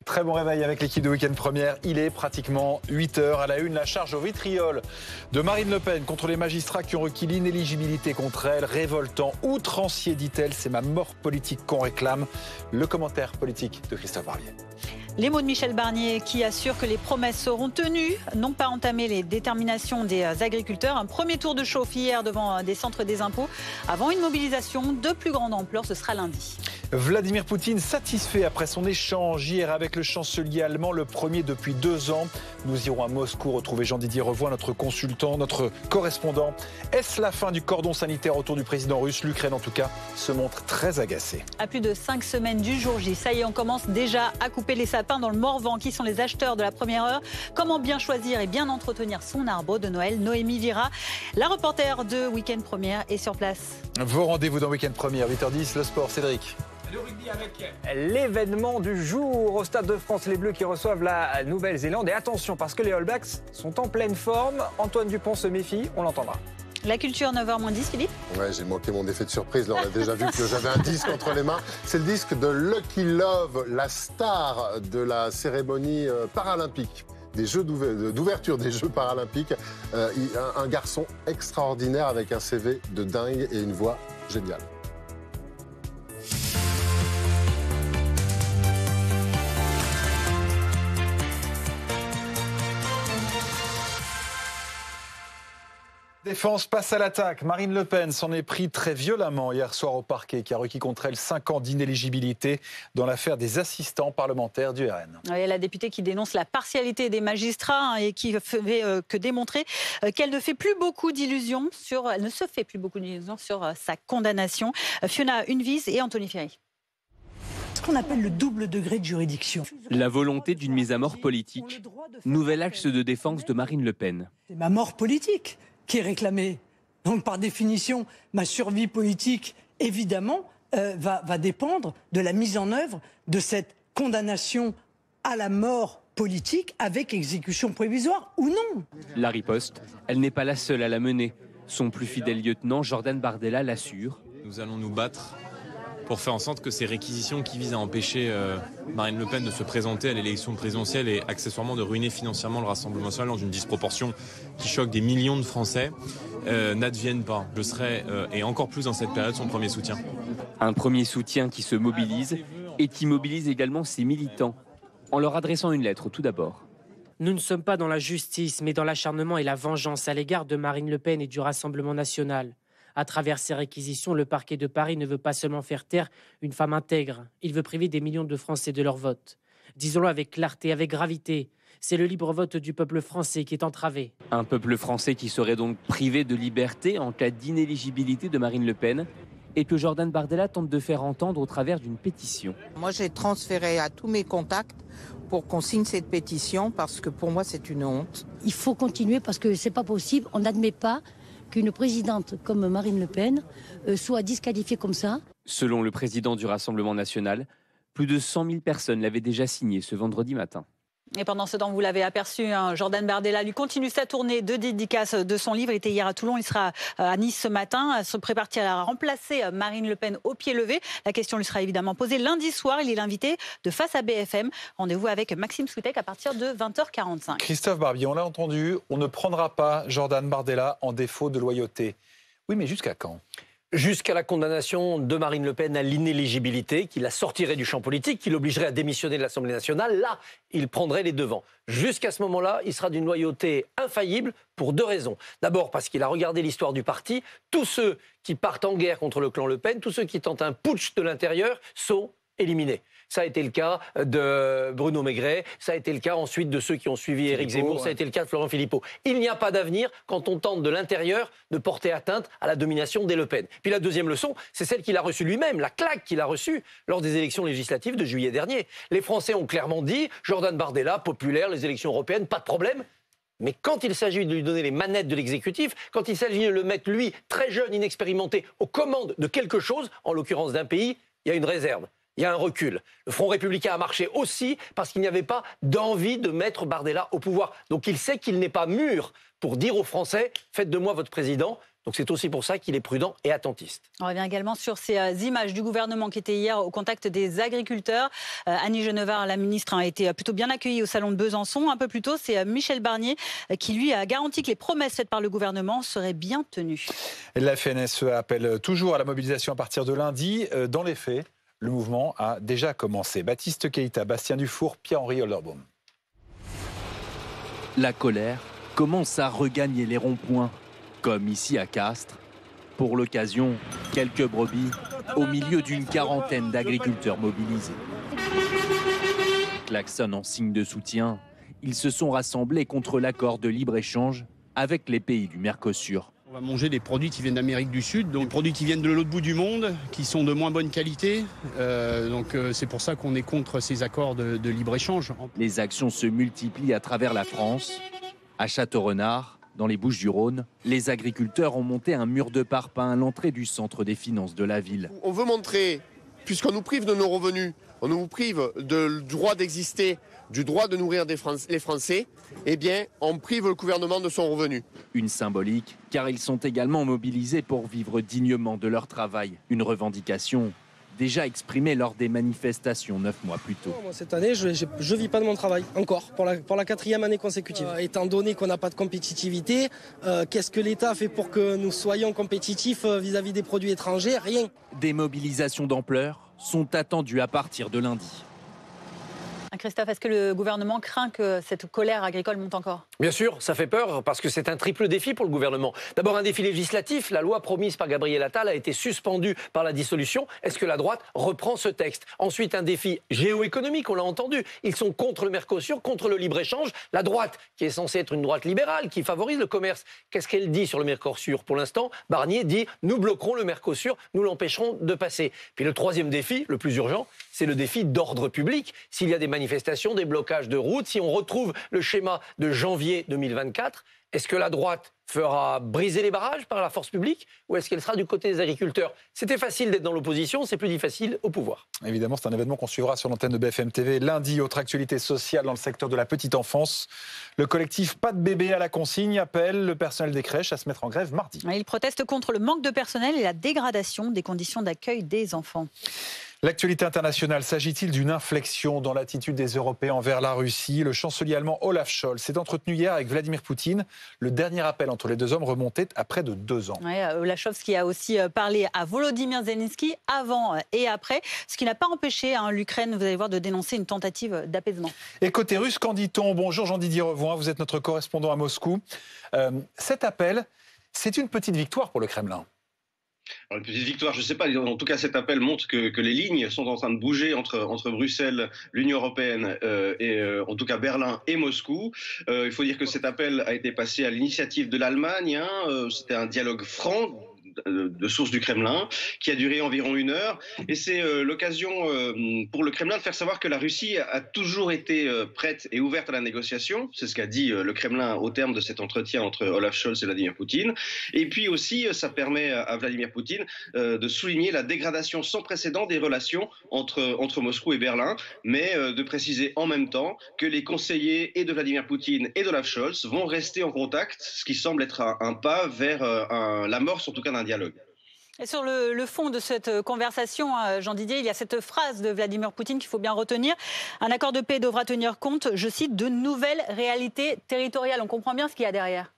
Très bon réveil avec l'équipe de Week-end Première. Il est pratiquement 8h. À la une, la charge au vitriol de Marine Le Pen contre les magistrats qui ont requis l'inéligibilité contre elle. Révoltant, outrancier, dit-elle. C'est ma mort politique qu'on réclame. Le commentaire politique de Christophe Barbier. Les mots de Michel Barnier qui assure que les promesses seront tenues, n'ont pas entamé les déterminations des agriculteurs. Un premier tour de chauffe hier devant des centres des impôts avant une mobilisation de plus grande ampleur. Ce sera lundi. Vladimir Poutine satisfait après son échange hier avec le chancelier allemand, le premier depuis 2 ans. Nous irons à Moscou retrouver Jean-Didier Revoy, notre consultant, notre correspondant. Est-ce la fin du cordon sanitaire autour du président russe? L'Ukraine en tout cas se montre très agacée. À plus de 5 semaines du jour J, ça y est, on commence déjà à couper les sapins dans le Morvan. Qui sont les acheteurs de la première heure? Comment bien choisir et bien entretenir son arbre de Noël? Noémie Vira, la reporter de Week-end Première, est sur place. Vos rendez-vous dans Week-end Première, 8h10, le sport, Cédric. Le rugby avec l'événement du jour au Stade de France, les Bleus qui reçoivent la Nouvelle-Zélande. Et attention, parce que les All Blacks sont en pleine forme. Antoine Dupont se méfie, on l'entendra. La culture, 9h-10, Philippe. Ouais, j'ai manqué mon effet de surprise. Là, on a déjà vu que j'avais un disque entre les mains. C'est le disque de Lucky Love, la star de la cérémonie paralympique, des Jeux d'ouverture des Jeux paralympiques. Un garçon extraordinaire avec un CV de dingue et une voix géniale. Défense passe à l'attaque. Marine Le Pen s'en est pris très violemment hier soir au parquet qui a requis contre elle 5 ans d'inéligibilité dans l'affaire des assistants parlementaires du RN. Oui, la députée qui dénonce la partialité des magistrats et qui fait que démontrer qu'elle ne fait plus beaucoup d'illusions sur sa condamnation. Fiona Unvis et Anthony Ferry. Ce qu'on appelle le double degré de juridiction. La volonté d'une mise à mort politique. Nouvel axe de défense de Marine Le Pen. C'est ma mort politique qui est réclamée. Donc par définition, ma survie politique, évidemment, va dépendre de la mise en œuvre de cette condamnation à la mort politique avec exécution provisoire ou non. La riposte, elle n'est pas la seule à la mener. Son plus fidèle lieutenant, Jordan Bardella, l'assure. Nous allons nous battre pour faire en sorte que ces réquisitions qui visent à empêcher Marine Le Pen de se présenter à l'élection présidentielle et accessoirement de ruiner financièrement le Rassemblement national dans une disproportion qui choque des millions de Français n'adviennent pas. Je serai, et encore plus dans cette période, son premier soutien. Un premier soutien qui se mobilise et qui mobilise également ses militants, en leur adressant une lettre tout d'abord. Nous ne sommes pas dans la justice, mais dans l'acharnement et la vengeance à l'égard de Marine Le Pen et du Rassemblement national. À travers ces réquisitions, le parquet de Paris ne veut pas seulement faire taire une femme intègre, il veut priver des millions de Français de leur vote. Disons-le avec clarté, avec gravité, c'est le libre vote du peuple français qui est entravé. Un peuple français qui serait donc privé de liberté en cas d'inéligibilité de Marine Le Pen et que Jordan Bardella tente de faire entendre au travers d'une pétition. Moi, j'ai transféré à tous mes contacts pour qu'on signe cette pétition parce que pour moi, c'est une honte. Il faut continuer parce que c'est pas possible, on n'admet pas qu'une présidente comme Marine Le Pen soit disqualifiée comme ça. Selon le président du Rassemblement national, plus de 100 000 personnes l'avaient déjà signé ce vendredi matin. Et pendant ce temps, vous l'avez aperçu, Jordan Bardella lui continue sa tournée de dédicace de son livre. Il était hier à Toulon, il sera à Nice ce matin. Se prépare-t-il à remplacer Marine Le Pen au pied levé? La question lui sera évidemment posée lundi soir. Il est l'invité de Face à BFM. Rendez-vous avec Maxime Soutek à partir de 20h45. Christophe Barbier, on l'a entendu, on ne prendra pas Jordan Bardella en défaut de loyauté. Oui, mais jusqu'à quand? Jusqu'à la condamnation de Marine Le Pen à l'inéligibilité, qui la sortirait du champ politique, qui l'obligerait à démissionner de l'Assemblée nationale. Là, il prendrait les devants. Jusqu'à ce moment-là, il sera d'une loyauté infaillible pour 2 raisons. D'abord, parce qu'il a regardé l'histoire du parti. Tous ceux qui partent en guerre contre le clan Le Pen, tous ceux qui tentent un putsch de l'intérieur, sont éliminés. Ça a été le cas de Bruno Maigret, ça a été le cas ensuite de ceux qui ont suivi Éric Zemmour, ça a été le cas de Florent Philippot. Il n'y a pas d'avenir quand on tente de l'intérieur de porter atteinte à la domination des Le Pen. Puis la deuxième leçon, c'est celle qu'il a reçue lui-même, la claque qu'il a reçue lors des élections législatives de juillet dernier. Les Français ont clairement dit, Jordan Bardella, populaire, les élections européennes, pas de problème. Mais quand il s'agit de lui donner les manettes de l'exécutif, quand il s'agit de le mettre, lui, très jeune, inexpérimenté, aux commandes de quelque chose, en l'occurrence d'un pays, il y a une réserve. Il y a un recul. Le Front républicain a marché aussi parce qu'il n'y avait pas d'envie de mettre Bardella au pouvoir. Donc il sait qu'il n'est pas mûr pour dire aux Français « Faites de moi votre président ». Donc c'est aussi pour ça qu'il est prudent et attentiste. On revient également sur ces images du gouvernement qui étaient hier au contact des agriculteurs. Annie Genevard, la ministre, a été plutôt bien accueillie au salon de Besançon. Un peu plus tôt, c'est Michel Barnier qui, lui, a garanti que les promesses faites par le gouvernement seraient bien tenues. La FNSE appelle toujours à la mobilisation à partir de lundi. Dans les faits, le mouvement a déjà commencé. Baptiste Keïta, Bastien Dufour, Pierre-Henri Holderbaum. La colère commence à regagner les ronds-points, comme ici à Castres. Pour l'occasion, quelques brebis au milieu d'une quarantaine d'agriculteurs mobilisés. Klaxon en signe de soutien, ils se sont rassemblés contre l'accord de libre-échange avec les pays du Mercosur. On va manger des produits qui viennent d'Amérique du Sud, donc des produits qui viennent de l'autre bout du monde, qui sont de moins bonne qualité. C'est pour ça qu'on est contre ces accords de libre-échange. Les actions se multiplient à travers la France. À Châteaurenard, dans les Bouches-du-Rhône, les agriculteurs ont monté un mur de parpaing à l'entrée du centre des finances de la ville. On veut montrer, puisqu'on nous prive de nos revenus, on nous prive du droit d'exister, du droit de nourrir les Français, eh bien, on prive le gouvernement de son revenu. Une symbolique, car ils sont également mobilisés pour vivre dignement de leur travail. Une revendication déjà exprimée lors des manifestations 9 mois plus tôt. Moi, cette année, je ne vis pas de mon travail, encore, pour la 4e année consécutive. Étant donné qu'on n'a pas de compétitivité, qu'est-ce que l'État fait pour que nous soyons compétitifs vis-à-vis des produits étrangers? Rien. Des mobilisations d'ampleur sont attendues à partir de lundi. Christophe, est-ce que le gouvernement craint que cette colère agricole monte encore? Bien sûr, ça fait peur parce que c'est un triple défi pour le gouvernement. D'abord un défi législatif, la loi promise par Gabriel Attal a été suspendue par la dissolution. Est-ce que la droite reprend ce texte? Ensuite un défi géoéconomique, on l'a entendu. Ils sont contre le Mercosur, contre le libre-échange. La droite, qui est censée être une droite libérale, qui favorise le commerce, qu'est-ce qu'elle dit sur le Mercosur? Pour l'instant, Barnier dit « nous bloquerons le Mercosur, nous l'empêcherons de passer ». Puis le troisième défi, le plus urgent, c'est le défi d'ordre public. S'il y a des manifestations, des blocages de routes, si on retrouve le schéma de janvier 2024, est-ce que la droite fera briser les barrages par la force publique ou est-ce qu'elle sera du côté des agriculteurs? C'était facile d'être dans l'opposition, c'est plus difficile au pouvoir. Évidemment, c'est un événement qu'on suivra sur l'antenne de BFM TV lundi. Autre actualité sociale dans le secteur de la petite enfance. Le collectif Pas de bébé à la consigne appelle le personnel des crèches à se mettre en grève mardi. Il proteste contre le manque de personnel et la dégradation des conditions d'accueil des enfants. L'actualité internationale, s'agit-il d'une inflexion dans l'attitude des Européens envers la Russie? Le chancelier allemand Olaf Scholz s'est entretenu hier avec Vladimir Poutine. Le dernier appel entre les deux hommes remontait à près de 2 ans. Oui, Olaf Scholz qui a aussi parlé à Volodymyr Zelensky avant et après, ce qui n'a pas empêché l'Ukraine, vous allez voir, de dénoncer une tentative d'apaisement. Et côté russe, qu'en dit-on? Bonjour Jean-Didier Revoin, vous êtes notre correspondant à Moscou. Cet appel, c'est une petite victoire pour le Kremlin. Alors, une petite victoire, je ne sais pas. En tout cas, cet appel montre que les lignes sont en train de bouger entre Bruxelles, l'Union européenne et en tout cas Berlin et Moscou. Il faut dire que cet appel a été passé à l'initiative de l'Allemagne. C'était un dialogue franc de sources du Kremlin qui a duré environ 1 heure. Et c'est l'occasion pour le Kremlin de faire savoir que la Russie a toujours été prête et ouverte à la négociation. C'est ce qu'a dit le Kremlin au terme de cet entretien entre Olaf Scholz et Vladimir Poutine. Et puis aussi, ça permet à Vladimir Poutine de souligner la dégradation sans précédent des relations entre Moscou et Berlin, mais de préciser en même temps que les conseillers et de Vladimir Poutine et d'Olaf Scholz vont rester en contact, ce qui semble être un pas vers l'amorce en tout cas d'un dialogue. Et sur le fond de cette conversation, Jean-Didier, il y a cette phrase de Vladimir Poutine qu'il faut bien retenir. Un accord de paix devra tenir compte, je cite, de nouvelles réalités territoriales. On comprend bien ce qu'il y a derrière.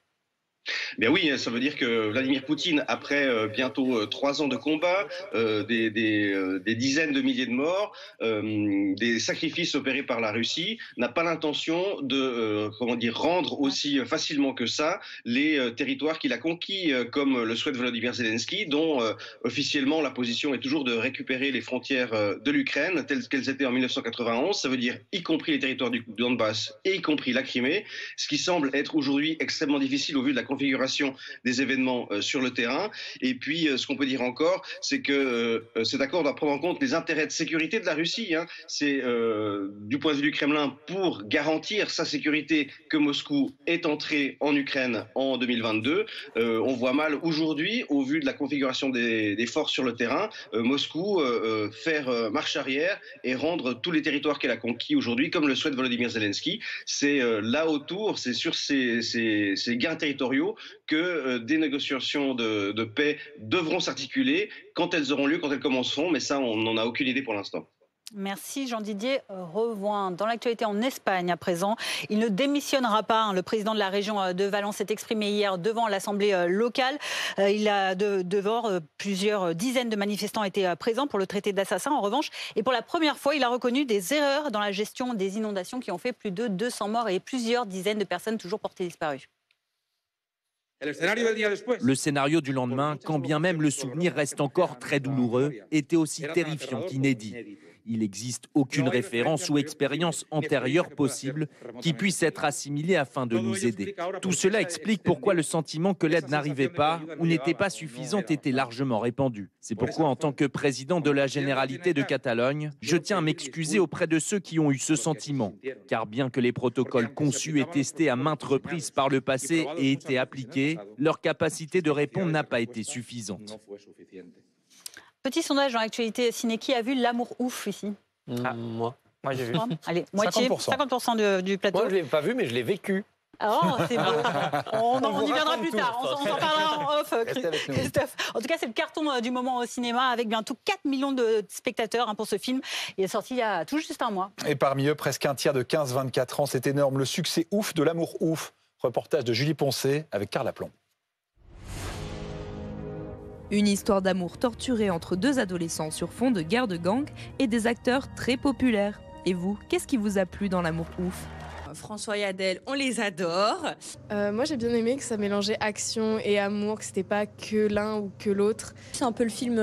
Bien oui, ça veut dire que Vladimir Poutine, après bientôt 3 ans de combat, des dizaines de milliers de morts, des sacrifices opérés par la Russie, n'a pas l'intention de rendre aussi facilement que ça les territoires qu'il a conquis, comme le souhaite Volodymyr Zelensky, dont officiellement la position est toujours de récupérer les frontières de l'Ukraine telles qu'elles étaient en 1991. Ça veut dire y compris les territoires du Donbass et y compris la Crimée, ce qui semble être aujourd'hui extrêmement difficile au vu de la configuration des événements sur le terrain. Et puis, ce qu'on peut dire encore, c'est que cet accord doit prendre en compte les intérêts de sécurité de la Russie. C'est du point de vue du Kremlin pour garantir sa sécurité que Moscou est entré en Ukraine en 2022. On voit mal aujourd'hui, au vu de la configuration des forces sur le terrain, Moscou faire marche arrière et rendre tous les territoires qu'elle a conquis aujourd'hui, comme le souhaite Volodymyr Zelensky. C'est là autour, c'est sur ces gains territoriaux que des négociations de paix devront s'articuler quand elles auront lieu, quand elles commenceront, mais ça, on n'en a aucune idée pour l'instant. Merci Jean-Didier Revoin. Dans l'actualité en Espagne à présent, il ne démissionnera pas. Le président de la région de Valence s'est exprimé hier devant l'Assemblée locale. Il a devant plusieurs dizaines de manifestants étaient présents pour le traité d'Assassin en revanche. Et pour la première fois, il a reconnu des erreurs dans la gestion des inondations qui ont fait plus de 200 morts et plusieurs dizaines de personnes toujours portées disparues. Le scénario du lendemain, quand bien même le souvenir reste encore très douloureux, était aussi terrifiant qu'inédit. Il n'existe aucune référence ou expérience antérieure possible qui puisse être assimilée afin de nous aider. Tout cela explique pourquoi le sentiment que l'aide n'arrivait pas ou n'était pas suffisante était largement répandu. C'est pourquoi, en tant que président de la Généralité de Catalogne, je tiens à m'excuser auprès de ceux qui ont eu ce sentiment. Car bien que les protocoles conçus et testés à maintes reprises par le passé aient été appliqués, leur capacité de répondre n'a pas été suffisante. Petit sondage dans l'actualité ciné, qui a vu L'amour ouf ici? Moi j'ai vu. Allez, moitié, 50% du plateau. Moi je ne l'ai pas vu, mais je l'ai vécu. Oh, c'est beau. On y viendra plus tard. On s'en parlera en off, Christophe. En tout cas, c'est le carton du moment au cinéma avec bientôt 4 millions de spectateurs pour ce film. Il est sorti il y a tout juste un mois. Et parmi eux, presque un tiers de 15-24 ans. C'est énorme. Le succès ouf de L'amour ouf. Reportage de Julie Poncet avec Carla Plomb. Une histoire d'amour torturée entre deux adolescents sur fond de guerre de gang et des acteurs très populaires. Et vous, qu'est-ce qui vous a plu dans L'amour ouf ? François et Adèle, on les adore. Moi j'ai bien aimé que ça mélangeait action et amour, que c'était pas que l'un ou que l'autre. C'est un peu le film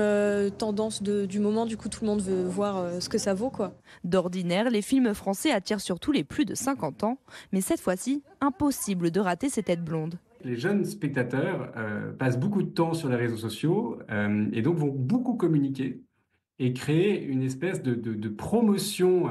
tendance du moment, du coup tout le monde veut voir ce que ça vaut, quoi. D'ordinaire, les films français attirent surtout les plus de 50 ans, mais cette fois-ci, impossible de rater ces têtes blondes. Les jeunes spectateurs passent beaucoup de temps sur les réseaux sociaux et donc vont beaucoup communiquer et créer une espèce de promotion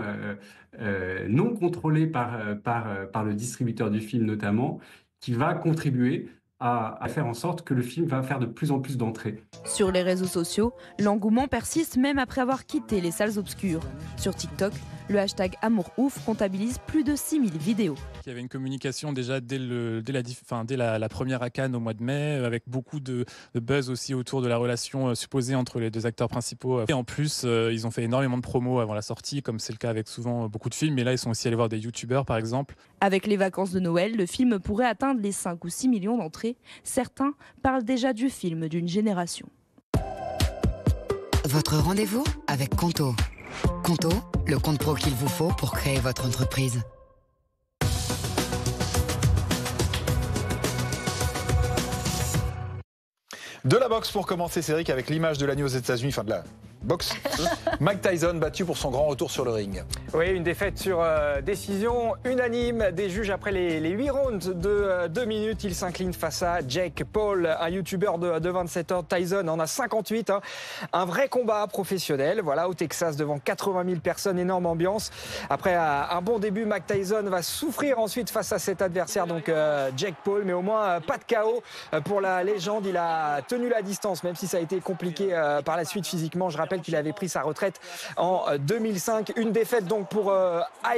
non contrôlée par le distributeur du film notamment, qui va contribuer à faire en sorte que le film va faire de plus en plus d'entrées. Sur les réseaux sociaux, l'engouement persiste même après avoir quitté les salles obscures. Sur TikTok, le hashtag Amour ouf comptabilise plus de 6000 vidéos. Il y avait une communication déjà dès la première à Cannes au mois de mai, avec beaucoup de buzz aussi autour de la relation supposée entre les deux acteurs principaux. Et en plus, ils ont fait énormément de promos avant la sortie, comme c'est le cas avec souvent beaucoup de films. Mais là, ils sont aussi allés voir des youtubeurs, par exemple. Avec les vacances de Noël, le film pourrait atteindre les 5 ou 6 millions d'entrées. Certains parlent déjà du film d'une génération. Votre rendez-vous avec Conto. Conto, le compte pro qu'il vous faut pour créer votre entreprise. De la boxe pour commencer, Cédric, avec l'image de l'année aux États-Unis, enfin de la boxe. Mike Tyson battu pour son grand retour sur le ring. Oui, une défaite sur décision unanime des juges après les 8 rounds de 2 minutes. Il s'incline face à Jake Paul, un youtubeur de 27 ans. Tyson en a 58. Un vrai combat professionnel, voilà, au Texas, devant 80 000 personnes, énorme ambiance. Après un bon début, Mike Tyson va souffrir ensuite face à cet adversaire, donc Jake Paul, mais au moins pas de KO pour la légende. Il a tenu la distance, même si ça a été compliqué par la suite physiquement. Je rappelle qu'il avait pris sa retraite en 2005. Une défaite donc pour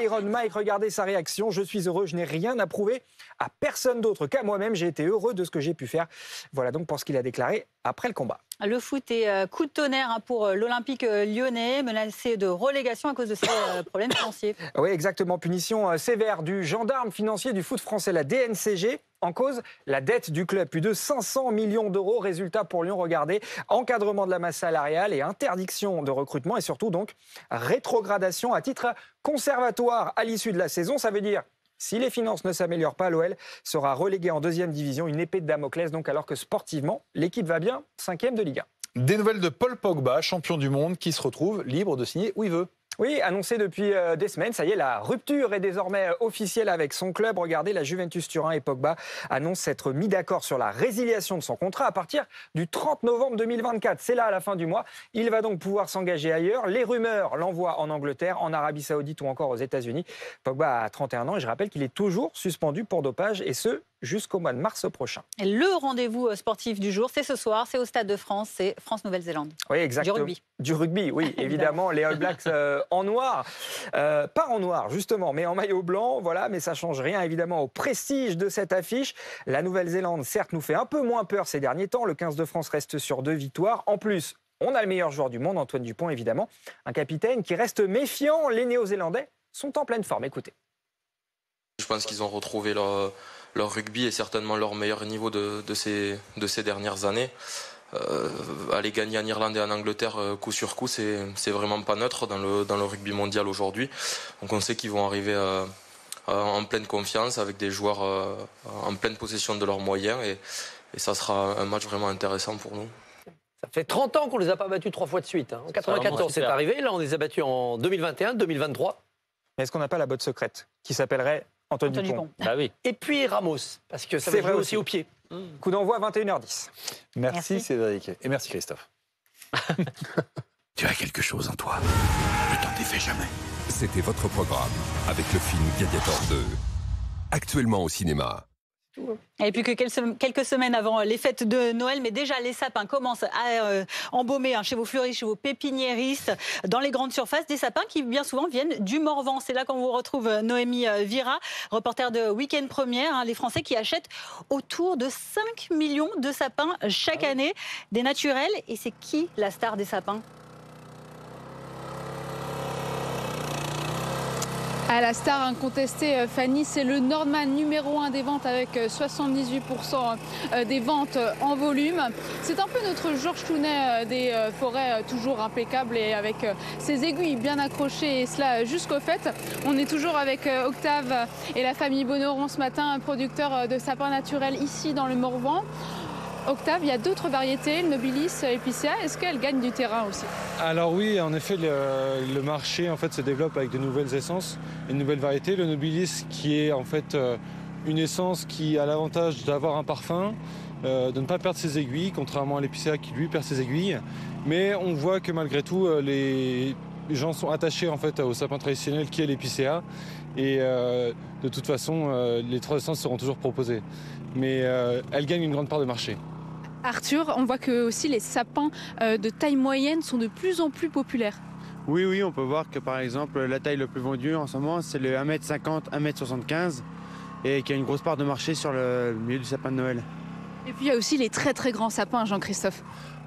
Iron Mike. Regardez sa réaction. Je suis heureux, je n'ai rien à prouver à personne d'autre qu'à moi-même. J'ai été heureux de ce que j'ai pu faire. Voilà donc pour ce qu'il a déclaré après le combat. Le foot est coup de tonnerre pour l'Olympique lyonnais, menacé de relégation à cause de ses problèmes financiers. Oui, exactement. Punition sévère du gendarme financier du foot français, la DNCG. En cause, la dette du club, plus de 500 millions d'euros. Résultat pour Lyon, regardez, encadrement de la masse salariale et interdiction de recrutement et surtout donc rétrogradation à titre conservatoire à l'issue de la saison. Ça veut dire, si les finances ne s'améliorent pas, l'OL sera relégué en 2e division, une épée de Damoclès donc, alors que sportivement, l'équipe va bien, 5e de Ligue 1. Des nouvelles de Paul Pogba, champion du monde, qui se retrouve libre de signer où il veut. Oui, annoncé depuis des semaines, ça y est, la rupture est désormais officielle avec son club. Regardez, la Juventus Turin et Pogba annoncent s'être mis d'accord sur la résiliation de son contrat à partir du 30 novembre 2024. C'est là, à la fin du mois. Il va donc pouvoir s'engager ailleurs. Les rumeurs l'envoient en Angleterre, en Arabie Saoudite ou encore aux États-Unis. Pogba a 31 ans et je rappelle qu'il est toujours suspendu pour dopage et ce, jusqu'au mois de mars prochain. Le rendez-vous sportif du jour, c'est ce soir, c'est au Stade de France, c'est France-Nouvelle-Zélande. Oui, exactement. Du rugby. Du rugby, oui, évidemment. Les All Blacks en noir. Pas en noir, justement, mais en maillot blanc. Voilà, mais ça ne change rien, évidemment, au prestige de cette affiche. La Nouvelle-Zélande, certes, nous fait un peu moins peur ces derniers temps. Le 15 de France reste sur 2 victoires. En plus, on a le meilleur joueur du monde, Antoine Dupont, évidemment. Un capitaine qui reste méfiant. Les Néo-Zélandais sont en pleine forme. Écoutez. Je pense qu'ils ont retrouvé leur rugby et certainement leur meilleur niveau de ces dernières années. Aller gagner en Irlande et en Angleterre coup sur coup, c'est vraiment pas neutre dans le rugby mondial aujourd'hui. Donc on sait qu'ils vont arriver en pleine confiance avec des joueurs en pleine possession de leurs moyens et ça sera un match vraiment intéressant pour nous. Ça fait 30 ans qu'on ne les a pas battus 3 fois de suite. En 94, c'est arrivé. Là, on les a battus en 2021, 2023. Mais est-ce qu'on n'a pas la botte secrète qui s'appellerait Antoine Dupont. Bah oui. Et puis Ramos, parce que ça va jouer aussi au pied. Coup d'envoi 21h10. Merci Cédric. Et merci Christophe. Tu as quelque chose en toi. Ne t'en défais jamais. C'était votre programme avec le film Gladiator 2. Actuellement au cinéma. Et puis que quelques semaines avant les fêtes de Noël, mais déjà les sapins commencent à embaumer chez vos fleuristes, chez vos pépiniéristes, dans les grandes surfaces, des sapins qui bien souvent viennent du Morvan. C'est là qu'on vous retrouve Noémie Vira, reporter de Week-end Première, les Français qui achètent autour de 5 millions de sapins chaque année, des naturels. Et c'est qui la star des sapins ? À la star incontestée, Fanny, c'est le Nordman numéro 1 des ventes avec 78% des ventes en volume. C'est un peu notre Georges Tounet des forêts, toujours impeccable et avec ses aiguilles bien accrochées et cela jusqu'au fait. On est toujours avec Octave et la famille Bonneron ce matin, un producteur de sapins naturels ici dans le Morvan. Octave, il y a d'autres variétés, le Nobilis, l'Épicéa. Est-ce qu'elles gagnent du terrain aussi ? Alors oui, en effet, le marché en fait, se développe avec de nouvelles essences, une nouvelle variété. Le Nobilis qui est en fait une essence qui a l'avantage d'avoir un parfum, de ne pas perdre ses aiguilles, contrairement à l'Épicéa qui lui perd ses aiguilles. Mais on voit que malgré tout, les gens sont attachés en fait, au sapin traditionnel qui est l'Épicéa. Et de toute façon, les 3 essences seront toujours proposées. Mais elles gagnent une grande part de marché. Arthur, on voit que aussi les sapins de taille moyenne sont de plus en plus populaires. Oui, on peut voir que par exemple la taille la plus vendue en ce moment c'est le 1m50, 1m75 et qu'il y a une grosse part de marché sur le milieu du sapin de Noël. Et puis il y a aussi les très très grands sapins, Jean-Christophe.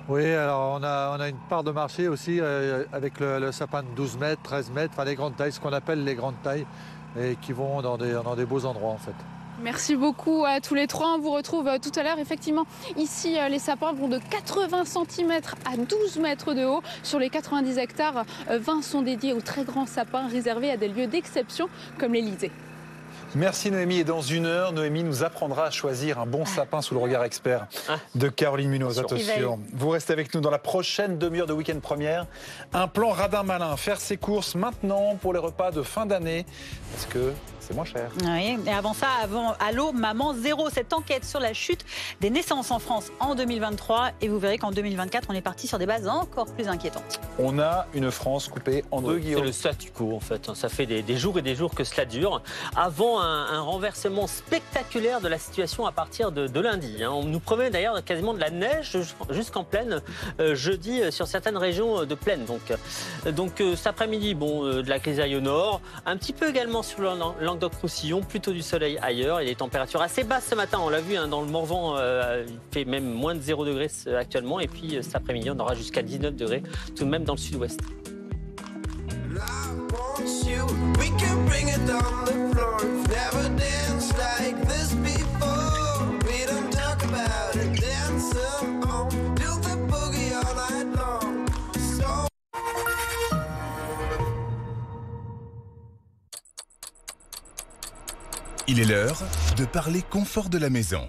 Oui, alors on a une part de marché aussi avec le sapin de 12 mètres, 13 mètres, enfin les grandes tailles, ce qu'on appelle les grandes tailles et qui vont dans des beaux endroits en fait. Merci beaucoup à tous les trois. On vous retrouve tout à l'heure. Effectivement, ici, les sapins vont de 80 cm à 12 mètres de haut. Sur les 90 hectares, 20 sont dédiés aux très grands sapins réservés à des lieux d'exception comme l'Élysée. Merci Noémie. Et dans 1 heure, Noémie nous apprendra à choisir un bon sapin sous le regard expert de Caroline Munoz. Attention. Vous restez avec nous dans la prochaine demi-heure de Week-end Première. Un plan radin malin. Faire ses courses maintenant pour les repas de fin d'année. Parce que c'est moins cher. Oui, et avant ça, Allô Maman Zéro, cette enquête sur la chute des naissances en France en 2023. Et vous verrez qu'en 2024, on est parti sur des bases encore plus inquiétantes. On a une France coupée en deux, Guillaume. C'est le statu quo, en fait. Ça fait des jours et des jours que cela dure. Avant un renversement spectaculaire de la situation à partir de lundi. On nous promet d'ailleurs quasiment de la neige jusqu'en plaine jeudi sur certaines régions de plaine. Donc cet après-midi, de la grisaille au nord. Un petit peu également sur le Languedoc-Roussillon, plutôt du soleil ailleurs et des températures assez basses ce matin. On l'a vu dans le Morvan, il fait même moins de 0 degrés actuellement. Et puis cet après-midi, on aura jusqu'à 19 degrés tout de même dans le sud-ouest. Il est l'heure de parler confort de la maison.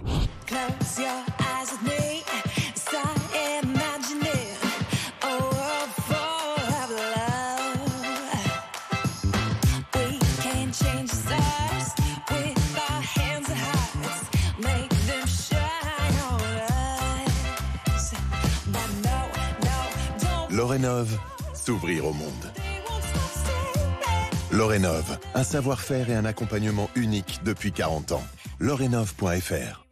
L'Orénov, s'ouvrir au monde. L'Orénov, un savoir-faire et un accompagnement unique depuis 40 ans. L'Orénov.fr.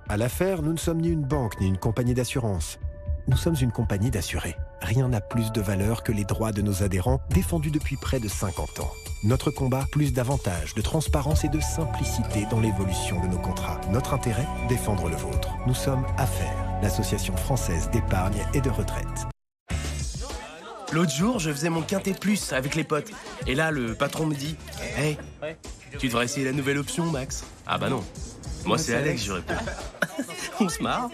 À l'affaire, nous ne sommes ni une banque ni une compagnie d'assurance. Nous sommes une compagnie d'assurés. Rien n'a plus de valeur que les droits de nos adhérents défendus depuis près de 50 ans. Notre combat, plus d'avantages, de transparence et de simplicité dans l'évolution de nos contrats. Notre intérêt, défendre le vôtre. Nous sommes Affaires, l'association française d'épargne et de retraite. L'autre jour, je faisais mon quintet plus avec les potes. Et là, le patron me dit « Hey, tu devrais essayer la nouvelle option, Max. » Ah bah non. Moi, c'est Alex, je réponds. On se marre.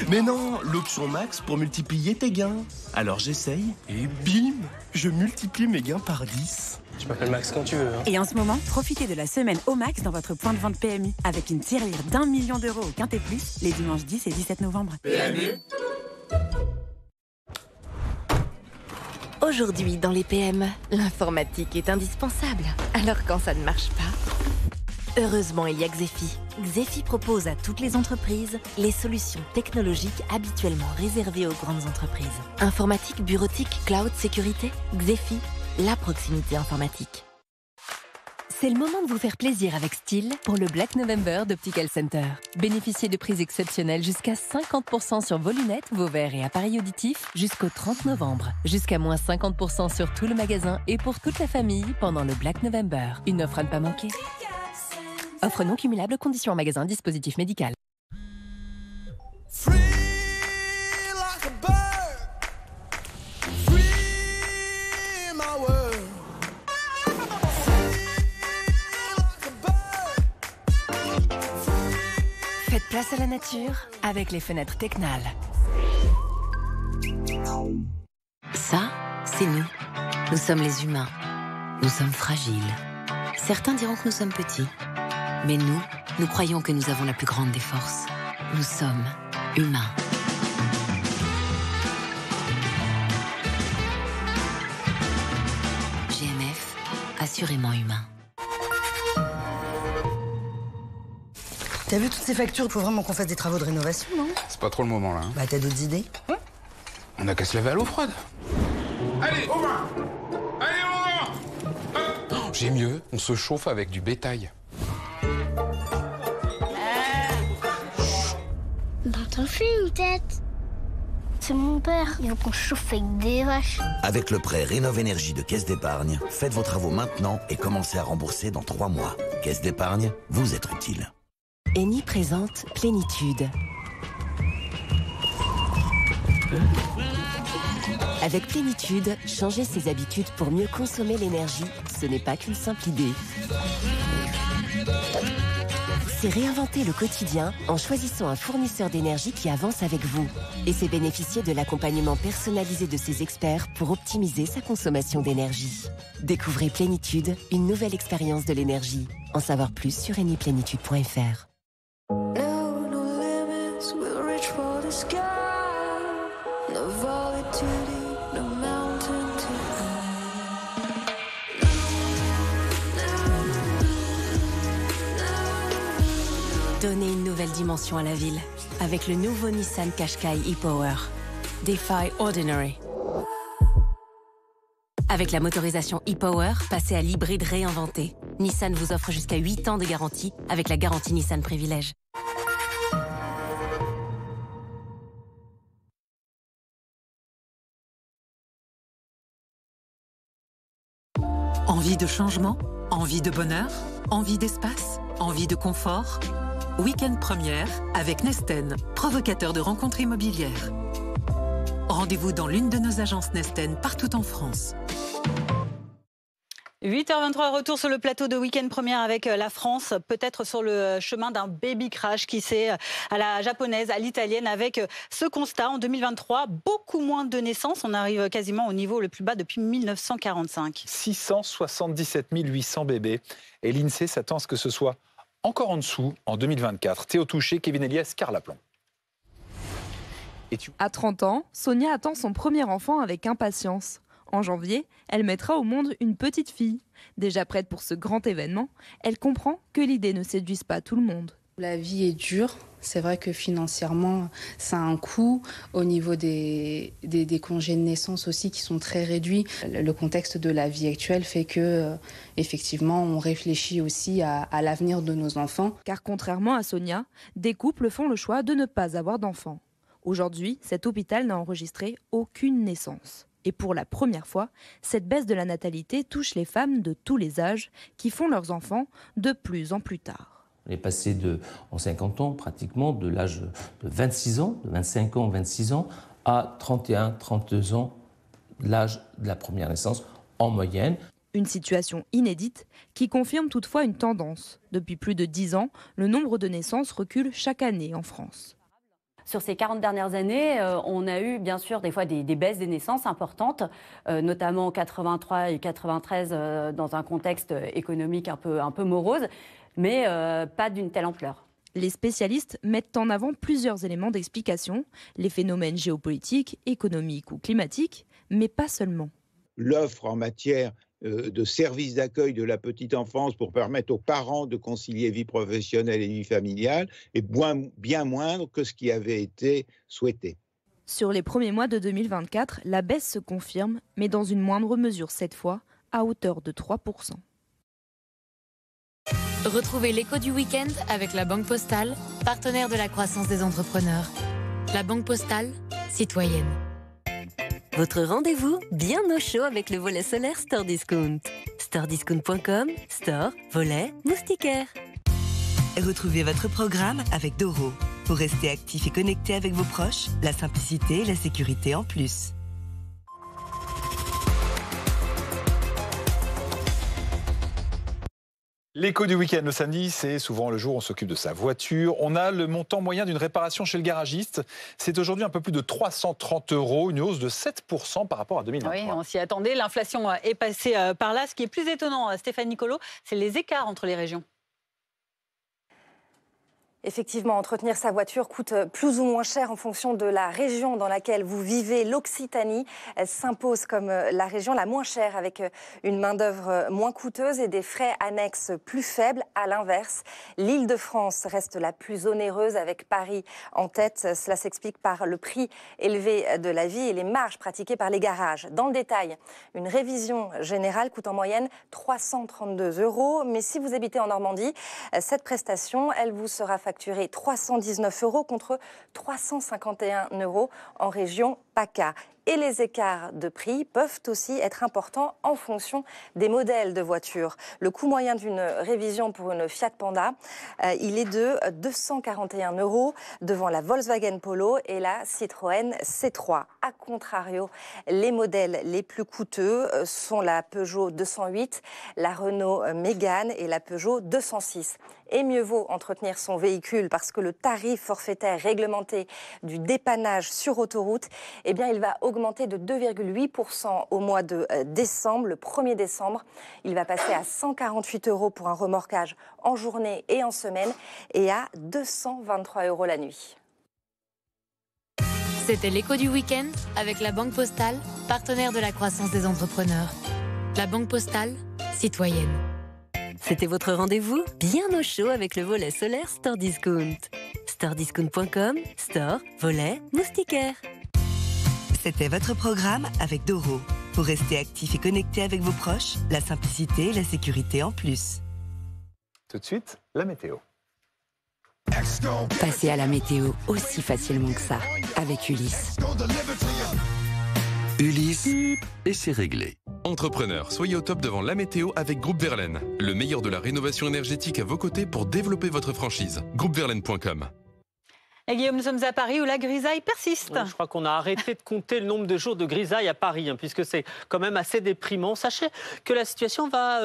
Mais non, l'option Max pour multiplier tes gains. Alors j'essaye et bim, je multiplie mes gains par 10. Tu m'appelles Max quand tu veux. Hein. Et en ce moment, profitez de la semaine au max dans votre point de vente PMU. Avec une tirelire d'1 million d'euros au Quintet Plus, les dimanches 10 et 17 novembre. PMU. Aujourd'hui, dans les PME, l'informatique est indispensable. Alors quand ça ne marche pas, heureusement, il y a Xefi. Xefi propose à toutes les entreprises les solutions technologiques habituellement réservées aux grandes entreprises. Informatique, bureautique, cloud, sécurité, Xefi, la proximité informatique. C'est le moment de vous faire plaisir avec style pour le Black November d'Optical Center. Bénéficiez de prix exceptionnels jusqu'à 50% sur vos lunettes, vos verres et appareils auditifs jusqu'au 30 novembre. Jusqu'à moins 50% sur tout le magasin et pour toute la famille pendant le Black November. Une offre à ne pas manquer. Offre non cumulable, conditions en magasin, dispositif médical. Faites place à la nature avec les fenêtres Tecnal. Ça, c'est nous. Nous sommes les humains. Nous sommes fragiles. Certains diront que nous sommes petits. Mais nous croyons que nous avons la plus grande des forces. Nous sommes humains. GMF, assurément humain. T'as vu toutes ces factures? Il faut vraiment qu'on fasse des travaux de rénovation, non? C'est pas trop le moment, là. Hein. Bah, t'as d'autres idées? On a qu'à se laver à l'eau froide. Allez, au bain! Allez, au bain! Oh, j'ai mieux, on se chauffe avec du bétail. Bah, t'en fais une tête. C'est mon père, il veut qu'on chauffe avec des vaches. Avec le prêt Rénov Énergie de Caisse d'Épargne, faites vos travaux maintenant et commencez à rembourser dans 3 mois. Caisse d'Épargne, vous êtes utile. Eni présente Plénitude. Avec Plénitude, changer ses habitudes pour mieux consommer l'énergie, ce n'est pas qu'une simple idée. C'est réinventer le quotidien en choisissant un fournisseur d'énergie qui avance avec vous. Et c'est bénéficier de l'accompagnement personnalisé de ses experts pour optimiser sa consommation d'énergie. Découvrez Plénitude, une nouvelle expérience de l'énergie. En savoir plus sur eniplénitude.fr. Donnez une nouvelle dimension à la ville avec le nouveau Nissan Qashqai e-Power. Defy Ordinary. Avec la motorisation e-Power, passez à l'hybride réinventé. Nissan vous offre jusqu'à 8 ans de garantie avec la garantie Nissan Privilège. Envie de changement? Envie de bonheur? Envie d'espace? Envie de confort? Week-end première avec Nesten, provocateur de rencontres immobilières. Rendez-vous dans l'une de nos agences Nesten partout en France. 8h23, retour sur le plateau de Week-end Première avec la France, peut-être sur le chemin d'un baby crash qui s'est à la japonaise, à l'italienne, avec ce constat en 2023, beaucoup moins de naissances. On arrive quasiment au niveau le plus bas depuis 1945. 677 800 bébés. Et l'INSEE s'attend à ce que ce soit encore en dessous en 2024. Théo Touché, Kevin Elias, Carla Plomb. À 30 ans, Sonia attend son premier enfant avec impatience. En janvier, elle mettra au monde une petite fille. Déjà prête pour ce grand événement, elle comprend que l'idée ne séduise pas tout le monde. La vie est dure. C'est vrai que financièrement, ça a un coût. Au niveau des congés de naissance aussi qui sont très réduits. Le contexte de la vie actuelle fait que, effectivement, on réfléchit aussi à l'avenir de nos enfants. Car contrairement à Sonia, des couples font le choix de ne pas avoir d'enfants. Aujourd'hui, cet hôpital n'a enregistré aucune naissance. Et pour la première fois, cette baisse de la natalité touche les femmes de tous les âges qui font leurs enfants de plus en plus tard. On est passé en 50 ans, pratiquement, de l'âge de 26 ans, de 25 ans, 26 ans, à 31, 32 ans, l'âge de la première naissance, en moyenne. Une situation inédite qui confirme toutefois une tendance. Depuis plus de 10 ans, le nombre de naissances recule chaque année en France. Sur ces 40 dernières années, on a eu bien sûr des fois des baisses des naissances importantes, notamment en 83 et 93 dans un contexte économique un peu morose, mais pas d'une telle ampleur. Les spécialistes mettent en avant plusieurs éléments d'explication, les phénomènes géopolitiques, économiques ou climatiques, mais pas seulement. L'offre en matière de services d'accueil de la petite enfance pour permettre aux parents de concilier vie professionnelle et vie familiale est bien moindre que ce qui avait été souhaité. Sur les premiers mois de 2024, la baisse se confirme, mais dans une moindre mesure cette fois, à hauteur de 3%. Retrouvez l'écho du week-end avec la Banque Postale, partenaire de la croissance des entrepreneurs. La Banque Postale, citoyenne. Votre rendez-vous bien au chaud avec le volet solaire Store Discount. Storediscount.com, store, volet, moustiquaire. Retrouvez votre programme avec Doro. Pour rester actif et connecté avec vos proches, la simplicité et la sécurité en plus. L'écho du week-end le samedi, c'est souvent le jour où on s'occupe de sa voiture. On a le montant moyen d'une réparation chez le garagiste. C'est aujourd'hui un peu plus de 330 €, une hausse de 7% par rapport à 2023. Oui, on s'y attendait. L'inflation est passée par là. Ce qui est plus étonnant, Stéphanie Colo, c'est les écarts entre les régions. Effectivement, entretenir sa voiture coûte plus ou moins cher en fonction de la région dans laquelle vous vivez. L'Occitanie s'impose comme la région la moins chère, avec une main-d'œuvre moins coûteuse et des frais annexes plus faibles. À l'inverse, l'Île-de-France reste la plus onéreuse, avec Paris en tête. Cela s'explique par le prix élevé de la vie et les marges pratiquées par les garages. Dans le détail, une révision générale coûte en moyenne 332 €. Mais si vous habitez en Normandie, cette prestation, elle vous sera facturée 319 € contre 351 € en région PACA. Et les écarts de prix peuvent aussi être importants en fonction des modèles de voitures. Le coût moyen d'une révision pour une Fiat Panda, il est de 241 € devant la Volkswagen Polo et la Citroën C3. A contrario, les modèles les plus coûteux sont la Peugeot 208, la Renault Mégane et la Peugeot 206. Et mieux vaut entretenir son véhicule parce que le tarif forfaitaire réglementé du dépannage sur autoroute, eh bien, il va augmenter de 2,8% au mois de décembre. Le 1er décembre, il va passer à 148 € pour un remorquage en journée et en semaine et à 223 € la nuit. C'était l'écho du week-end avec la Banque Postale, partenaire de la croissance des entrepreneurs. La Banque Postale, citoyenne. C'était votre rendez-vous bien au chaud avec le volet solaire Store Discount. Storediscount.com, store, volet, moustiquaire. C'était votre programme avec Doro. Pour rester actif et connecté avec vos proches, la simplicité et la sécurité en plus. Tout de suite, la météo. Passez à la météo aussi facilement que ça, avec Ulysse. Ulysse, et c'est réglé. Entrepreneurs, soyez au top devant la météo avec Groupe Verlaine. Le meilleur de la rénovation énergétique à vos côtés pour développer votre franchise. Groupeverlaine.com. Et Guillaume, nous sommes à Paris où la grisaille persiste. Oui, je crois qu'on a arrêté de compter le nombre de jours de grisaille à Paris, puisque c'est quand même assez déprimant. Sachez que la situation va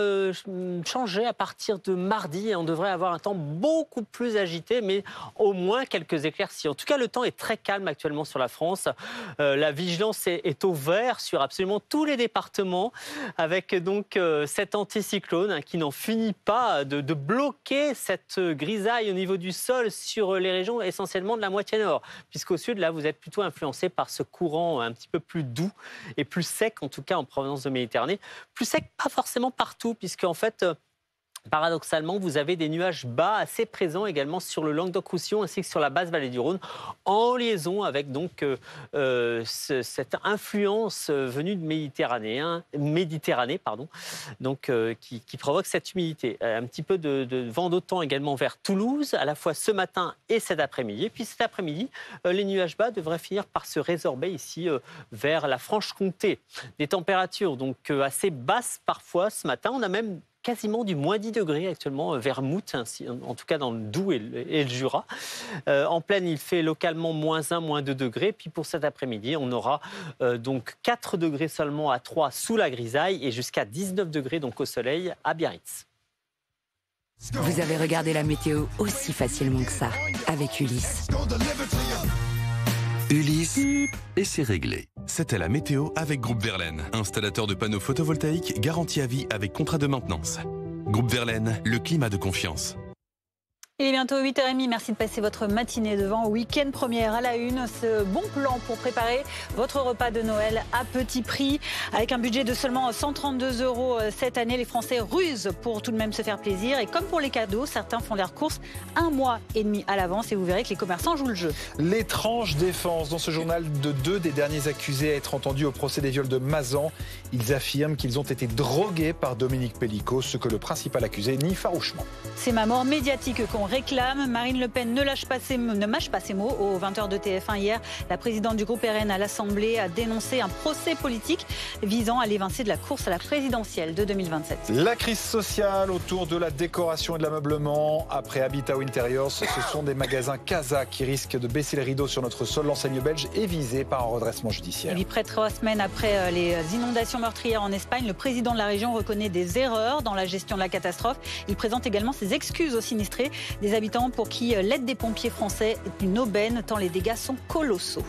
changer à partir de mardi et on devrait avoir un temps beaucoup plus agité, mais au moins quelques éclaircies. En tout cas, le temps est très calme actuellement sur la France. La vigilance est au vert sur absolument tous les départements, avec donc cet anticyclone qui n'en finit pas de bloquer cette grisaille au niveau du sol sur les régions essentiellement de la moitié nord, puisqu'au sud, là, vous êtes plutôt influencé par ce courant un petit peu plus doux et plus sec, en tout cas en provenance de Méditerranée. Plus sec, pas forcément partout, puisqu'en fait, Paradoxalement, vous avez des nuages bas assez présents également sur le Languedoc-Roussillon ainsi que sur la basse vallée du Rhône, en liaison avec donc cette influence venue de Méditerranée, donc qui provoque cette humidité. Un petit peu de vent d'automne également vers Toulouse, à la fois ce matin et cet après-midi. Et puis cet après-midi, les nuages bas devraient finir par se résorber ici vers la Franche-Comté. Des températures donc assez basses parfois ce matin. On a même quasiment du moins 10 degrés actuellement vers Mout, en tout cas dans le Doubs et le Jura. En plaine, il fait localement -1, -2 degrés. Puis pour cet après-midi, on aura donc 4 degrés seulement à Troyes sous la grisaille et jusqu'à 19 degrés donc au soleil à Biarritz. Vous avez regardé la météo aussi facilement que ça avec Ulysse. Ulysse, et c'est réglé. C'était la météo avec Groupe Verlaine, installateur de panneaux photovoltaïques garantis à vie avec contrat de maintenance. Groupe Verlaine, le climat de confiance. Il est bientôt 8h30, merci de passer votre matinée devant Week-end Première à la une. Ce bon plan pour préparer votre repas de Noël à petit prix. Avec un budget de seulement 132 € cette année, les Français rusent pour tout de même se faire plaisir. Et comme pour les cadeaux, certains font leurs courses 1 mois et demi à l'avance et vous verrez que les commerçants jouent le jeu. L'étrange défense dans ce journal de 2 des derniers accusés à être entendus au procès des viols de Mazan. Ils affirment qu'ils ont été drogués par Dominique Pellicot, ce que le principal accusé nie farouchement. C'est ma mort médiatique qu'on réclame. Marine Le Pen ne mâche pas ses mots. Aux 20h de TF1 hier, la présidente du groupe RN à l'Assemblée a dénoncé un procès politique visant à l'évincer de la course à la présidentielle de 2027. La crise sociale autour de la décoration et de l'ameublement. Après Habitat Interiors, ce sont des magasins Casa qui risquent de baisser le rideau sur notre sol. L'enseigne belge est visée par un redressement judiciaire. Et puis près de 3 semaines après les inondations meurtrières en Espagne, le président de la région reconnaît des erreurs dans la gestion de la catastrophe. Il présente également ses excuses aux sinistrés. Des habitants pour qui l'aide des pompiers français est une aubaine tant les dégâts sont colossaux.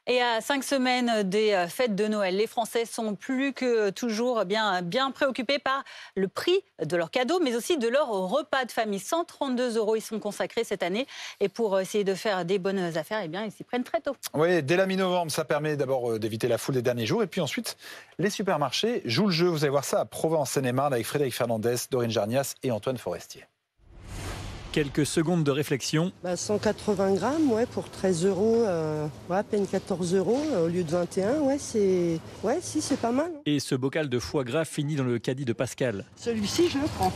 Et à 5 semaines des fêtes de Noël, les Français sont plus que toujours bien préoccupés par le prix de leurs cadeaux, mais aussi de leurs repas de famille. 132 € y sont consacrés cette année. Et pour essayer de faire des bonnes affaires, eh bien, ils s'y prennent très tôt. Oui, dès la mi-novembre, ça permet d'abord d'éviter la foule des derniers jours. Et puis ensuite, les supermarchés jouent le jeu. Vous allez voir ça à Provence-Seine-et-Marne avec Frédéric Fernandez, Dorine Jarnias et Antoine Forestier. Quelques secondes de réflexion. 180 grammes, pour 13 €, à peine 14 € au lieu de 21, c'est pas mal. Et ce bocal de foie gras finit dans le caddie de Pascal. Celui-ci, je le prends.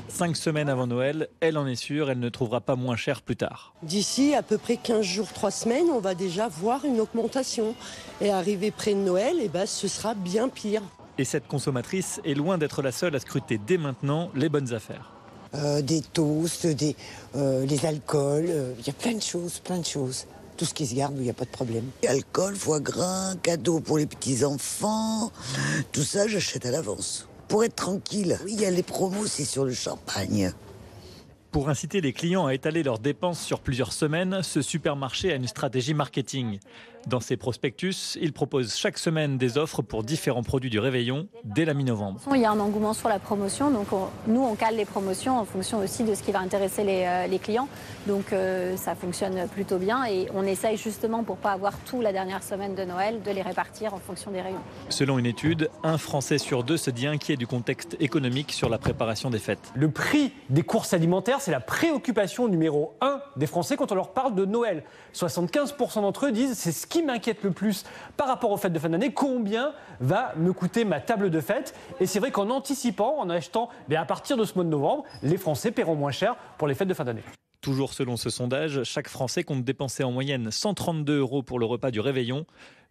5 semaines avant Noël, elle en est sûre, elle ne trouvera pas moins cher plus tard. D'ici à peu près 15 jours, 3 semaines, on va déjà voir une augmentation. Et arrivé près de Noël, ce sera bien pire. Et cette consommatrice est loin d'être la seule à scruter dès maintenant les bonnes affaires. Des toasts, les alcools, il y a plein de choses. Tout ce qui se garde, il n'y a pas de problème. Alcool, foie gras, cadeaux pour les petits-enfants, tout ça, j'achète à l'avance. Pour être tranquille, oui, il y a les promos, c'est sur le champagne. Pour inciter les clients à étaler leurs dépenses sur plusieurs semaines, ce supermarché a une stratégie marketing. Dans ses prospectus, il propose chaque semaine des offres pour différents produits du réveillon dès la mi-novembre. Il y a un engouement sur la promotion, donc nous on cale les promotions en fonction aussi de ce qui va intéresser les clients. Donc ça fonctionne plutôt bien et on essaye justement pour ne pas avoir tout la dernière semaine de Noël de les répartir en fonction des rayons. Selon une étude, 1 Français sur 2 se dit inquiet du contexte économique sur la préparation des fêtes. Le prix des courses alimentaires, c'est la préoccupation numéro 1 des Français quand on leur parle de Noël. 75% d'entre eux disent c'est ce qui m'inquiète le plus par rapport aux fêtes de fin d'année, combien va me coûter ma table de fête. Et c'est vrai qu'en anticipant, en achetant à partir de ce mois de novembre, les Français paieront moins cher pour les fêtes de fin d'année. Toujours selon ce sondage, chaque Français compte dépenser en moyenne 132 € pour le repas du réveillon,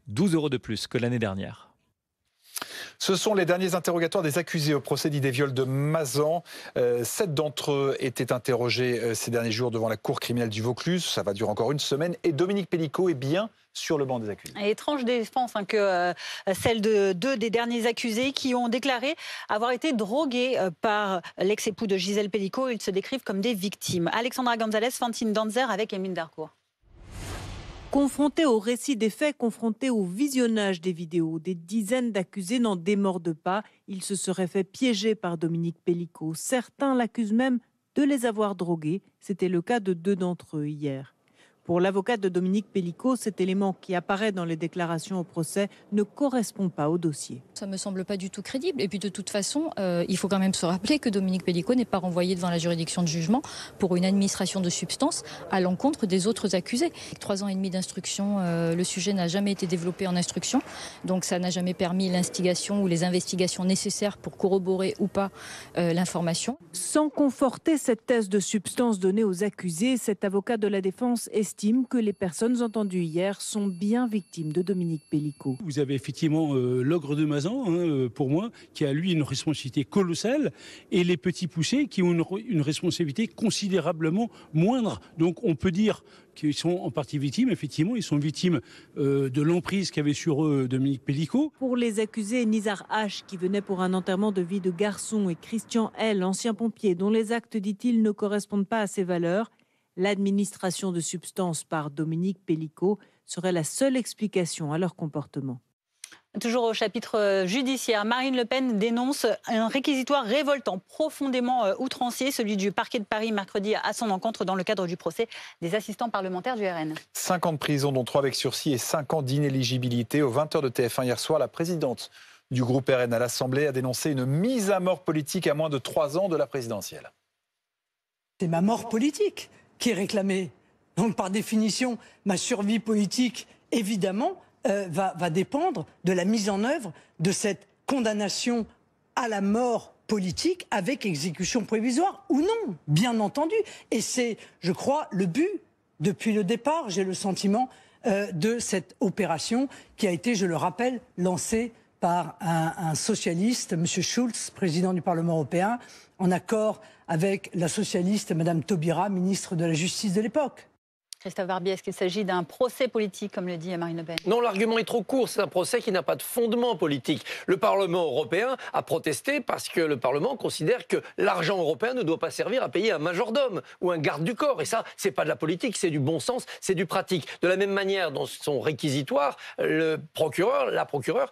12 € de plus que l'année dernière. Ce sont les derniers interrogatoires des accusés au procès dit des viols de Mazan. 7 d'entre eux étaient interrogés ces derniers jours devant la cour criminelle du Vaucluse. Ça va durer encore une semaine. Et Dominique Pellicot est bien sur le banc des accusés. Étrange défense que celle de 2 des derniers accusés qui ont déclaré avoir été drogués par l'ex-époux de Gisèle Pellicot. Ils se décrivent comme des victimes. Alexandra Gonzalez, Fantine Danzer avec Émile Darcourt. Confrontés au récit des faits, confrontés au visionnage des vidéos, des dizaines d'accusés n'en démordent pas. Ils se seraient fait piéger par Dominique Pellicot. Certains l'accusent même de les avoir drogués. C'était le cas de 2 d'entre eux hier. Pour l'avocate de Dominique Pellicot, cet élément qui apparaît dans les déclarations au procès ne correspond pas au dossier. Ça ne me semble pas du tout crédible. Et puis de toute façon, il faut quand même se rappeler que Dominique Pellicot n'est pas renvoyé devant la juridiction de jugement pour une administration de substances à l'encontre des autres accusés. 3 ans et demi d'instruction, le sujet n'a jamais été développé en instruction. Donc ça n'a jamais permis l'instigation ou les investigations nécessaires pour corroborer ou pas l'information. Sans conforter cette thèse de substance donnée aux accusés, cet avocat de la défense estime que les personnes entendues hier sont bien victimes de Dominique Pellicot. Vous avez effectivement l'ogre de Mazan, pour moi, qui a lui une responsabilité colossale, et les petits poussés qui ont une responsabilité considérablement moindre. Donc on peut dire qu'ils sont en partie victimes. Effectivement, ils sont victimes de l'emprise qu'avait sur eux Dominique Pellicot. Pour les accusés, Nizar H, qui venait pour un enterrement de vie de garçon, et Christian L, ancien pompier, dont les actes, dit-il, ne correspondent pas à ses valeurs, l'administration de substances par Dominique Pellicot serait la seule explication à leur comportement. Toujours au chapitre judiciaire, Marine Le Pen dénonce un réquisitoire révoltant, profondément outrancier, celui du parquet de Paris mercredi à son encontre dans le cadre du procès des assistants parlementaires du RN. 5 ans de prison, dont 3 avec sursis et 5 ans d'inéligibilité. Aux 20h de TF1 hier soir, la présidente du groupe RN à l'Assemblée a dénoncé une mise à mort politique à moins de 3 ans de la présidentielle. C'est ma mort politique qui est réclamée. Donc par définition, ma survie politique, évidemment, va dépendre de la mise en œuvre de cette condamnation à la mort politique avec exécution provisoire ou non, bien entendu. Et c'est, je crois, le but, depuis le départ, j'ai le sentiment, de cette opération qui a été, je le rappelle, lancée par un socialiste, M. Schulz, président du Parlement européen, en accord avec la socialiste Mme Taubira, ministre de la Justice de l'époque. Christophe Barbier, est-ce qu'il s'agit d'un procès politique, comme le dit Marine Le Pen? Non, l'argument est trop court. C'est un procès qui n'a pas de fondement politique. Le Parlement européen a protesté parce que le Parlement considère que l'argent européen ne doit pas servir à payer un majordome ou un garde du corps. Et ça, c'est pas de la politique, c'est du bon sens, c'est du pratique. De la même manière, dans son réquisitoire, la procureure,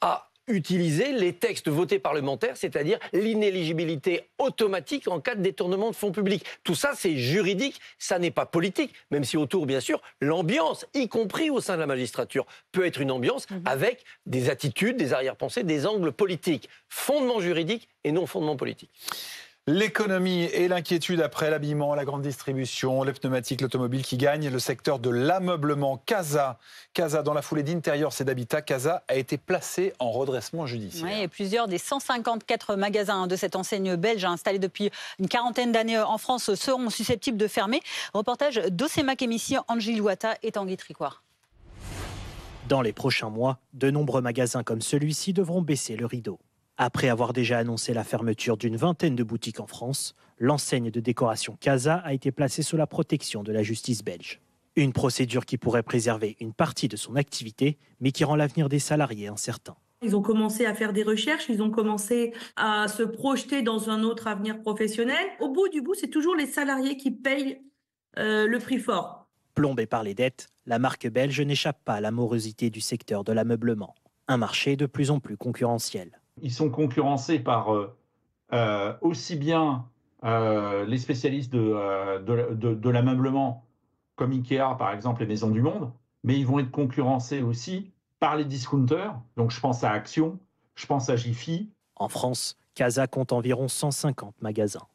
a utiliser les textes votés parlementaires, c'est-à-dire l'inéligibilité automatique en cas de détournement de fonds publics. Tout ça, c'est juridique, ça n'est pas politique, même si autour, bien sûr, l'ambiance, y compris au sein de la magistrature, peut être une ambiance avec des attitudes, des arrière-pensées, des angles politiques. Fondement juridique et non fondement politique. L'économie et l'inquiétude après l'habillement, la grande distribution, les pneumatiques, l'automobile qui gagne, le secteur de l'ameublement. Casa, dans la foulée d'Interiors et d'Habitat, Casa a été placé en redressement judiciaire. Oui, et plusieurs des 154 magasins de cette enseigne belge installés depuis une quarantaine d'années en France seront susceptibles de fermer. Reportage d'Osema Kemissi, Angélie Louata et Tanguy Tricoire. Dans les prochains mois, de nombreux magasins comme celui-ci devront baisser le rideau. Après avoir déjà annoncé la fermeture d'une vingtaine de boutiques en France, l'enseigne de décoration Casa a été placée sous la protection de la justice belge. Une procédure qui pourrait préserver une partie de son activité, mais qui rend l'avenir des salariés incertain. Ils ont commencé à faire des recherches, ils ont commencé à se projeter dans un autre avenir professionnel. Au bout du bout, c'est toujours les salariés qui payent le prix fort. Plombée par les dettes, la marque belge n'échappe pas à la morosité du secteur de l'ameublement. Un marché de plus en plus concurrentiel. Ils sont concurrencés par aussi bien les spécialistes de l'ameublement, comme Ikea par exemple, les Maisons du Monde, mais ils vont être concurrencés aussi par les discounters. Donc je pense à Action, je pense à Jiffy. En France, Casa compte environ 150 magasins.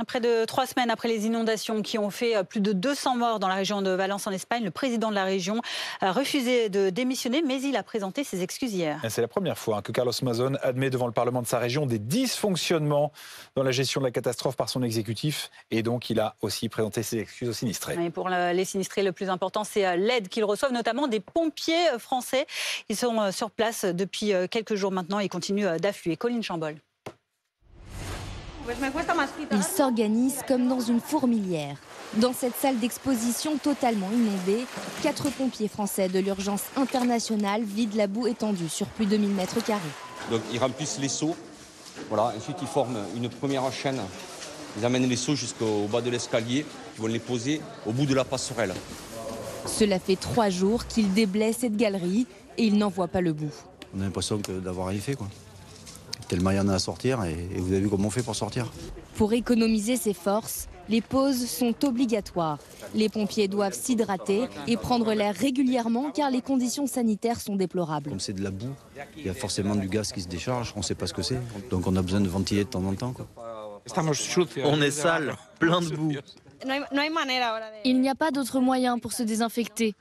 Près de 3 semaines après les inondations qui ont fait plus de 200 morts dans la région de Valence en Espagne, le président de la région a refusé de démissionner, mais il a présenté ses excuses hier. C'est la première fois que Carlos Mazón admet devant le Parlement de sa région des dysfonctionnements dans la gestion de la catastrophe par son exécutif. Et donc, il a aussi présenté ses excuses aux sinistrés. Et pour les sinistrés, le plus important, c'est l'aide qu'ils reçoivent, notamment des pompiers français. Ils sont sur place depuis quelques jours maintenant et continuent d'affluer. Colline Chambol. Ils s'organisent comme dans une fourmilière. Dans cette salle d'exposition totalement inondée, 4 pompiers français de l'urgence internationale vident la boue étendue sur plus de 1000 mètres carrés. Donc ils remplissent les seaux. Voilà. Ensuite, ils forment une première chaîne. Ils amènent les seaux jusqu'au bas de l'escalier. Ils vont les poser au bout de la passerelle. Cela fait 3 jours qu'ils déblaient cette galerie et ils n'en voient pas le bout. On a l'impression d'avoir rien fait, quoi. Tellement il y en a à sortir et vous avez vu comment on fait pour sortir. Pour économiser ses forces, Les pauses sont obligatoires. Les pompiers doivent s'hydrater et prendre l'air régulièrement car les conditions sanitaires sont déplorables. Comme c'est de la boue, il y a forcément du gaz qui se décharge, on ne sait pas ce que c'est. Donc on a besoin de ventiler de temps en temps, quoi. On est sale, plein de boue. Il n'y a pas d'autre moyen pour se désinfecter.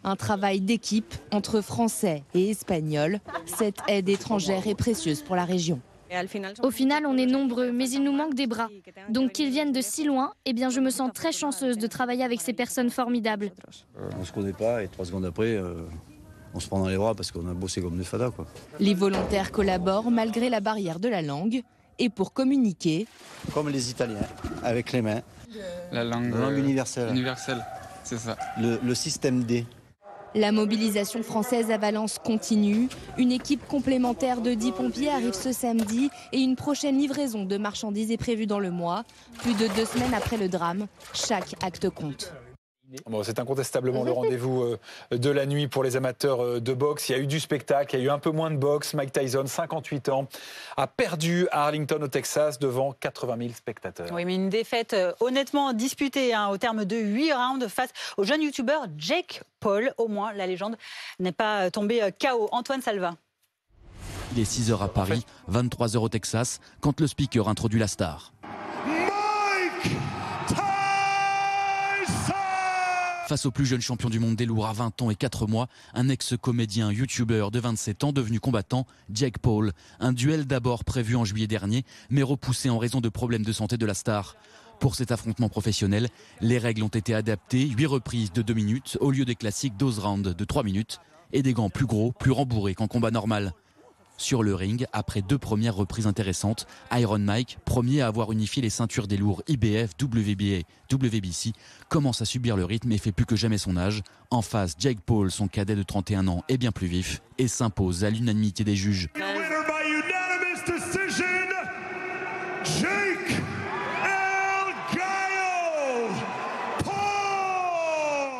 Un travail d'équipe entre Français et Espagnols. Cette aide étrangère est précieuse pour la région. Au final, on est nombreux, mais il nous manque des bras. Donc qu'ils viennent de si loin, eh bien, je me sens très chanceuse de travailler avec ces personnes formidables. On ne se connaît pas et 3 secondes après, on se prend dans les bras parce qu'on a bossé comme des fadas, quoi. Les volontaires collaborent malgré la barrière de la langue. Et pour communiquer... Comme les Italiens, avec les mains. La langue universelle. Universelle, c'est ça. Le système D. La mobilisation française à Valence continue. Une équipe complémentaire de 10 pompiers arrive ce samedi et une prochaine livraison de marchandises est prévue dans le mois. Plus de 2 semaines après le drame, chaque acte compte. Bon, c'est incontestablement le rendez-vous de la nuit pour les amateurs de boxe. Il y a eu du spectacle, il y a eu un peu moins de boxe. Mike Tyson, 58 ans, a perdu à Arlington au Texas devant 80 000 spectateurs. Oui, mais une défaite honnêtement disputée au terme de 8 rounds face au jeune youtubeur Jake Paul. Au moins, la légende n'est pas tombée KO. Antoine Salva. Il est 6h à Paris, 23h au Texas, quand le speaker introduit la star. Face au plus jeune champion du monde des lourds à 20 ans et 4 mois, un ex-comédien youtubeur de 27 ans devenu combattant, Jake Paul. Un duel d'abord prévu en juillet dernier, mais repoussé en raison de problèmes de santé de la star. Pour cet affrontement professionnel, les règles ont été adaptées, 8 reprises de 2 minutes au lieu des classiques 12 rounds de 3 minutes et des gants plus gros, plus rembourrés qu'en combat normal. Sur le ring, après 2 premières reprises intéressantes, Iron Mike, premier à avoir unifié les ceintures des lourds IBF, WBA, WBC, commence à subir le rythme et fait plus que jamais son âge. En face, Jake Paul, son cadet de 31 ans, est bien plus vif et s'impose à l'unanimité des juges.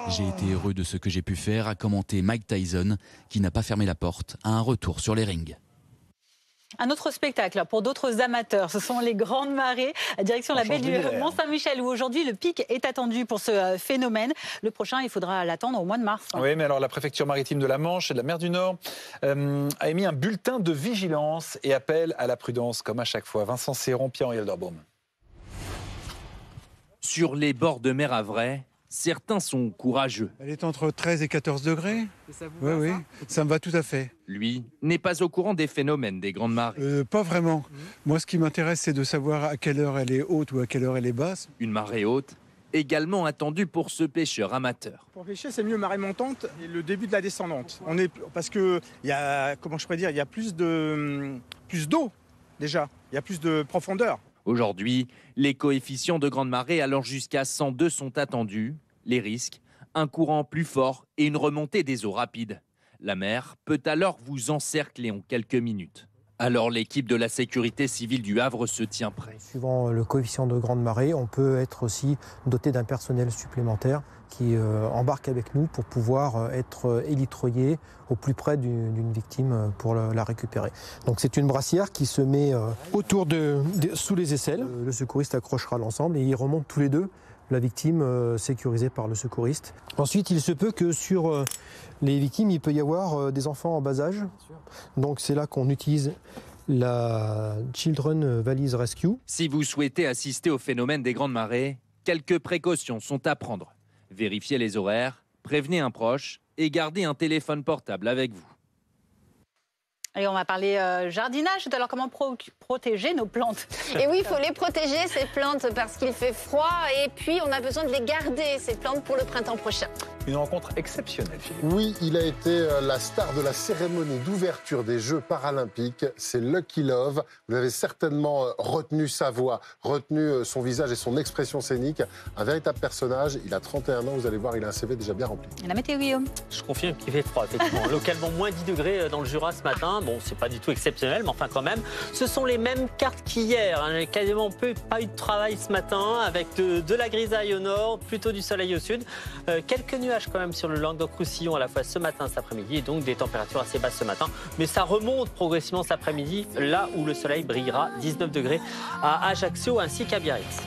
J'ai été heureux de ce que j'ai pu faire, a commenté Mike Tyson, qui n'a pas fermé la porte à un retour sur les rings. Un autre spectacle pour d'autres amateurs, ce sont les grandes marées à direction de la baie du Mont-Saint-Michel où aujourd'hui le pic est attendu pour ce phénomène. Le prochain, il faudra l'attendre au mois de mars. Oui, mais alors la préfecture maritime de la Manche et de la mer du Nord a émis un bulletin de vigilance et appelle à la prudence comme à chaque fois. Vincent Serron, Pierre-Henri Elderbaum. Sur les bords de mer Havrais, certains sont courageux. Elle est entre 13 et 14 degrés. Et ça vous va, oui, ça me va tout à fait. Lui n'est pas au courant des phénomènes des grandes marées. Pas vraiment. Moi, ce qui m'intéresse, c'est de savoir à quelle heure elle est haute ou à quelle heure elle est basse. Une marée haute, également attendue pour ce pêcheur amateur. Pour pêcher, c'est mieux marée montante et le début de la descendante. Parce que il y a, comment je pourrais dire, il y a plus d'eau déjà. Il y a plus de profondeur. Aujourd'hui, les coefficients de grande marée allant jusqu'à 102 sont attendus. Les risques, un courant plus fort et une remontée des eaux rapides. La mer peut alors vous encercler en quelques minutes. Alors l'équipe de la sécurité civile du Havre se tient prêt. Suivant le coefficient de grande marée, on peut être aussi doté d'un personnel supplémentaire qui embarque avec nous pour pouvoir être élitreillé au plus près d'une victime pour la récupérer. Donc c'est une brassière qui se met sous les aisselles. Le secouriste accrochera l'ensemble et ils remontent tous les deux. La victime sécurisée par le secouriste. Ensuite, il se peut que sur les victimes, il peut y avoir des enfants en bas âge. Donc c'est là qu'on utilise la Children Valise Rescue. Si vous souhaitez assister au phénomène des grandes marées, quelques précautions sont à prendre. Vérifiez les horaires, prévenez un proche et gardez un téléphone portable avec vous. Et on va parler jardinage. Alors, comment protéger nos plantes? Et oui, il faut les protéger, ces plantes, parce qu'il fait froid. Et puis, on a besoin de les garder, ces plantes, pour le printemps prochain. Une rencontre exceptionnelle, Philippe. Oui, il a été la star de la cérémonie d'ouverture des Jeux paralympiques. C'est Lucky Love. Vous avez certainement retenu sa voix, retenu son visage et son expression scénique. Un véritable personnage. Il a 31 ans, vous allez voir, il a un CV déjà bien rempli. Et la météo, Guillaume? Je confirme qu'il fait froid, effectivement. Localement, moins 10 degrés dans le Jura ce matin. Bon, c'est pas du tout exceptionnel, mais enfin quand même. Ce sont les mêmes cartes qu'hier. Hein. Quasiment pas eu de travail ce matin, avec de la grisaille au nord, plutôt du soleil au sud. Quelques nuages quand même sur le Languedoc-Roussillon à la fois ce matin, cet après-midi, et donc des températures assez basses ce matin. Mais ça remonte progressivement cet après-midi, là où le soleil brillera, 19 degrés à Ajaccio ainsi qu'à Biarritz.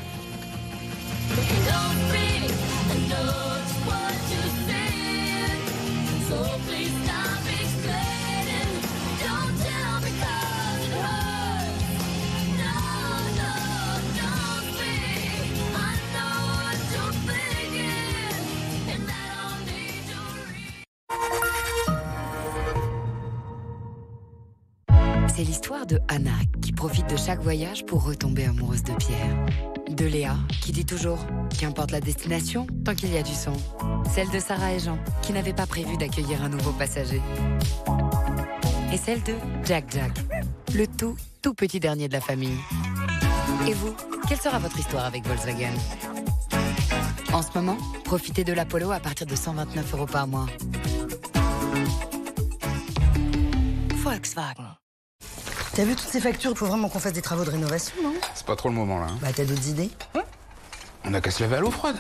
C'est l'histoire de Anna, qui profite de chaque voyage pour retomber amoureuse de Pierre. De Léa, qui dit toujours « qu'importe la destination, tant qu'il y a du sang ». Celle de Sarah et Jean, qui n'avaient pas prévu d'accueillir un nouveau passager. Et celle de Jack, le tout petit dernier de la famille. Et vous, quelle sera votre histoire avec Volkswagen? En ce moment, profitez de l'Apollo à partir de 129 € par mois. Volkswagen. T'as vu toutes ces factures? Il faut vraiment qu'on fasse des travaux de rénovation, non? C'est pas trop le moment, là. Bah, t'as d'autres idées? On a qu'à se lever à l'eau froide.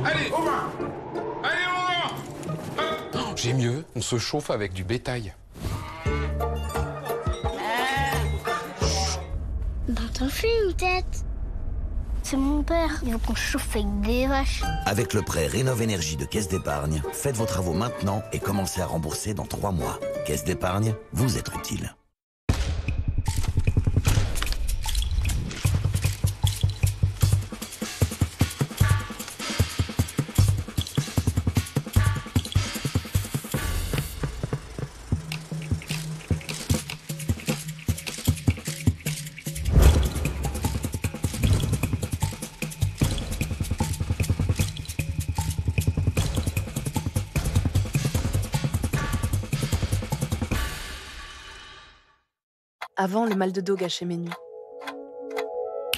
Allez, au vin! Allez, au vin! Oh, j'ai mieux, on se chauffe avec du bétail. Dans ton film, tête. C'est mon père, il veut qu'on chauffe avec des vaches. Avec le prêt Rénov Énergie de Caisse d'Épargne, faites vos travaux maintenant et commencez à rembourser dans 3 mois. Caisse d'Épargne, vous êtes utile. Avant, le mal de dos gâchait mes nuits.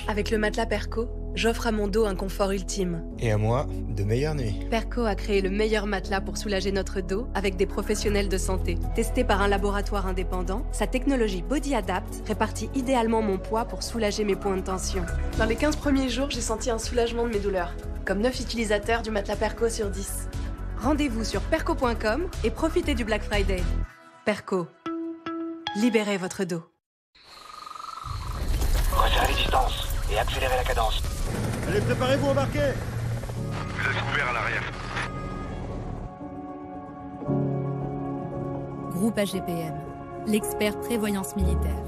Avec le matelas Perco, j'offre à mon dos un confort ultime. Et à moi, de meilleures nuits. Perco a créé le meilleur matelas pour soulager notre dos avec des professionnels de santé. Testé par un laboratoire indépendant, sa technologie Body Adapt répartit idéalement mon poids pour soulager mes points de tension. Dans les 15 premiers jours, j'ai senti un soulagement de mes douleurs. Comme 9 utilisateurs du matelas Perco sur 10. Rendez-vous sur perco.com et profitez du Black Friday. Perco. Libérez votre dos. Resserrez les distances et accélérez la cadence. Allez, préparez-vous, embarquez. Vous êtes couvert à l'arrière. Groupe AGPM, l'expert prévoyance militaire.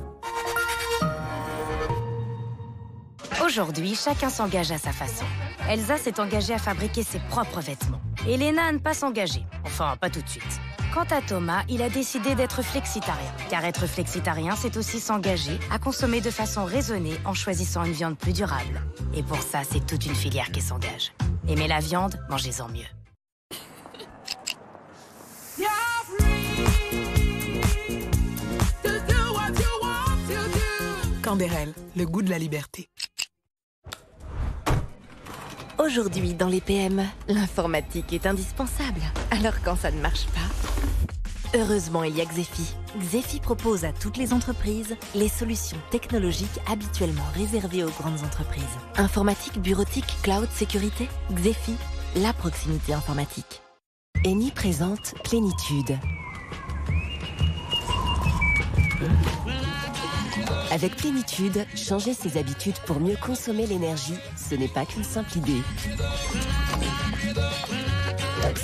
Aujourd'hui, chacun s'engage à sa façon. Elsa s'est engagée à fabriquer ses propres vêtements. Elena à ne pas s'engager. Enfin, pas tout de suite. Quant à Thomas, il a décidé d'être flexitarien. Car être flexitarien, c'est aussi s'engager à consommer de façon raisonnée en choisissant une viande plus durable. Et pour ça, c'est toute une filière qui s'engage. Aimez la viande, mangez-en mieux. Canderel, le goût de la liberté. Aujourd'hui, dans les PME, l'informatique est indispensable. Alors quand ça ne marche pas, heureusement, il y a Xefi. Xefi propose à toutes les entreprises les solutions technologiques habituellement réservées aux grandes entreprises. Informatique, bureautique, cloud, sécurité. Xefi, la proximité informatique. Eni présente Plénitude. Avec Plénitude, changer ses habitudes pour mieux consommer l'énergie, ce n'est pas qu'une simple idée.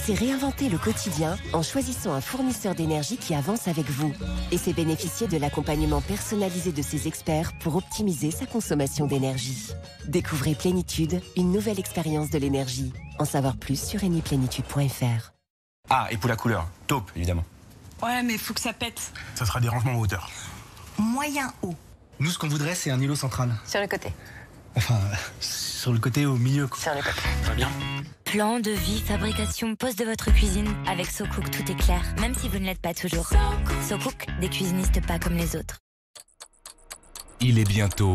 C'est réinventer le quotidien en choisissant un fournisseur d'énergie qui avance avec vous. Et c'est bénéficier de l'accompagnement personnalisé de ses experts pour optimiser sa consommation d'énergie. Découvrez Plénitude, une nouvelle expérience de l'énergie. En savoir plus sur eniplénitude.fr. Ah, et pour la couleur, taupe, évidemment. Ouais, mais faut que ça pète. Ça sera des rangements en hauteur. Moyen haut. Nous, ce qu'on voudrait, c'est un îlot central. Sur le côté. Enfin, sur le côté, au milieu. Quoi. Sur le côté. Très bien. Plan de vie, fabrication, poste de votre cuisine. Avec SoCook, tout est clair, même si vous ne l'êtes pas toujours. SoCook, des cuisinistes pas comme les autres. Il est bientôt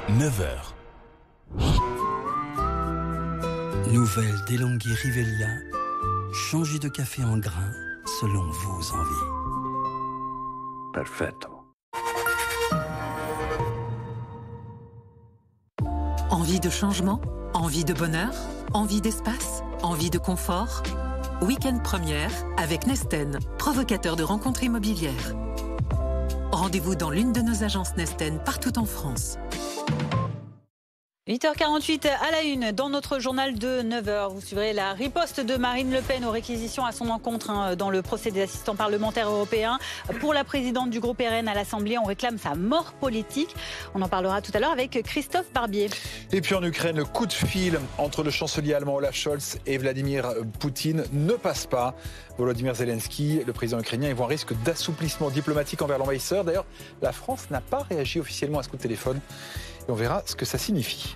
9h. Nouvelle DeLonghi Rivelia. Changez de café en grains selon vos envies. Perfetto. Envie de changement? Envie de bonheur? Envie d'espace? Envie de confort? Week-end première avec Nesten, provocateur de rencontres immobilières. Rendez-vous dans l'une de nos agences Nesten partout en France. 8h48 à la une, dans notre journal de 9h, vous suivrez la riposte de Marine Le Pen aux réquisitions à son encontre dans le procès des assistants parlementaires européens. Pour la présidente du groupe RN à l'Assemblée, on réclame sa mort politique. On en parlera tout à l'heure avec Christophe Barbier. Et puis en Ukraine, le coup de fil entre le chancelier allemand Olaf Scholz et Vladimir Poutine ne passe pas. Volodymyr Zelensky, le président ukrainien, est un risque d'assouplissement diplomatique envers l'envahisseur. D'ailleurs, la France n'a pas réagi officiellement à ce coup de téléphone. Et on verra ce que ça signifie.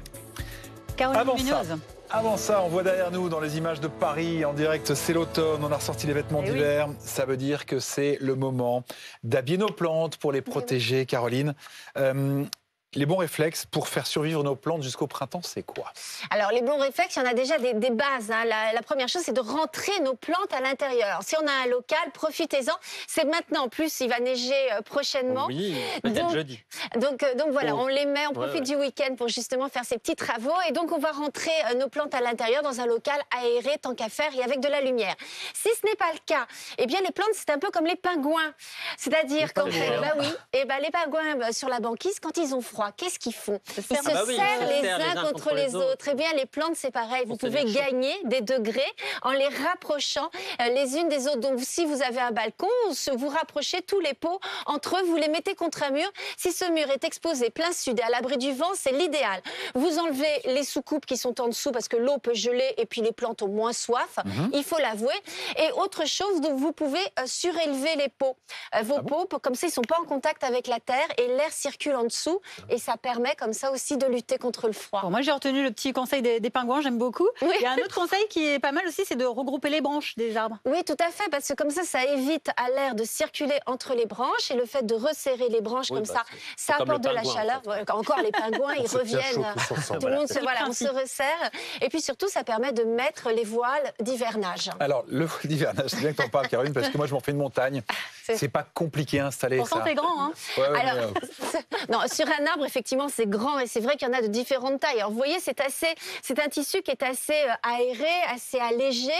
Avant ça, on voit derrière nous dans les images de Paris en direct, c'est l'automne, on a ressorti les vêtements d'hiver. Oui. Ça veut dire que c'est le moment d'habiller nos plantes pour les protéger. Caroline, les bons réflexes pour faire survivre nos plantes jusqu'au printemps, c'est quoi? Alors, les bons réflexes, il y en a déjà des bases. Hein. La première chose, c'est de rentrer nos plantes à l'intérieur. Si on a un local, profitez-en. C'est maintenant. En plus, il va neiger prochainement. Oui, peut-être jeudi. Donc voilà, on les met, on profite du week-end pour justement faire ces petits travaux. Et donc, on va rentrer nos plantes à l'intérieur dans un local aéré, tant qu'à faire, et avec de la lumière. Si ce n'est pas le cas, eh bien, les plantes, c'est un peu comme les pingouins. C'est-à-dire qu'en fait, les pingouins sur la banquise, quand ils ont froid, qu'est-ce qu'ils font? Ils se serrent les uns contre les autres. Eh bien, les plantes, c'est pareil. Vous pouvez gagner des degrés en les rapprochant les unes des autres. Donc, si vous avez un balcon, vous rapprochez tous les pots entre eux, vous les mettez contre un mur. Si ce mur est exposé plein sud et à l'abri du vent, c'est l'idéal. Vous enlevez les sous-coupes qui sont en dessous parce que l'eau peut geler et puis les plantes ont moins soif. Il faut l'avouer. Et autre chose, donc, vous pouvez surélever les pots. Vos pots, comme ça, ils ne sont pas en contact avec la terre et l'air circule en dessous. Et ça permet comme ça aussi de lutter contre le froid. Bon, moi, j'ai retenu le petit conseil des pingouins, j'aime beaucoup. Oui. Il y a un autre conseil qui est pas mal aussi, c'est de regrouper les branches des arbres. Oui, tout à fait, parce que comme ça évite à l'air de circuler entre les branches. Et le fait de resserrer les branches comme ça apporte de la chaleur. En fait. Encore les pingouins, ils reviennent. Tout le monde on se resserre. Et puis surtout, ça permet de mettre les voiles d'hivernage. Alors, le voile d'hivernage, c'est bien que tu en parles, Caroline, parce que moi, je m'en fais une montagne. C'est pas compliqué à installer. Pourtant, c'est grand, hein. Alors, non, sur un arbre, effectivement, c'est grand et c'est vrai qu'il y en a de différentes tailles. Alors, vous voyez, c'est un tissu qui est assez aéré, assez allégé,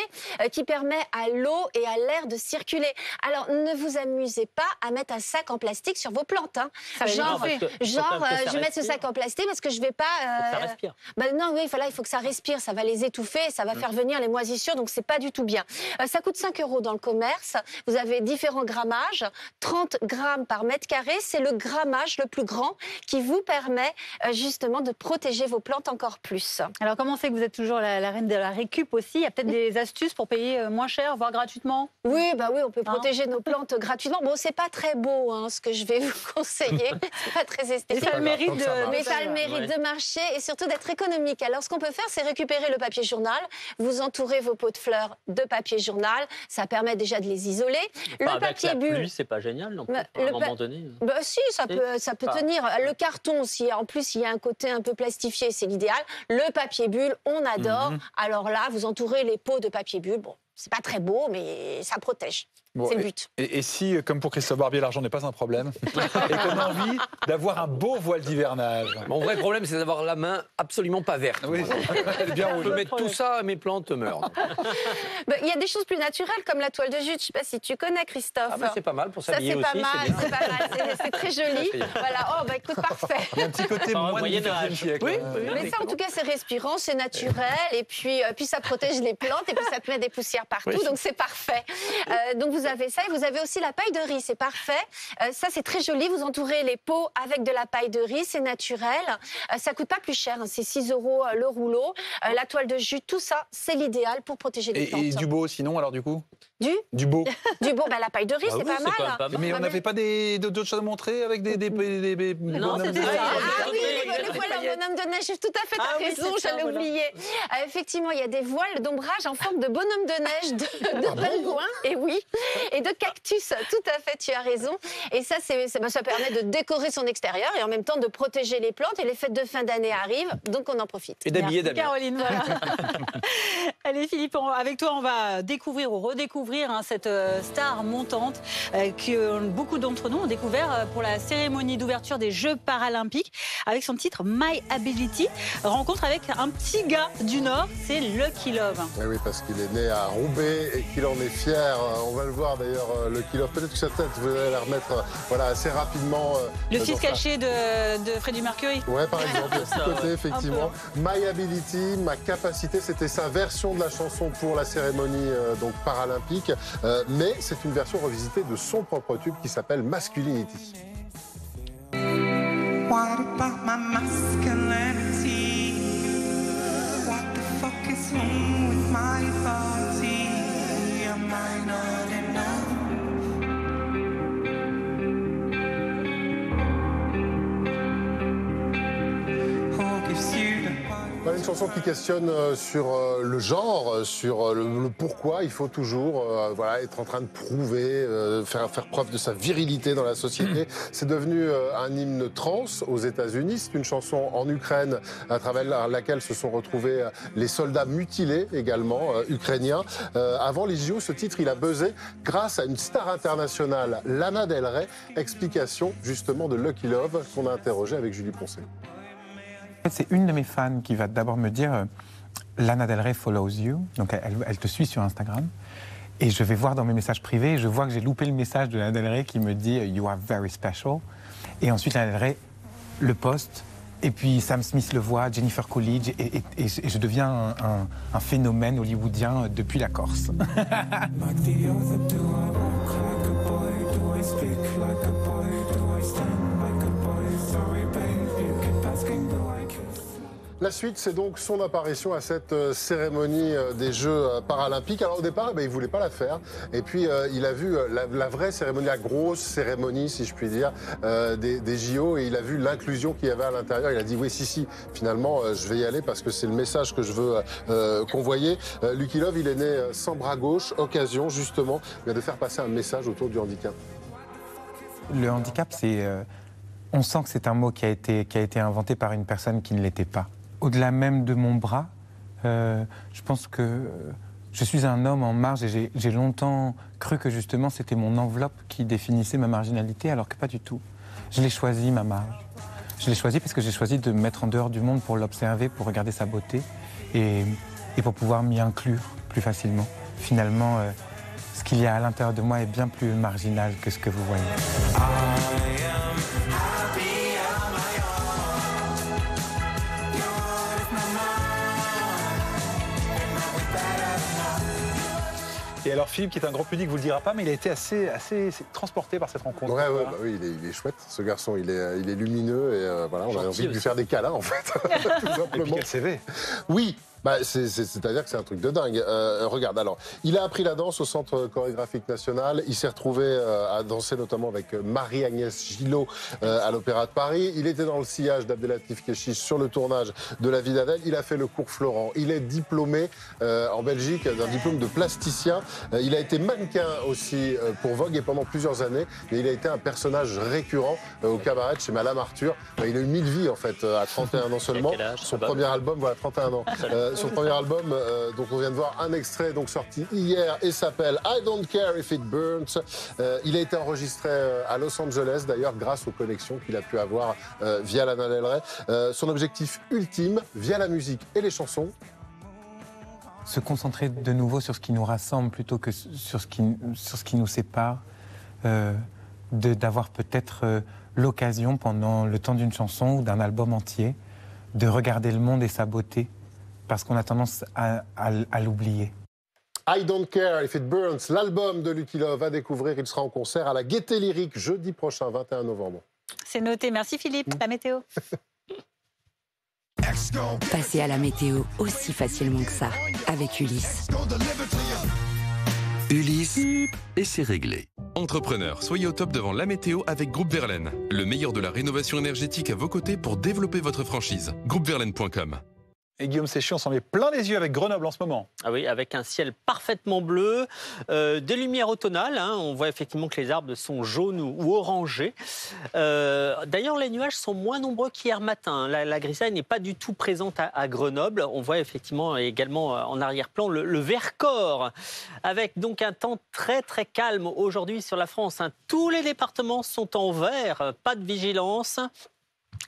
qui permet à l'eau et à l'air de circuler. Alors, ne vous amusez pas à mettre un sac en plastique sur vos plantes. Hein. Je vais mettre ce sac en plastique parce que je vais pas... ça respire. Non, oui, il faut que ça respire, ça va les étouffer, ça va faire venir les moisissures, donc c'est pas du tout bien. Ça coûte 5 € dans le commerce. Vous avez différents grammages, 30 grammes par mètre carré. C'est le grammage le plus grand qui vous permet justement de protéger vos plantes encore plus. Alors comment c'est que vous êtes toujours la reine de la récup aussi? Il y a peut-être des astuces pour payer moins cher, voire gratuitement? Oui, on peut protéger nos plantes gratuitement. Bon, c'est pas très beau ce que je vais vous conseiller. C'est pas très esthétique. Mais ça a le mérite de marcher et surtout d'être économique. Alors ce qu'on peut faire, c'est récupérer le papier journal. Vous entourez vos pots de fleurs de papier journal. Ça permet déjà de les isoler. Le papier bulle, c'est pas génial non plus, à un moment donné. Si, ça peut tenir. Le carton, si en plus il y a un côté un peu plastifié, c'est l'idéal. Le papier bulle, on adore. Alors là, vous entourez les pots de papier bulle. Bon, c'est pas très beau, mais ça protège. C'est le but. Et si, comme pour Christophe Barbier, l'argent n'est pas un problème, et qu'on a envie d'avoir un beau voile d'hivernage? Mon vrai problème, c'est d'avoir la main absolument pas verte. Oui, elle est bien rouge. Je peux mettre tout ça, mes plantes meurent. Il y a des choses plus naturelles, comme la toile de jute. Je ne sais pas si tu connais, Christophe. C'est pas mal pour s'habiller aussi. C'est pas mal, c'est très joli. Voilà, écoute, parfait. Il y a un petit côté moins du XXe siècle. Oui, mais ça, en tout cas, c'est respirant, c'est naturel, et puis ça protège les plantes, et puis ça te met des poussières partout, donc c'est parfait. Donc vous avez ça, et vous avez aussi la paille de riz, c'est parfait. Ça, c'est très joli, vous entourez les pots avec de la paille de riz, c'est naturel. Ça coûte pas plus cher, c'est 6 € le rouleau. La toile de jute, tout ça, c'est l'idéal pour protéger les plantes. Et du beau, sinon, alors du coup? Du beau. Du beau, la paille de riz, c'est pas mal. Mais on n'avait pas d'autres choses à montrer avec des non, c'était ça. Oui, le voile en bonhomme de neige, tout à fait, t'as raison, j'allais oublier. Effectivement, il y a des voiles d'ombrage en forme de bonhomme de neige, de pingouin, et oui, et de cactus, tout à fait, tu as raison. Et ça, ça permet de décorer son extérieur et en même temps de protéger les plantes. Et les fêtes de fin d'année arrivent, donc on en profite. Et d'habiller Damien. Caroline, voilà. Allez Philippe, avec toi, on va découvrir ou redécouvrir cette star montante que beaucoup d'entre nous ont découvert pour la cérémonie d'ouverture des Jeux paralympiques avec son titre My Ability. Rencontre avec un petit gars du Nord, c'est Lucky Love. Oui, parce qu'il est né à Roubaix et qu'il en est fier. On va le voir d'ailleurs, le Kill-Off. Peut-être que sa tête, vous allez la remettre assez rapidement. Le fils caché de Freddie Mercury. Ouais, par exemple, de ce côté, effectivement. My Ability, ma capacité, c'était sa version de la chanson pour la cérémonie donc paralympique. Mais c'est une version revisitée de son propre tube qui s'appelle Masculinity. What about my masculinity? What the fuck is wrong with my body? Am I not enough? Who gives you the Voilà une chanson qui questionne sur le genre, sur le pourquoi il faut toujours être en train de prouver, faire preuve de sa virilité dans la société. C'est devenu un hymne trans aux États-Unis. C'est une chanson en Ukraine à travers laquelle se sont retrouvés les soldats mutilés également, ukrainiens. Avant les JO, ce titre, il a buzzé grâce à une star internationale, Lana Del Rey. Explication justement de Lucky Love qu'on a interrogé avec Julie Poncet. C'est une de mes fans qui va d'abord me dire Lana Del Rey follows you, donc elle te suit sur Instagram. Et je vais voir dans mes messages privés, je vois que j'ai loupé le message de Lana Del Rey qui me dit You are very special. Et ensuite Lana Del Rey le poste, et puis Sam Smith le voit, Jennifer Coolidge, et je deviens un phénomène hollywoodien depuis la Corse. La suite, c'est donc son apparition à cette cérémonie des Jeux paralympiques. Alors au départ, il ne voulait pas la faire. Et puis il a vu la vraie cérémonie, la grosse cérémonie, si je puis dire, des JO. Et il a vu l'inclusion qu'il y avait à l'intérieur. Il a dit oui, si, finalement, je vais y aller parce que c'est le message que je veux convoyer. Lucky Love, il est né sans bras gauche. Occasion, justement, de faire passer un message autour du handicap. Le handicap, c'est... on sent que c'est un mot qui a été inventé par une personne qui ne l'était pas. Au-delà même de mon bras, je pense que je suis un homme en marge et j'ai longtemps cru que justement c'était mon enveloppe qui définissait ma marginalité, alors que pas du tout. Je l'ai choisi, ma marge. Je l'ai choisi parce que j'ai choisi de me mettre en dehors du monde pour l'observer, pour regarder sa beauté et pour pouvoir m'y inclure plus facilement. Finalement, ce qu'il y a à l'intérieur de moi est bien plus marginal que ce que vous voyez. Et alors Philippe, qui est un grand pudique, vous le dira pas, mais il a été assez transporté par cette rencontre. Oui, il est chouette, ce garçon, il est lumineux et voilà, on a envie de lui faire des câlins en fait, tout simplement. Et puis quel CV. Oui. C'est-à-dire que c'est un truc de dingue. Regarde, alors, il a appris la danse au Centre chorégraphique national. Il s'est retrouvé à danser notamment avec Marie-Agnès Gillot à l'Opéra de Paris. Il était dans le sillage d'Abdelatif Kechiche sur le tournage de La vie d'Adèle. Il a fait le cours Florent. Il est diplômé en Belgique d'un diplôme de plasticien. Il a été mannequin aussi pour Vogue et pendant plusieurs années. Et il a été un personnage récurrent au cabaret chez Madame Arthur. Il a eu 1000 vies en fait à 31 ans seulement. Son premier album, voilà, 31 ans. Son premier album, dont on vient de voir un extrait, donc sorti hier, et s'appelle I Don't Care If It Burns. Il a été enregistré à Los Angeles, d'ailleurs, grâce aux connexions qu'il a pu avoir via Lana Del Rey. Son objectif ultime, via la musique et les chansons, se concentrer de nouveau sur ce qui nous rassemble plutôt que sur ce qui nous sépare, d'avoir peut-être l'occasion pendant le temps d'une chanson ou d'un album entier de regarder le monde et sa beauté, parce qu'on a tendance à l'oublier. I Don't Care If It Burns, l'album de Lucky Love à découvrir. Il sera en concert à la Gaîté Lyrique jeudi prochain, 21 novembre. C'est noté. Merci Philippe. La météo. Passez à la météo aussi facilement que ça avec Ulysse. Ulysse, et c'est réglé. Entrepreneurs, soyez au top devant la météo avec Groupe Verlaine. Le meilleur de la rénovation énergétique à vos côtés pour développer votre franchise. Groupeverlaine.com. Et Guillaume Séchy, on s'en met plein les yeux avec Grenoble en ce moment. Ah oui, avec un ciel parfaitement bleu, des lumières automnales. On voit effectivement que les arbres sont jaunes ou orangés. D'ailleurs, les nuages sont moins nombreux qu'hier matin. La grisaille n'est pas du tout présente à Grenoble. On voit effectivement également en arrière-plan le Vercors, avec donc un temps très très calme aujourd'hui sur la France. Tous les départements sont en vert, pas de vigilance.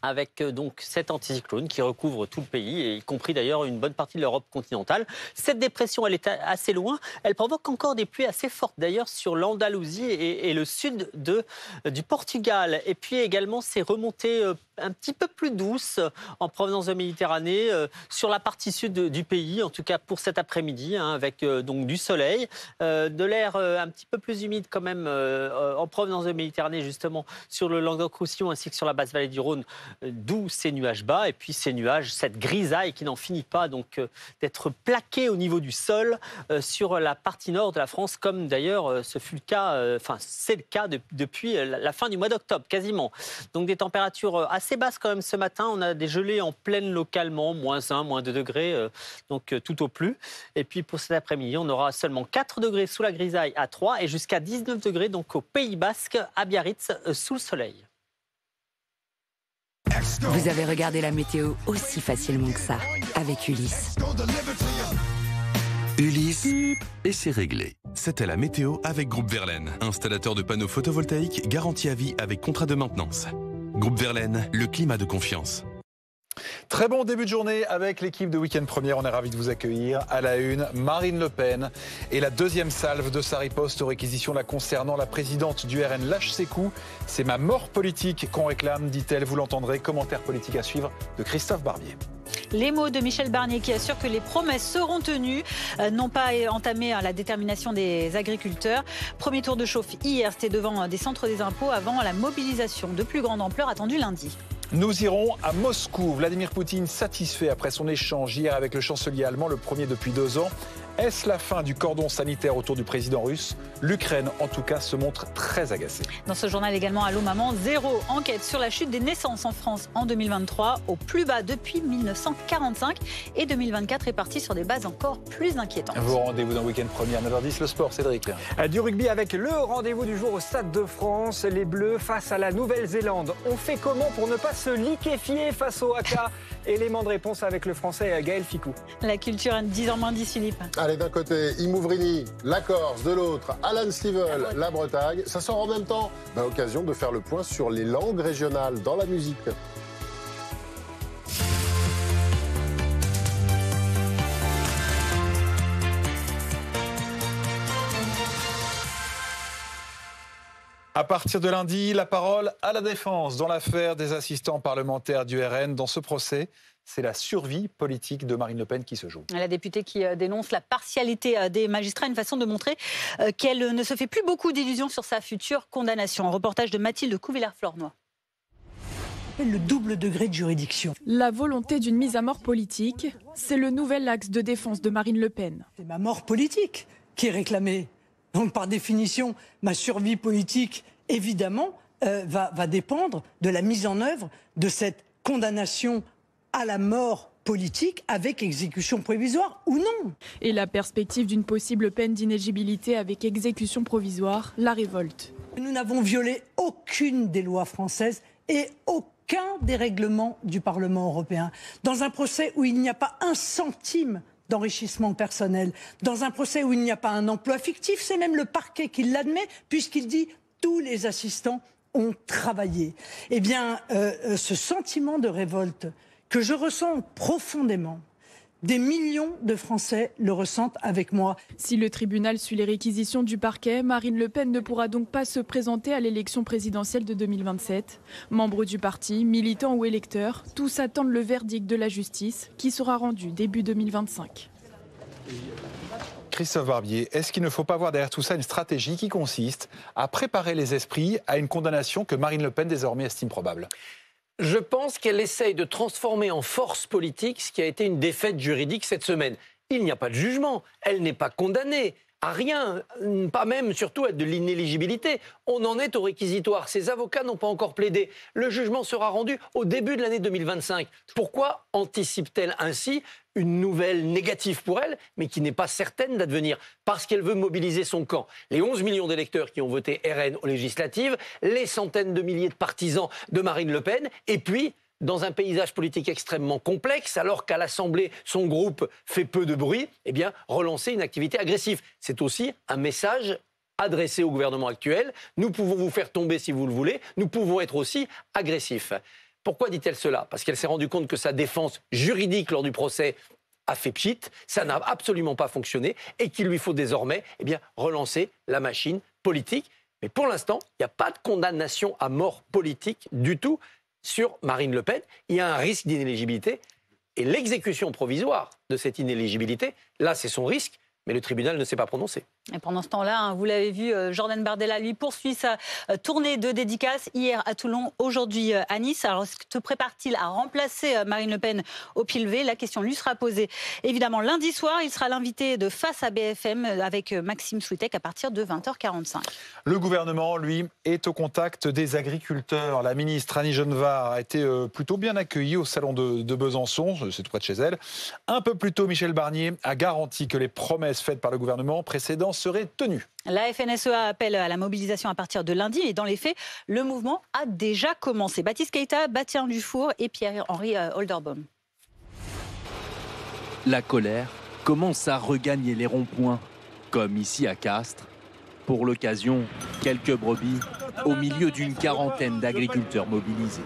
avec donc cet anticyclone qui recouvre tout le pays, et y compris d'ailleurs une bonne partie de l'Europe continentale. Cette dépression, elle est assez loin. Elle provoque encore des pluies assez fortes d'ailleurs sur l'Andalousie et le sud du Portugal. Et puis également ces remontées un petit peu plus douces en provenance de Méditerranée sur la partie sud du pays, en tout cas pour cet après-midi, avec donc du soleil, de l'air un petit peu plus humide quand même en provenance de Méditerranée, justement sur le Languedoc-Roussillon ainsi que sur la basse vallée du Rhône, d'où ces nuages bas, et puis ces nuages, cette grisaille qui n'en finit pas donc d'être plaquée au niveau du sol sur la partie nord de la France, comme d'ailleurs ce fut le cas, c'est le cas depuis la fin du mois d'octobre, quasiment. Donc des températures assez basses quand même ce matin, on a des gelées en pleine localement, -1, -2 degrés, donc tout au plus. Et puis pour cet après-midi, on aura seulement 4 degrés sous la grisaille à Troyes et jusqu'à 19 degrés donc au Pays Basque, à Biarritz, sous le soleil. Vous avez regardé la météo aussi facilement que ça, avec Ulysse. Ulysse, et c'est réglé. C'était la météo avec Groupe Verlaine, installateur de panneaux photovoltaïques garantie à vie avec contrat de maintenance. Groupe Verlaine, le climat de confiance. Très bon début de journée avec l'équipe de Week-end Première. On est ravis de vous accueillir. À la une, Marine Le Pen et la deuxième salve de sa riposte aux réquisitions la concernant. La présidente du RN lâche ses coups. C'est ma mort politique qu'on réclame, dit-elle. Vous l'entendrez. Commentaire politique à suivre de Christophe Barbier. Les mots de Michel Barnier qui assure que les promesses seront tenues, n'ont pas entamé la détermination des agriculteurs. Premier tour de chauffe hier, c'était devant des centres des impôts avant la mobilisation de plus grande ampleur attendue lundi. Nous irons à Moscou. Vladimir Poutine satisfait après son échange hier avec le chancelier allemand, le premier depuis 2 ans. Est-ce la fin du cordon sanitaire autour du président russe? L'Ukraine, en tout cas, se montre très agacée. Dans ce journal également, Allô Maman, 0 enquête sur la chute des naissances en France en 2023, au plus bas depuis 1945. Et 2024 est parti sur des bases encore plus inquiétantes. Vos rendez-vous dans Week-end Premier à 9h10, le sport, Cédric. Du rugby avec le rendez-vous du jour au Stade de France. Les Bleus face à la Nouvelle-Zélande. On fait comment pour ne pas se liquéfier face au Haka? Élément de réponse avec le Français Gaël Ficou. La culture, 10h10, Philippe. Allez, d'un côté, Imouvrini, la Corse, de l'autre, Alan Stivell, la Bretagne. Ça sort en même temps. Occasion de faire le point sur les langues régionales dans la musique. À partir de lundi, la parole à la défense dans l'affaire des assistants parlementaires du RN. Dans ce procès, c'est la survie politique de Marine Le Pen qui se joue. La députée qui dénonce la partialité des magistrats, une façon de montrer qu'elle ne se fait plus beaucoup d'illusions sur sa future condamnation. Un reportage de Mathilde Couvillère-Flornois. Le double degré de juridiction. La volonté d'une mise à mort politique, c'est le nouvel axe de défense de Marine Le Pen. C'est ma mort politique qui est réclamée. Donc par définition, ma survie politique, évidemment, va dépendre de la mise en œuvre de cette condamnation à la mort politique avec exécution provisoire ou non. Et la perspective d'une possible peine d'inéligibilité avec exécution provisoire la révolte. Nous n'avons violé aucune des lois françaises et aucun des règlements du Parlement européen. Dans un procès où il n'y a pas un centime d'enrichissement personnel, dans un procès où il n'y a pas un emploi fictif, c'est même le parquet qui l'admet, puisqu'il dit tous les assistants ont travaillé. Eh bien, ce sentiment de révolte que je ressens profondément, des millions de Français le ressentent avec moi. Si le tribunal suit les réquisitions du parquet, Marine Le Pen ne pourra donc pas se présenter à l'élection présidentielle de 2027. Membres du parti, militants ou électeurs, tous attendent le verdict de la justice qui sera rendu début 2025. Christophe Barbier, est-ce qu'il ne faut pas voir derrière tout ça une stratégie qui consiste à préparer les esprits à une condamnation que Marine Le Pen désormais estime probable? Je pense qu'elle essaye de transformer en force politique ce qui a été une défaite juridique cette semaine. Il n'y a pas de jugement, elle n'est pas condamnée à rien, pas même surtout à de l'inéligibilité. On en est au réquisitoire, ses avocats n'ont pas encore plaidé. Le jugement sera rendu au début de l'année 2025. Pourquoi anticipe-t-elle ainsi une nouvelle négative pour elle, mais qui n'est pas certaine d'advenir? Parce qu'elle veut mobiliser son camp. Les 11 millions d'électeurs qui ont voté RN aux législatives, les centaines de milliers de partisans de Marine Le Pen, et puis, dans un paysage politique extrêmement complexe, alors qu'à l'Assemblée, son groupe fait peu de bruit, eh bien, relancer une activité agressive. C'est aussi un message adressé au gouvernement actuel. Nous pouvons vous faire tomber si vous le voulez, nous pouvons être aussi agressifs. Pourquoi dit-elle cela? Parce qu'elle s'est rendue compte que sa défense juridique lors du procès a fait pchit, ça n'a absolument pas fonctionné et qu'il lui faut désormais relancer la machine politique. Mais pour l'instant, il n'y a pas de condamnation à mort politique du tout sur Marine Le Pen. Il y a un risque d'inéligibilité et l'exécution provisoire de cette inéligibilité, là c'est son risque, mais le tribunal ne s'est pas prononcé. Et pendant ce temps-là, vous l'avez vu, Jordan Bardella, lui, poursuit sa tournée de dédicaces hier à Toulon, aujourd'hui à Nice. Alors, se prépare-t-il à remplacer Marine Le Pen au pied levé? La question lui sera posée évidemment lundi soir. Il sera l'invité de Face à BFM avec Maxime Switek à partir de 20h45. Le gouvernement, lui, est au contact des agriculteurs. La ministre Annie Genevard a été plutôt bien accueillie au salon de Besançon, c'est tout près de chez elle. Un peu plus tôt, Michel Barnier a garanti que les promesses faites par le gouvernement précédent serait tenue. La FNSEA appelle à la mobilisation à partir de lundi et dans les faits, le mouvement a déjà commencé. Baptiste Keïta, Bastien Dufour et Pierre-Henri Holderbaum. La colère commence à regagner les ronds-points, comme ici à Castres. Pour l'occasion, quelques brebis au milieu d'une quarantaine d'agriculteurs mobilisés.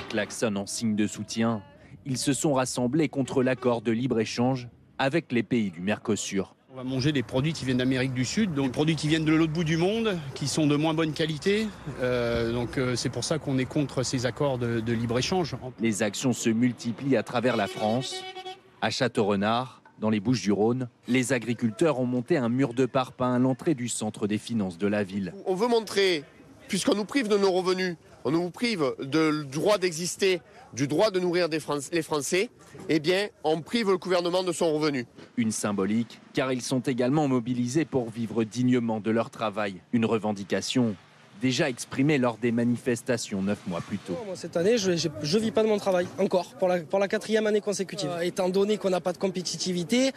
Klaxon en signe de soutien, ils se sont rassemblés contre l'accord de libre-échange avec les pays du Mercosur. On va manger des produits qui viennent d'Amérique du Sud, donc des produits qui viennent de l'autre bout du monde, qui sont de moins bonne qualité. C'est pour ça qu'on est contre ces accords de libre-échange. Les actions se multiplient à travers la France. À Château-Renard, dans les Bouches-du-Rhône, les agriculteurs ont monté un mur de parpaing à l'entrée du centre des finances de la ville. On veut montrer, puisqu'on nous prive de nos revenus, on nous prive du droit d'exister, du droit de nourrir les Français, eh bien, on prive le gouvernement de son revenu. Une symbolique, car ils sont également mobilisés pour vivre dignement de leur travail. Une revendication déjà exprimée lors des manifestations 9 mois plus tôt. Moi, cette année, je ne vis pas de mon travail, encore, pour la 4e année consécutive. Étant donné qu'on n'a pas de compétitivité,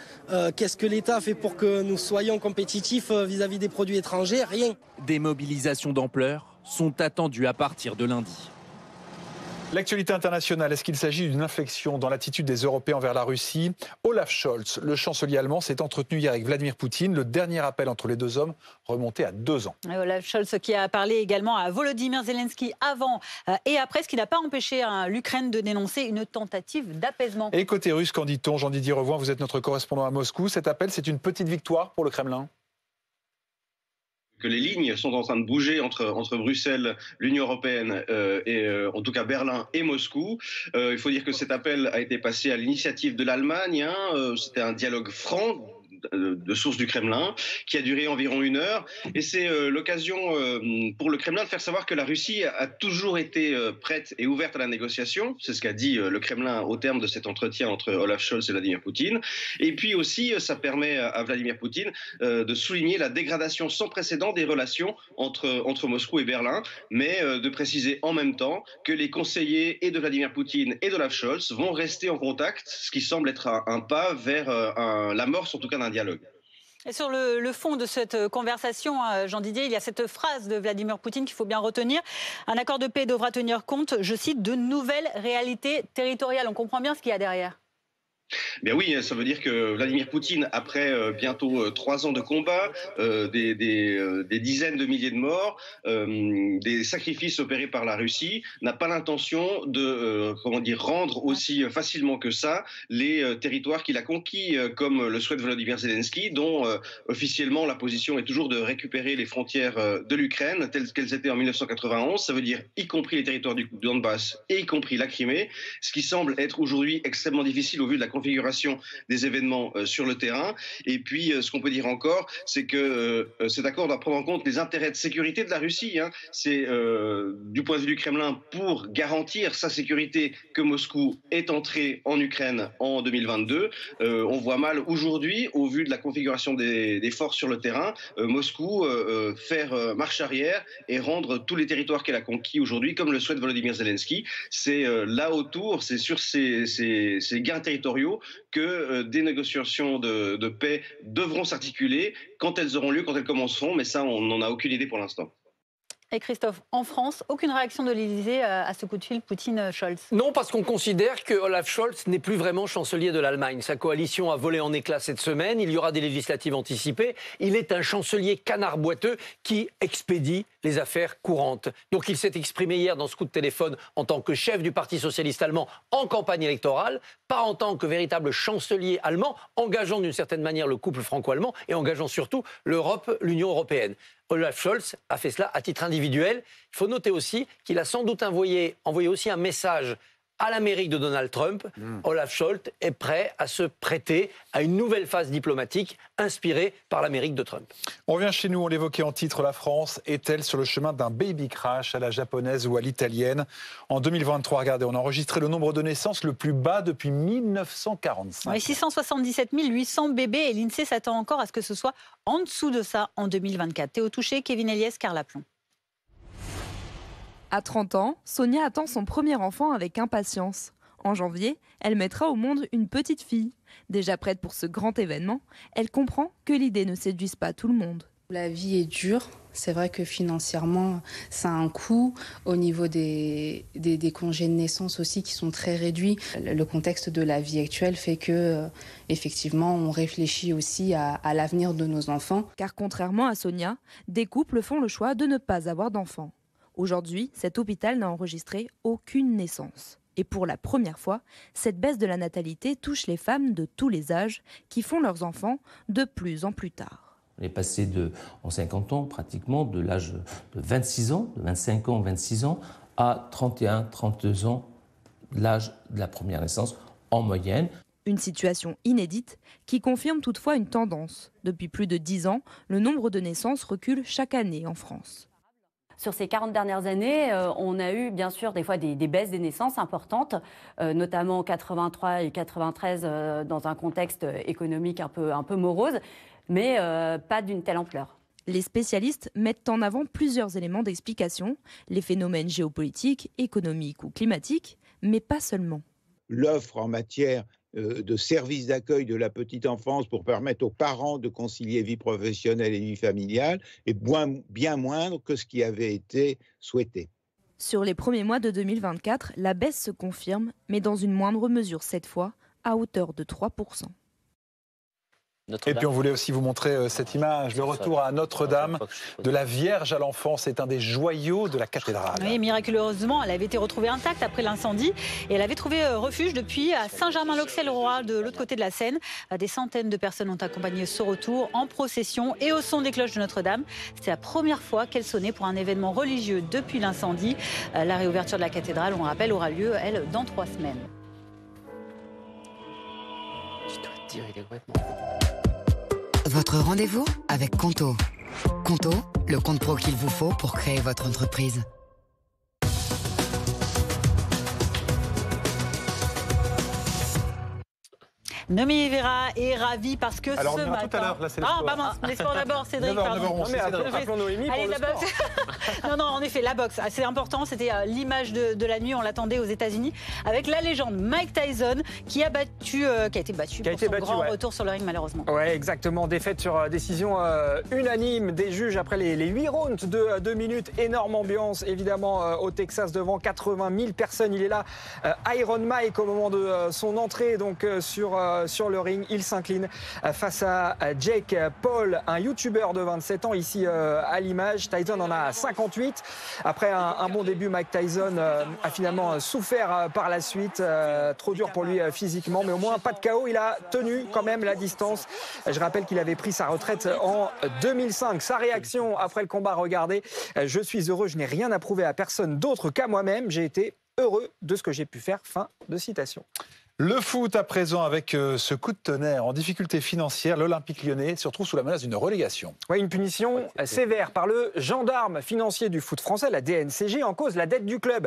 qu'est-ce que l'État fait pour que nous soyons compétitifs vis-à-vis des produits étrangers? Rien. Des mobilisations d'ampleur sont attendues à partir de lundi. L'actualité internationale, est-ce qu'il s'agit d'une inflexion dans l'attitude des Européens envers la Russie? Olaf Scholz, le chancelier allemand, s'est entretenu hier avec Vladimir Poutine. Le dernier appel entre les deux hommes remontait à 2 ans. Olaf Scholz qui a parlé également à Volodymyr Zelensky avant et après, ce qui n'a pas empêché l'Ukraine de dénoncer une tentative d'apaisement. Et côté russe, qu'en dit-on? Jean-Didier Revoin, vous êtes notre correspondant à Moscou. Cet appel, c'est une petite victoire pour le Kremlin? Que les lignes sont en train de bouger entre Bruxelles, l'Union européenne et en tout cas Berlin et Moscou. Il faut dire que cet appel a été passé à l'initiative de l'Allemagne. C'était un dialogue franc de source du Kremlin qui a duré environ 1 heure et c'est l'occasion pour le Kremlin de faire savoir que la Russie a toujours été prête et ouverte à la négociation. C'est ce qu'a dit le Kremlin au terme de cet entretien entre Olaf Scholz et Vladimir Poutine. Et puis aussi ça permet à Vladimir Poutine de souligner la dégradation sans précédent des relations entre Moscou et Berlin, mais de préciser en même temps que les conseillers et de Vladimir Poutine et d'Olaf Scholz vont rester en contact, ce qui semble être un pas vers l'amorce en tout cas d'un dialogue. Et sur le fond de cette conversation, Jean-Didier, il y a cette phrase de Vladimir Poutine qu'il faut bien retenir. Un accord de paix devra tenir compte, je cite, de nouvelles réalités territoriales. On comprend bien ce qu'il y a derrière. Bien oui, ça veut dire que Vladimir Poutine, après bientôt 3 ans de combat, des dizaines de milliers de morts, des sacrifices opérés par la Russie, n'a pas l'intention de rendre aussi facilement que ça les territoires qu'il a conquis, comme le souhaite Volodymyr Zelensky, dont officiellement la position est toujours de récupérer les frontières de l'Ukraine telles qu'elles étaient en 1991. Ça veut dire y compris les territoires du Donbass et y compris la Crimée, ce qui semble être aujourd'hui extrêmement difficile au vu de la configuration des événements sur le terrain. Et puis, ce qu'on peut dire encore, c'est que cet accord doit prendre en compte les intérêts de sécurité de la Russie. C'est du point de vue du Kremlin pour garantir sa sécurité que Moscou est entré en Ukraine en 2022. On voit mal aujourd'hui, au vu de la configuration des forces sur le terrain, Moscou faire marche arrière et rendre tous les territoires qu'elle a conquis aujourd'hui, comme le souhaite Volodymyr Zelensky. C'est là autour, c'est sur ces gains territoriaux que des négociations de paix devront s'articuler quand elles auront lieu, quand elles commenceront, mais ça, on n'en a aucune idée pour l'instant. Et Christophe, en France, aucune réaction de l'Élysée à ce coup de fil Poutine-Scholz? Non, parce qu'on considère que Olaf Scholz n'est plus vraiment chancelier de l'Allemagne. Sa coalition a volé en éclats cette semaine. Il y aura des législatives anticipées. Il est un chancelier canard boiteux qui expédie les affaires courantes. Donc il s'est exprimé hier dans ce coup de téléphone en tant que chef du Parti socialiste allemand en campagne électorale, pas en tant que véritable chancelier allemand, engageant d'une certaine manière le couple franco-allemand et engageant surtout l'Europe, l'Union européenne. Olaf Scholz a fait cela à titre individuel. Il faut noter aussi qu'il a sans doute envoyé aussi un message à l'Amérique de Donald Trump. Olaf Scholz est prêt à se prêter à une nouvelle phase diplomatique inspirée par l'Amérique de Trump. On revient chez nous, on l'évoquait en titre, la France est-elle sur le chemin d'un baby crash à la japonaise ou à l'italienne? En 2023, regardez, on a enregistré le nombre de naissances le plus bas depuis 1945. Oui, 677 800 bébés et l'INSEE s'attend encore à ce que ce soit en dessous de ça en 2024. Théo Touché, Kevin Eliès, Carla Plon. À 30 ans, Sonia attend son premier enfant avec impatience. En janvier, elle mettra au monde une petite fille. Déjà prête pour ce grand événement, elle comprend que l'idée ne séduise pas tout le monde. La vie est dure. C'est vrai que financièrement, ça a un coût. Au niveau des congés de naissance aussi qui sont très réduits. Le contexte de la vie actuelle fait que, effectivement, on réfléchit aussi à l'avenir de nos enfants. Car contrairement à Sonia, des couples font le choix de ne pas avoir d'enfants. Aujourd'hui, cet hôpital n'a enregistré aucune naissance. Et pour la première fois, cette baisse de la natalité touche les femmes de tous les âges qui font leurs enfants de plus en plus tard. On est passé en 50 ans, pratiquement, de l'âge de 26 ans, de 25 ans, 26 ans, à 31, 32 ans, l'âge de la première naissance en moyenne. Une situation inédite qui confirme toutefois une tendance. Depuis plus de 10 ans, le nombre de naissances recule chaque année en France. Sur ces 40 dernières années, on a eu bien sûr des fois des baisses des naissances importantes, notamment en 83 et 93 dans un contexte économique un peu morose, mais pas d'une telle ampleur. Les spécialistes mettent en avant plusieurs éléments d'explication, les phénomènes géopolitiques, économiques ou climatiques, mais pas seulement. L'offre en matière de services d'accueil de la petite enfance pour permettre aux parents de concilier vie professionnelle et vie familiale est bien moindre que ce qui avait été souhaité. Sur les premiers mois de 2024, la baisse se confirme, mais dans une moindre mesure cette fois, à hauteur de 3%. Et puis on voulait aussi vous montrer cette image, le retour à Notre-Dame de la Vierge à l'enfant. C'est un des joyaux de la cathédrale. Oui, miraculeusement, elle avait été retrouvée intacte après l'incendie et elle avait trouvé refuge depuis à Saint-Germain-l'Auxerrois, de l'autre côté de la Seine. Des centaines de personnes ont accompagné ce retour en procession et au son des cloches de Notre-Dame. C'est la première fois qu'elle sonnait pour un événement religieux depuis l'incendie. La réouverture de la cathédrale, on rappelle, aura lieu, elle, dans 3 semaines. Je dois te dire, il est complètement... Votre rendez-vous avec Conto. Conto, le compte pro qu'il vous faut pour créer votre entreprise. Noémie Vera est ravie parce que alors, ce on matin... tout à l'heure, là c'est le sport. sport. Ah, bah mince, les sports d'abord, Cédric, 9h, pardon. 9h11, appelons Noémie Allez, pour la le boxe. Non, en effet, la boxe, c'est important. C'était l'image de la nuit, on l'attendait aux États-Unis, avec la légende Mike Tyson qui a été battu pour son grand retour sur le ring, malheureusement. Ouais, exactement. Défaite sur décision unanime des juges après les 8 rounds de 2 minutes. Énorme ambiance, évidemment, au Texas, devant 80 000 personnes. Il est là, Iron Mike, au moment de son entrée donc, sur le ring. Il s'incline face à Jake Paul, un youtubeur de 27 ans, ici à l'image. Tyson en a 58. Après un bon début, Mike Tyson a finalement souffert par la suite. Trop dur pour lui physiquement, mais au moins pas de KO. Il a tenu quand même la distance. Je rappelle qu'il avait pris sa retraite en 2005. Sa réaction après le combat, regardez. Je suis heureux, je n'ai rien à prouver à personne d'autre qu'à moi-même. J'ai été heureux de ce que j'ai pu faire. Fin de citation. Le foot à présent avec ce coup de tonnerre en difficulté financière, l'Olympique lyonnais se retrouve sous la menace d'une relégation. Oui, une punition sévère par le gendarme financier du foot français, la DNCG, en cause la dette du club.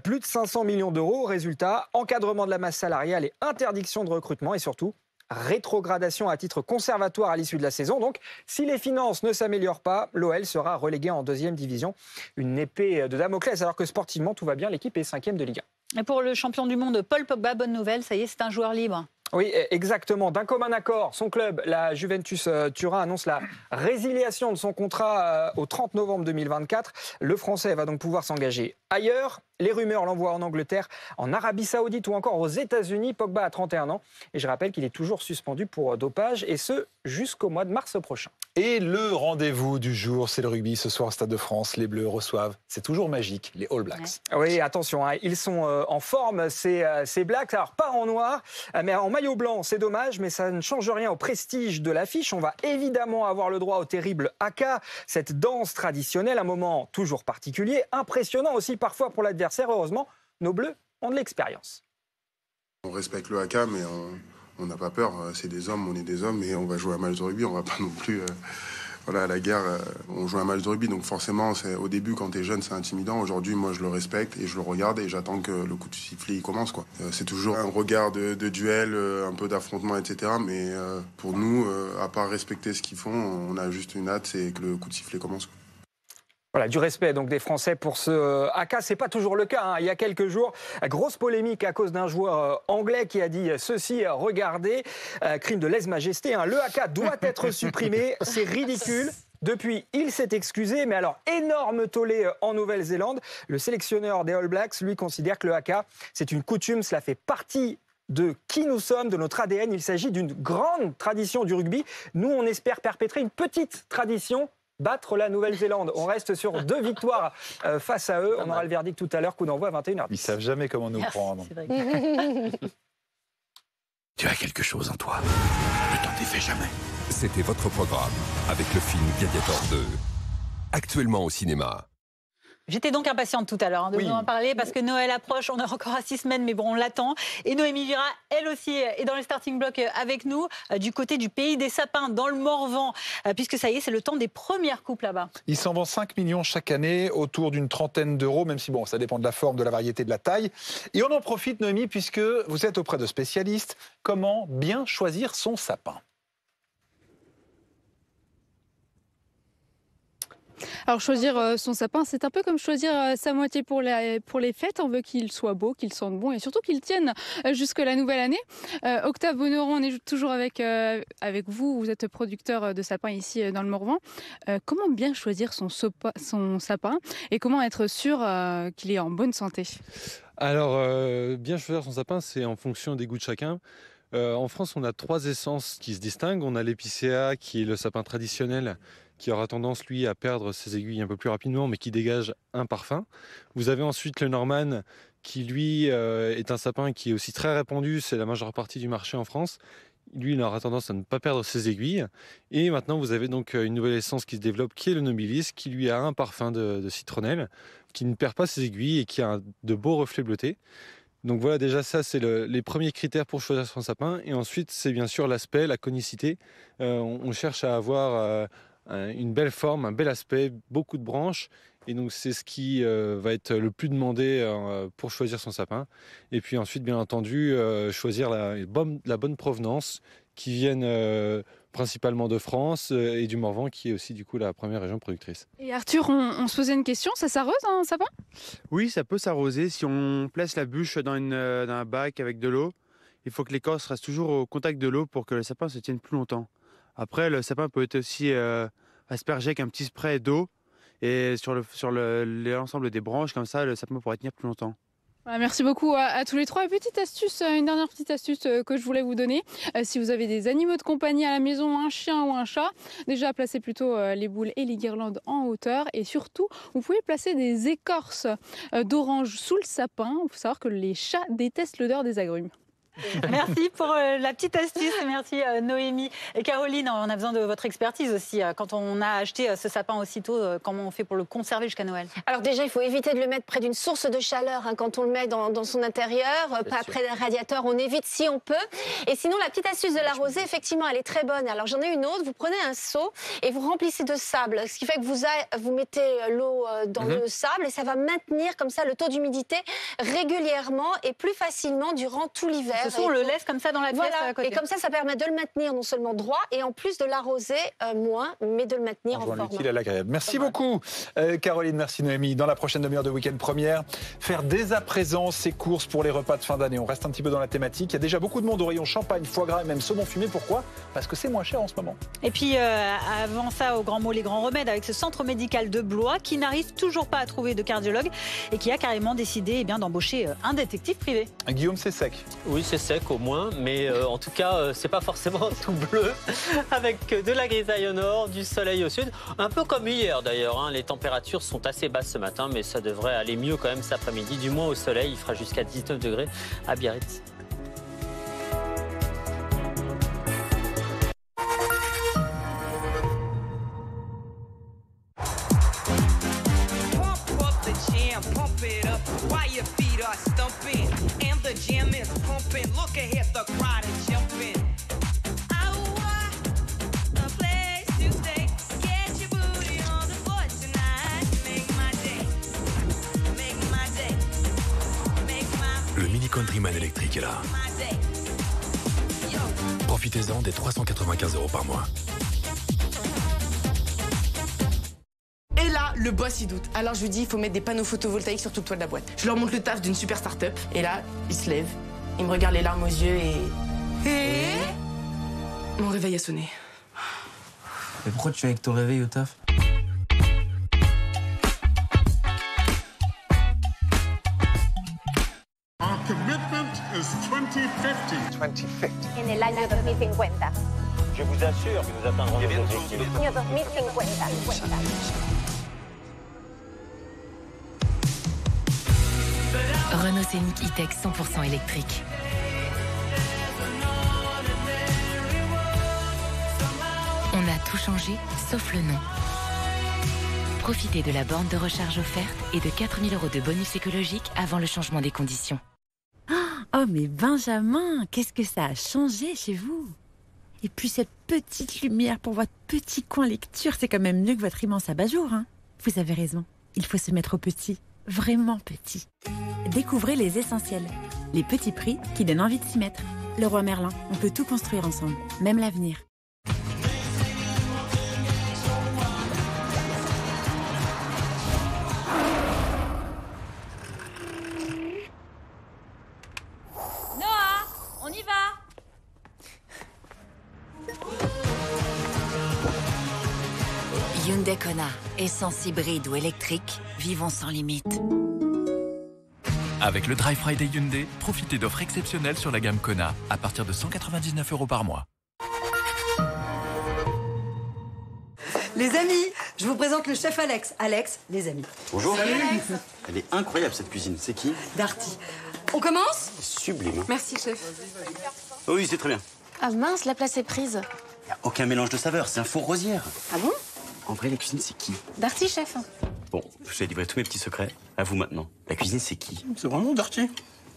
Plus de 500 millions d'euros. Résultat, encadrement de la masse salariale et interdiction de recrutement et surtout rétrogradation à titre conservatoire à l'issue de la saison. Donc, si les finances ne s'améliorent pas, l'OL sera relégué en 2e division. Une épée de Damoclès, alors que sportivement, tout va bien. L'équipe est 5e de Ligue 1. Et pour le champion du monde, Paul Pogba, bonne nouvelle, ça y est, c'est un joueur libre. Oui, exactement. D'un commun accord, son club, la Juventus Turin, annonce la résiliation de son contrat au 30 novembre 2024. Le Français va donc pouvoir s'engager ailleurs. Les rumeurs l'envoient en Angleterre, en Arabie Saoudite ou encore aux États-Unis. Pogba a 31 ans et je rappelle qu'il est toujours suspendu pour dopage et ce jusqu'au mois de mars prochain. Et le rendez-vous du jour, c'est le rugby. Ce soir au Stade de France, les Bleus reçoivent, c'est toujours magique, les All Blacks. Oui, attention, ils sont en forme, ces Blacks. Alors, pas en noir, mais en maillot blanc, c'est dommage, mais ça ne change rien au prestige de l'affiche. On va évidemment avoir le droit au terrible haka, cette danse traditionnelle, un moment toujours particulier, impressionnant aussi parfois pour l'adversaire. Heureusement, nos Bleus ont de l'expérience. On respecte le haka, mais on n'a pas peur. C'est des hommes, on est des hommes, et on va jouer un match de rugby. On va pas non plus... Voilà, à la guerre, on joue un match de rugby, donc forcément, au début, quand t'es jeune, c'est intimidant. Aujourd'hui, moi, je le respecte et je le regarde et j'attends que le coup de sifflet il commence, quoi. C'est toujours un regard de duel, un peu d'affrontement, etc. Mais pour nous, à part respecter ce qu'ils font, on a juste une hâte, c'est que le coup de sifflet commence, quoi. Voilà, du respect donc des Français pour ce haka, c'est pas toujours le cas. Il y a quelques jours, grosse polémique à cause d'un joueur anglais qui a dit ceci, regardez, crime de lèse-majesté, le haka doit être supprimé, c'est ridicule. Depuis, il s'est excusé, mais alors énorme tollé en Nouvelle-Zélande. Le sélectionneur des All Blacks, lui, considère que le haka, c'est une coutume, cela fait partie de qui nous sommes, de notre ADN. Il s'agit d'une grande tradition du rugby. Nous, on espère perpétrer une petite tradition, battre la Nouvelle-Zélande. On reste sur 2 victoires face à eux. On aura le verdict tout à l'heure, coup d'envoi à 21h. Ils savent jamais comment nous prendre. Tu as quelque chose en toi. Ne t'en défais jamais. C'était votre programme avec le film Gladiator 2. Actuellement au cinéma. J'étais donc impatiente tout à l'heure de vous en parler parce que Noël approche, on est encore à 6 semaines, mais bon, on l'attend. Et Noémie Vira, elle aussi, est dans le starting block avec nous, du côté du pays des sapins, dans le Morvan, puisque ça y est, c'est le temps des premières coupes là-bas. Il s'en vend 5 millions chaque année, autour d'une trentaine d'euros, même si bon, ça dépend de la forme, de la variété, de la taille. Et on en profite, Noémie, puisque vous êtes auprès de spécialistes. Comment bien choisir son sapin ? Alors choisir son sapin, c'est un peu comme choisir sa moitié pour les fêtes. On veut qu'il soit beau, qu'il sente bon et surtout qu'il tienne jusque la nouvelle année. Octave Bonneron, on est toujours avec vous. Vous êtes producteur de sapins ici dans le Morvan. Comment bien choisir son sapin et comment être sûr qu'il est en bonne santé ? Alors, bien choisir son sapin, c'est en fonction des goûts de chacun. En France, on a 3 essences qui se distinguent. On a l'épicéa, qui est le sapin traditionnel, qui aura tendance, lui, à perdre ses aiguilles un peu plus rapidement, mais qui dégage un parfum. Vous avez ensuite le Norman, qui, lui, est un sapin qui est aussi très répandu. C'est la majeure partie du marché en France. Lui, il aura tendance à ne pas perdre ses aiguilles. Et maintenant, vous avez donc une nouvelle essence qui se développe, qui est le Nobilis, qui, lui, a un parfum de citronnelle, qui ne perd pas ses aiguilles et qui a de beaux reflets bleutés. Donc voilà, déjà ça, c'est les premiers critères pour choisir son sapin. Et ensuite, c'est bien sûr l'aspect, la conicité. On cherche à avoir une belle forme, un bel aspect, beaucoup de branches. Et donc c'est ce qui va être le plus demandé pour choisir son sapin. Et puis ensuite, bien entendu, choisir la bonne provenance qui viennent principalement de France et du Morvan, qui est aussi du coup la première région productrice. Et Arthur, on se posait une question, ça s'arrose un sapin ? Oui, ça peut s'arroser si on place la bûche dans un bac avec de l'eau. Il faut que l'écorce reste toujours au contact de l'eau pour que le sapin se tienne plus longtemps. Après, le sapin peut être aussi aspergé avec un petit spray d'eau et sur l'ensemble des branches, comme ça, le sapin pourrait tenir plus longtemps. Voilà, merci beaucoup à tous les trois. Une dernière petite astuce que je voulais vous donner. Si vous avez des animaux de compagnie à la maison, un chien ou un chat, déjà placez plutôt les boules et les guirlandes en hauteur. Et surtout, vous pouvez placer des écorces d'orange sous le sapin. Il faut savoir que les chats détestent l'odeur des agrumes. Merci pour la petite astuce, merci Noémie. Et Caroline, on a besoin de votre expertise aussi. Quand on a acheté ce sapin aussitôt, comment on fait pour le conserver jusqu'à Noël ? Alors déjà, il faut éviter de le mettre près d'une source de chaleur quand on le met dans son intérieur, pas près d'un radiateur, on évite si on peut. Et sinon, la petite astuce de l'arroser, effectivement, elle est très bonne. Alors j'en ai une autre, vous prenez un seau et vous remplissez de sable, ce qui fait que vous mettez l'eau dans le sable et ça va maintenir comme ça le taux d'humidité régulièrement et plus facilement durant tout l'hiver. façon, on le laisse comme ça dans la pièce à côté. Et comme ça permet de le maintenir non seulement droit et en plus de l'arroser moins, mais de le maintenir en forme. L'utile à l'agréable. Merci beaucoup, Caroline. Merci, Noémie. Dans la prochaine demi-heure de Week-end Première, faire dès à présent ses courses pour les repas de fin d'année. On reste un petit peu dans la thématique. Il y a déjà beaucoup de monde au rayon champagne, foie gras et même saumon fumé. Pourquoi ? Parce que c'est moins cher en ce moment. Et puis, avant ça, au grand mot, les grands remèdes avec ce centre médical de Blois qui n'arrive toujours pas à trouver de cardiologue et qui a carrément décidé d'embaucher un détective privé. Guillaume, c'est sec. Oui, c'est sec au moins, mais en tout cas, c'est pas forcément tout bleu, avec de la grisaille au nord, du soleil au sud, un peu comme hier d'ailleurs. Hein. Les températures sont assez basses ce matin, mais ça devrait aller mieux quand même cet après-midi, du moins au soleil. Il fera jusqu'à 19 degrés à Biarritz. Le Mini Countryman électrique est là. Profitez-en des 395 € par mois. Et là, le boss il doute. Alors je lui dis il faut mettre des panneaux photovoltaïques sur tout le toit de la boîte. Je leur montre le taf d'une super start-up. Et là, il se lève, il me regarde les larmes aux yeux et... Mon réveil a sonné. Mais pourquoi tu es avec ton réveil au taf? Our commitment is 2050. 2050. En el año 2050. Je vous assure que nous atteindrons nos objectifs. Año 2050. Renault Scénic E-Tech 100% électrique. On a tout changé, sauf le nom. Profitez de la borne de recharge offerte et de 4 000 € de bonus écologique avant le changement des conditions. Oh mais Benjamin, qu'est-ce que ça a changé chez vous? Et puis cette petite lumière pour votre petit coin lecture, c'est quand même mieux que votre immense abat-jour, hein. Vous avez raison, il faut se mettre au petit, vraiment petit. Découvrez les essentiels, les petits prix qui donnent envie de s'y mettre. Leroy Merlin, on peut tout construire ensemble, même l'avenir. On y va. Hyundai Kona, essence hybride ou électrique, vivons sans limite. Avec le Drive Friday Hyundai, profitez d'offres exceptionnelles sur la gamme Kona à partir de 199 € par mois. Les amis, je vous présente le chef Alex. Alex, les amis. Bonjour. Salut Alex. Elle est incroyable cette cuisine. C'est qui? Darty. On commence? Sublime. Merci chef. Oh oui, c'est très bien. Ah mince, la place est prise. Il n'y a aucun mélange de saveurs, c'est un four rosière. Ah bon? En vrai, la cuisine, c'est qui? Darty, chef. Bon, je vais livrer tous mes petits secrets. À vous maintenant. La cuisine, c'est qui? C'est vraiment Darty.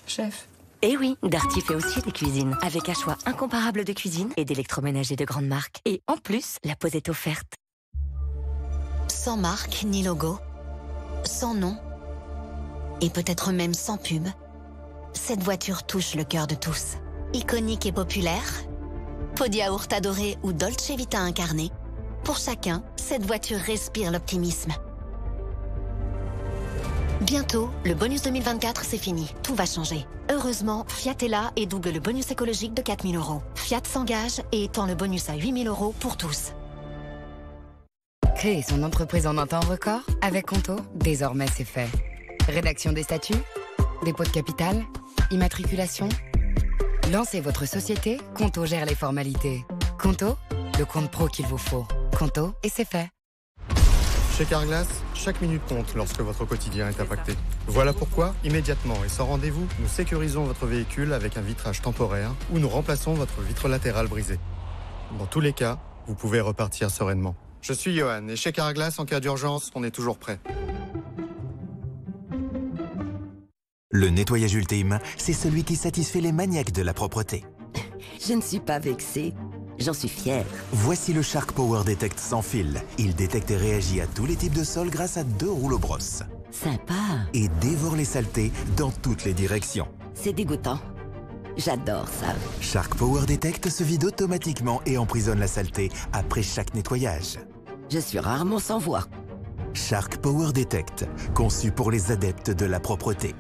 Chef. Eh oui, Darty fait aussi des cuisines, avec un choix incomparable de cuisine et d'électroménager de grande marque. Et en plus, la pause est offerte. Sans marque ni logo, sans nom, et peut-être même sans pub, cette voiture touche le cœur de tous. Iconique et populaire, pot de yaourt adoré ou Dolce Vita incarné, pour chacun, cette voiture respire l'optimisme. Bientôt, le bonus 2024, c'est fini. Tout va changer. Heureusement, Fiat est là et double le bonus écologique de 4 000 €. Fiat s'engage et étend le bonus à 8 000 € pour tous. Créer son entreprise en un temps record avec Conto, désormais c'est fait. Rédaction des statuts, dépôt de capital, immatriculation. Lancez votre société, Conto gère les formalités. Conto, le compte pro qu'il vous faut. Conto, et c'est fait. Chez Carglass, chaque minute compte lorsque votre quotidien est impacté. Voilà pourquoi, immédiatement et sans rendez-vous, nous sécurisons votre véhicule avec un vitrage temporaire ou nous remplaçons votre vitre latérale brisée. Dans tous les cas, vous pouvez repartir sereinement. Je suis Johan et chez Carglass, en cas d'urgence, on est toujours prêt. Le nettoyage ultime, c'est celui qui satisfait les maniaques de la propreté. Je ne suis pas vexée, j'en suis fière. Voici le Shark Power Detect sans fil. Il détecte et réagit à tous les types de sols grâce à 2 rouleaux brosses. Sympa. Et dévore les saletés dans toutes les directions. C'est dégoûtant. J'adore ça. Shark Power Detect se vide automatiquement et emprisonne la saleté après chaque nettoyage. Je suis rarement sans voix. Shark Power Detect, conçu pour les adeptes de la propreté.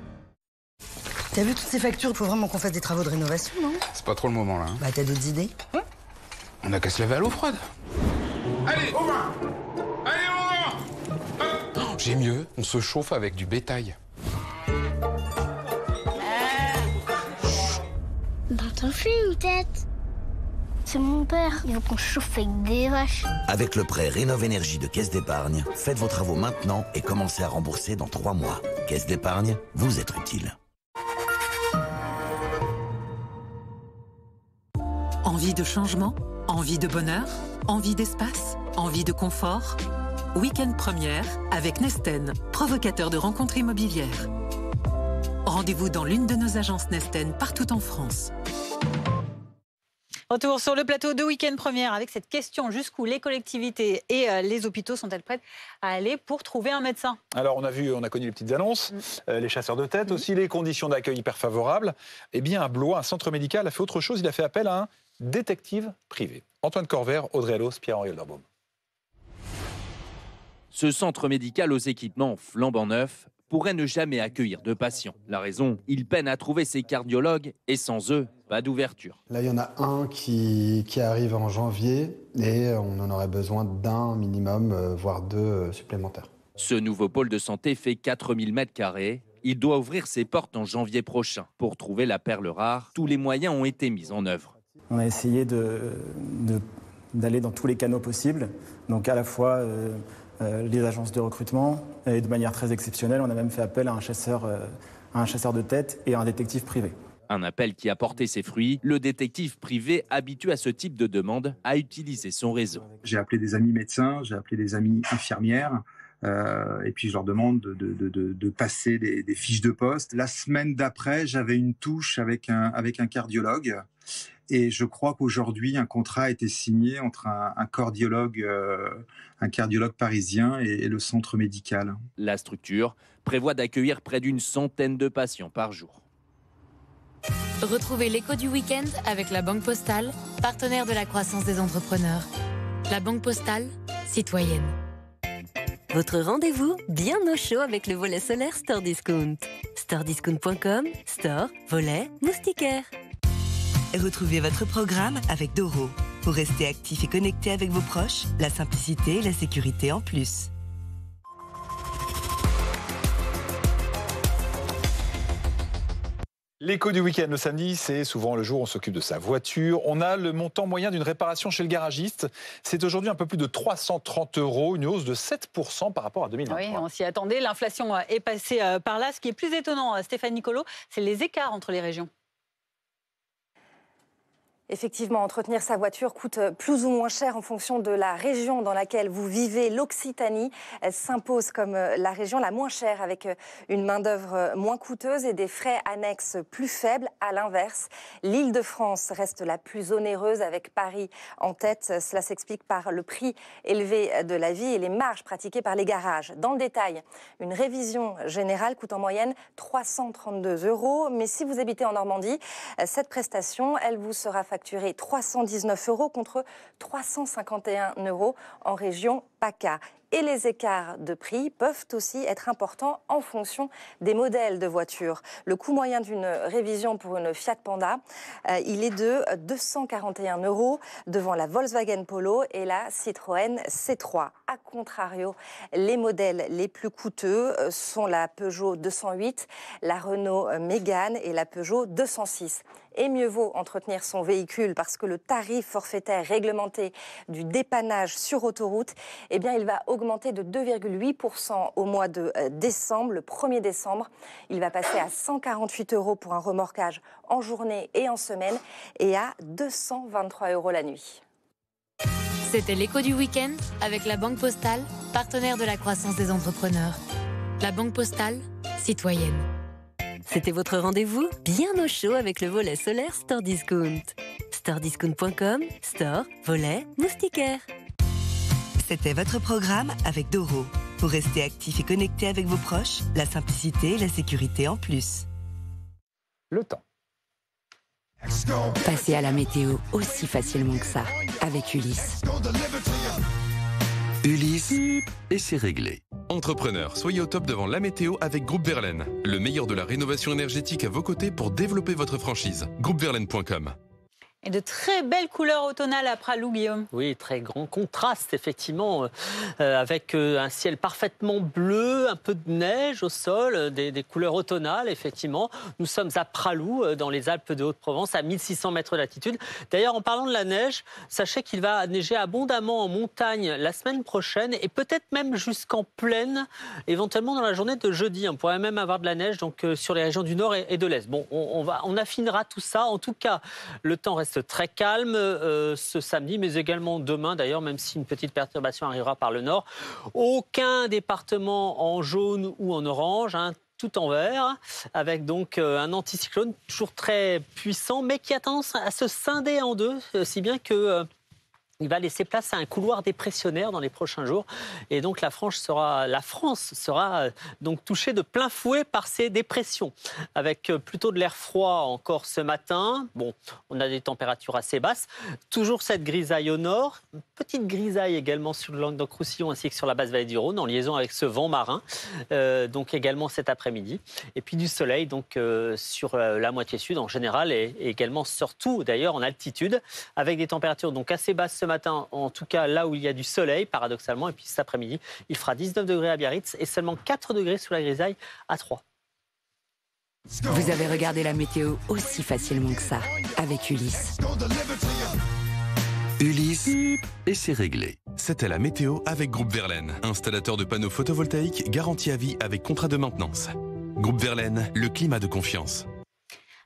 T'as vu toutes ces factures? Il faut vraiment qu'on fasse des travaux de rénovation, non? C'est pas trop le moment, là. Bah, t'as d'autres idées? On a qu'à se laver à l'eau froide. Allez, au vin! Allez, au vin! J'ai mieux, on se chauffe avec du bétail. Dans ton film, tête. C'est mon père. Il veut qu'on chauffe avec des vaches. Avec le prêt Rénov Énergie de Caisse d'Épargne, faites vos travaux maintenant et commencez à rembourser dans 3 mois. Caisse d'Épargne, vous êtes utile. Envie de changement? Envie de bonheur? Envie d'espace? Envie de confort? Week-end première avec Nesten, provocateur de rencontres immobilières. Rendez-vous dans l'une de nos agences Nesten partout en France. Retour sur le plateau de Week-end Première avec cette question: jusqu'où les collectivités et les hôpitaux sont-elles prêtes à aller pour trouver un médecin? Alors on a connu les petites annonces, les chasseurs de tête aussi, les conditions d'accueil hyper favorables. Eh bien à Blois, un centre médical a fait autre chose, il a fait appel à un détective privé. Antoine Corvert, Audrey Allos, Pierre-Henri Olderbaum. Ce centre médical aux équipements flambant neufs pourrait ne jamais accueillir de patients. La raison, il peine à trouver ses cardiologues et sans eux, pas d'ouverture. Là, il y en a un qui arrive en janvier et on en aurait besoin d'un minimum, voire 2 supplémentaires. Ce nouveau pôle de santé fait 4000 m². Il doit ouvrir ses portes en janvier prochain. Pour trouver la perle rare, tous les moyens ont été mis en œuvre. On a essayé d'aller dans tous les canaux possibles, donc à la fois les agences de recrutement, et de manière très exceptionnelle, on a même fait appel à un chasseur de tête et à un détective privé. Un appel qui a porté ses fruits. Le détective privé, habitué à ce type de demande, a utilisé son réseau. J'ai appelé des amis médecins, j'ai appelé des amis infirmières, et puis je leur demande de passer des fiches de poste. La semaine d'après, j'avais une touche avec un cardiologue. Et je crois qu'aujourd'hui, un contrat a été signé entre un cardiologue parisien et le centre médical. La structure prévoit d'accueillir près d'une centaine de patients par jour. Retrouvez l'écho du week-end avec la Banque Postale, partenaire de la croissance des entrepreneurs. La Banque Postale, citoyenne. Votre rendez-vous bien au chaud avec le volet solaire Store Discount. Storediscount.com, store, volet, moustiquaire. Retrouvez votre programme avec Doro. Pour rester actif et connecté avec vos proches, la simplicité et la sécurité en plus. L'écho du week-end le samedi, c'est souvent le jour où on s'occupe de sa voiture. On a le montant moyen d'une réparation chez le garagiste. C'est aujourd'hui un peu plus de 330 €, une hausse de 7% par rapport à 2023. Oui, on s'y attendait. L'inflation est passée par là. Ce qui est plus étonnant, Stéphanie Colo, c'est les écarts entre les régions. Effectivement, entretenir sa voiture coûte plus ou moins cher en fonction de la région dans laquelle vous vivez. L'Occitanie s'impose comme la région la moins chère, avec une main-d'œuvre moins coûteuse et des frais annexes plus faibles. À l'inverse, l'Île-de-France reste la plus onéreuse, avec Paris en tête. Cela s'explique par le prix élevé de la vie et les marges pratiquées par les garages. Dans le détail, une révision générale coûte en moyenne 332 €. Mais si vous habitez en Normandie, cette prestation, elle vous sera facturée 319 € contre 351 € en région PACA. Et les écarts de prix peuvent aussi être importants en fonction des modèles de voitures. Le coût moyen d'une révision pour une Fiat Panda, il est de 241 € devant la Volkswagen Polo et la Citroën C3. A contrario, les modèles les plus coûteux sont la Peugeot 208, la Renault Mégane et la Peugeot 206. Et mieux vaut entretenir son véhicule parce que le tarif forfaitaire réglementé du dépannage sur autoroute, eh bien, il va augmenter de 2,8% au mois de décembre. Le 1er décembre, il va passer à 148 € pour un remorquage en journée et en semaine et à 223 € la nuit. C'était l'écho du week-end avec la Banque Postale, partenaire de la croissance des entrepreneurs. La Banque Postale, citoyenne. C'était votre rendez-vous bien au chaud avec le volet solaire Store Discount. Storediscount.com, store, volet, moustiquaire. C'était votre programme avec Doro. Pour rester actif et connecté avec vos proches, la simplicité et la sécurité en plus. Le temps. Passez à la météo aussi facilement que ça, avec Ulysse. Ulysse, et c'est réglé. Entrepreneurs, soyez au top devant la météo avec Groupe Verlaine. Le meilleur de la rénovation énergétique à vos côtés pour développer votre franchise. Groupeverlaine.com. Et de très belles couleurs automnales à Pralou, Guillaume. Oui, très grand contraste, effectivement, avec un ciel parfaitement bleu, un peu de neige au sol, des couleurs automnales, effectivement. Nous sommes à Pralou, dans les Alpes de Haute-Provence, à 1600 mètres d'altitude. D'ailleurs, en parlant de la neige, sachez qu'il va neiger abondamment en montagne la semaine prochaine et peut-être même jusqu'en plaine, éventuellement dans la journée de jeudi. On pourrait même avoir de la neige donc, sur les régions du nord et de l'est. Bon, on affinera tout ça. En tout cas, le temps reste très calme ce samedi, mais également demain d'ailleurs, même si une petite perturbation arrivera par le nord. Aucun département en jaune ou en orange, tout en vert, avec donc un anticyclone toujours très puissant, mais qui a tendance à se scinder en deux, si bien que... il va laisser place à un couloir dépressionnaire dans les prochains jours. Et donc la France sera donc touchée de plein fouet par ces dépressions. Avec plutôt de l'air froid encore ce matin. Bon, on a des températures assez basses. Toujours cette grisaille au nord. Une petite grisaille également sur le Languedoc-Roussillon ainsi que sur la basse vallée du Rhône en liaison avec ce vent marin. Donc également cet après-midi. Et puis du soleil donc sur la moitié sud en général et également surtout d'ailleurs en altitude avec des températures donc assez basses ce matin, en tout cas là où il y a du soleil, paradoxalement. Et puis cet après-midi, il fera 19 degrés à Biarritz et seulement 4 degrés sous la grisaille à Troyes. Vous avez regardé la météo aussi facilement que ça, avec Ulysse. Ulysse, et c'est réglé. C'était la météo avec Groupe Verlaine. Installateur de panneaux photovoltaïques garantie à vie avec contrat de maintenance. Groupe Verlaine, le climat de confiance.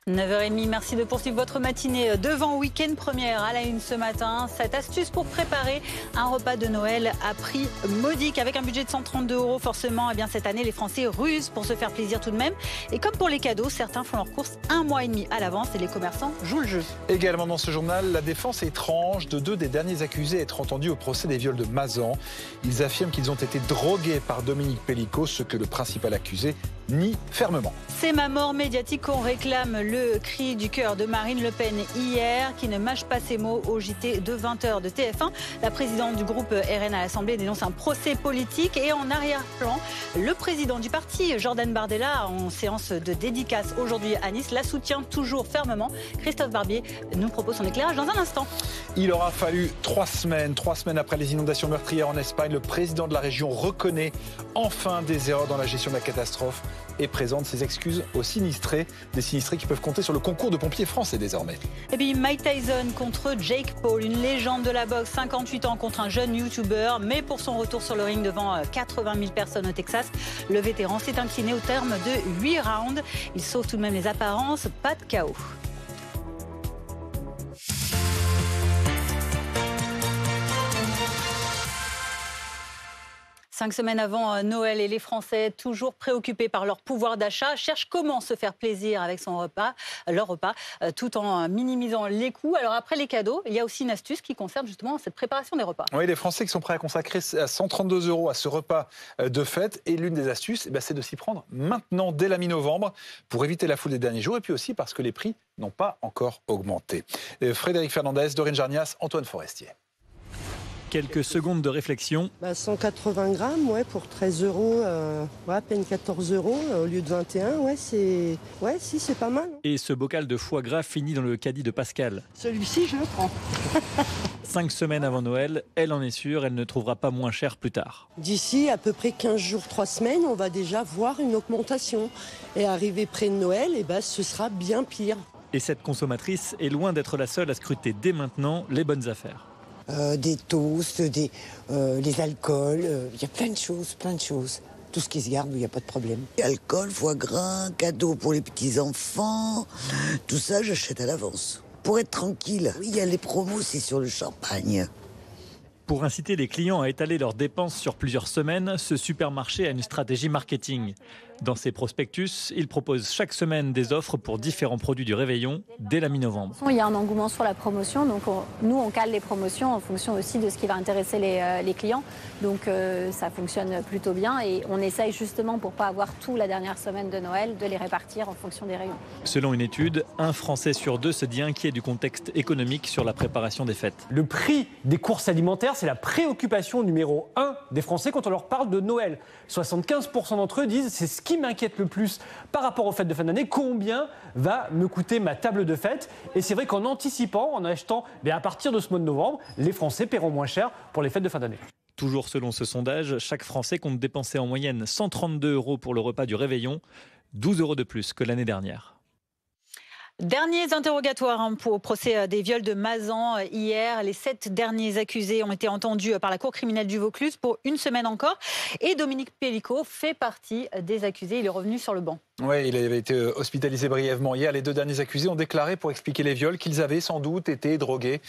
9h30, merci de poursuivre votre matinée devant Week-end Première à la une ce matin. Cette astuce pour préparer un repas de Noël à prix modique avec un budget de 132 €. Forcément, eh bien, cette année, les Français rusent pour se faire plaisir tout de même. Et comme pour les cadeaux, certains font leurs courses 1 mois et demi à l'avance et les commerçants jouent le jeu. Également dans ce journal, la défense étrange de 2 des derniers accusés à être entendus au procès des viols de Mazan. Ils affirment qu'ils ont été drogués par Dominique Pellicot, ce que le principal accusé nie fermement. C'est ma mort médiatique qu'on réclame, le cri du cœur de Marine Le Pen hier, qui ne mâche pas ses mots au JT de 20h de TF1. La présidente du groupe RN à l'Assemblée dénonce un procès politique et en arrière-plan, le président du parti, Jordan Bardella, en séance de dédicace aujourd'hui à Nice, la soutient toujours fermement. Christophe Barbier nous propose son éclairage dans un instant. Il aura fallu 3 semaines après les inondations meurtrières en Espagne. Le président de la région reconnaît enfin des erreurs dans la gestion de la catastrophe et présente ses excuses aux sinistrés, des sinistrés qui peuvent compter sur le concours de pompiers français désormais. Et puis Mike Tyson contre Jake Paul, une légende de la boxe, 58 ans contre un jeune YouTuber, mais pour son retour sur le ring devant 80 000 personnes au Texas, le vétéran s'est incliné au terme de 8 rounds. Il sauve tout de même les apparences, pas de chaos. 5 semaines avant Noël et les Français, toujours préoccupés par leur pouvoir d'achat, cherchent comment se faire plaisir avec leur repas, tout en minimisant les coûts. Alors après les cadeaux, il y a aussi une astuce qui concerne justement cette préparation des repas. Oui, les Français qui sont prêts à consacrer 132 € à ce repas de fête. Et l'une des astuces, c'est de s'y prendre maintenant, dès la mi-novembre, pour éviter la foule des derniers jours et puis aussi parce que les prix n'ont pas encore augmenté. Frédéric Fernandez, Dorine Jarnias, Antoine Forestier. Quelques secondes de réflexion. 180 grammes, pour 13 €, à peine 14 € au lieu de 21, c'est pas mal. Et ce bocal de foie gras finit dans le caddie de Pascal. Celui-ci, je le prends. 5 semaines avant Noël, elle en est sûre, elle ne trouvera pas moins cher plus tard. D'ici à peu près 15 jours, 3 semaines, on va déjà voir une augmentation. Et arrivé près de Noël, ce sera bien pire. Et cette consommatrice est loin d'être la seule à scruter dès maintenant les bonnes affaires. Des toasts, les alcools, il y a plein de choses. Tout ce qui se garde, il n'y a pas de problème. Alcool, foie gras, cadeaux pour les petits-enfants, tout ça j'achète à l'avance. Pour être tranquille, oui, il y a les promos, c'est sur le champagne. Pour inciter les clients à étaler leurs dépenses sur plusieurs semaines, ce supermarché a une stratégie marketing. Dans ses prospectus, il propose chaque semaine des offres pour différents produits du réveillon dès la mi-novembre. Il y a un engouement sur la promotion, donc nous on cale les promotions en fonction aussi de ce qui va intéresser les clients. Donc ça fonctionne plutôt bien et on essaye justement pour ne pas avoir tout la dernière semaine de Noël de les répartir en fonction des rayons. Selon une étude, un Français sur deux se dit inquiet du contexte économique sur la préparation des fêtes. Le prix des courses alimentaires, c'est la préoccupation numéro 1 des Français quand on leur parle de Noël. 75% d'entre eux disent c'est ce qui m'inquiète le plus par rapport aux fêtes de fin d'année, combien va me coûter ma table de fête. Et c'est vrai qu'en anticipant, en achetant, à partir de ce mois de novembre, les Français paieront moins cher pour les fêtes de fin d'année. Toujours selon ce sondage, chaque Français compte dépenser en moyenne 132 € pour le repas du réveillon, 12 € de plus que l'année dernière. Derniers interrogatoires au procès des viols de Mazan hier. Les 7 derniers accusés ont été entendus par la Cour criminelle du Vaucluse pour une semaine encore. Et Dominique Pellicot fait partie des accusés. Il est revenu sur le banc. Oui, il avait été hospitalisé brièvement hier. Les 2 derniers accusés ont déclaré pour expliquer les viols qu'ils avaient sans doute été drogués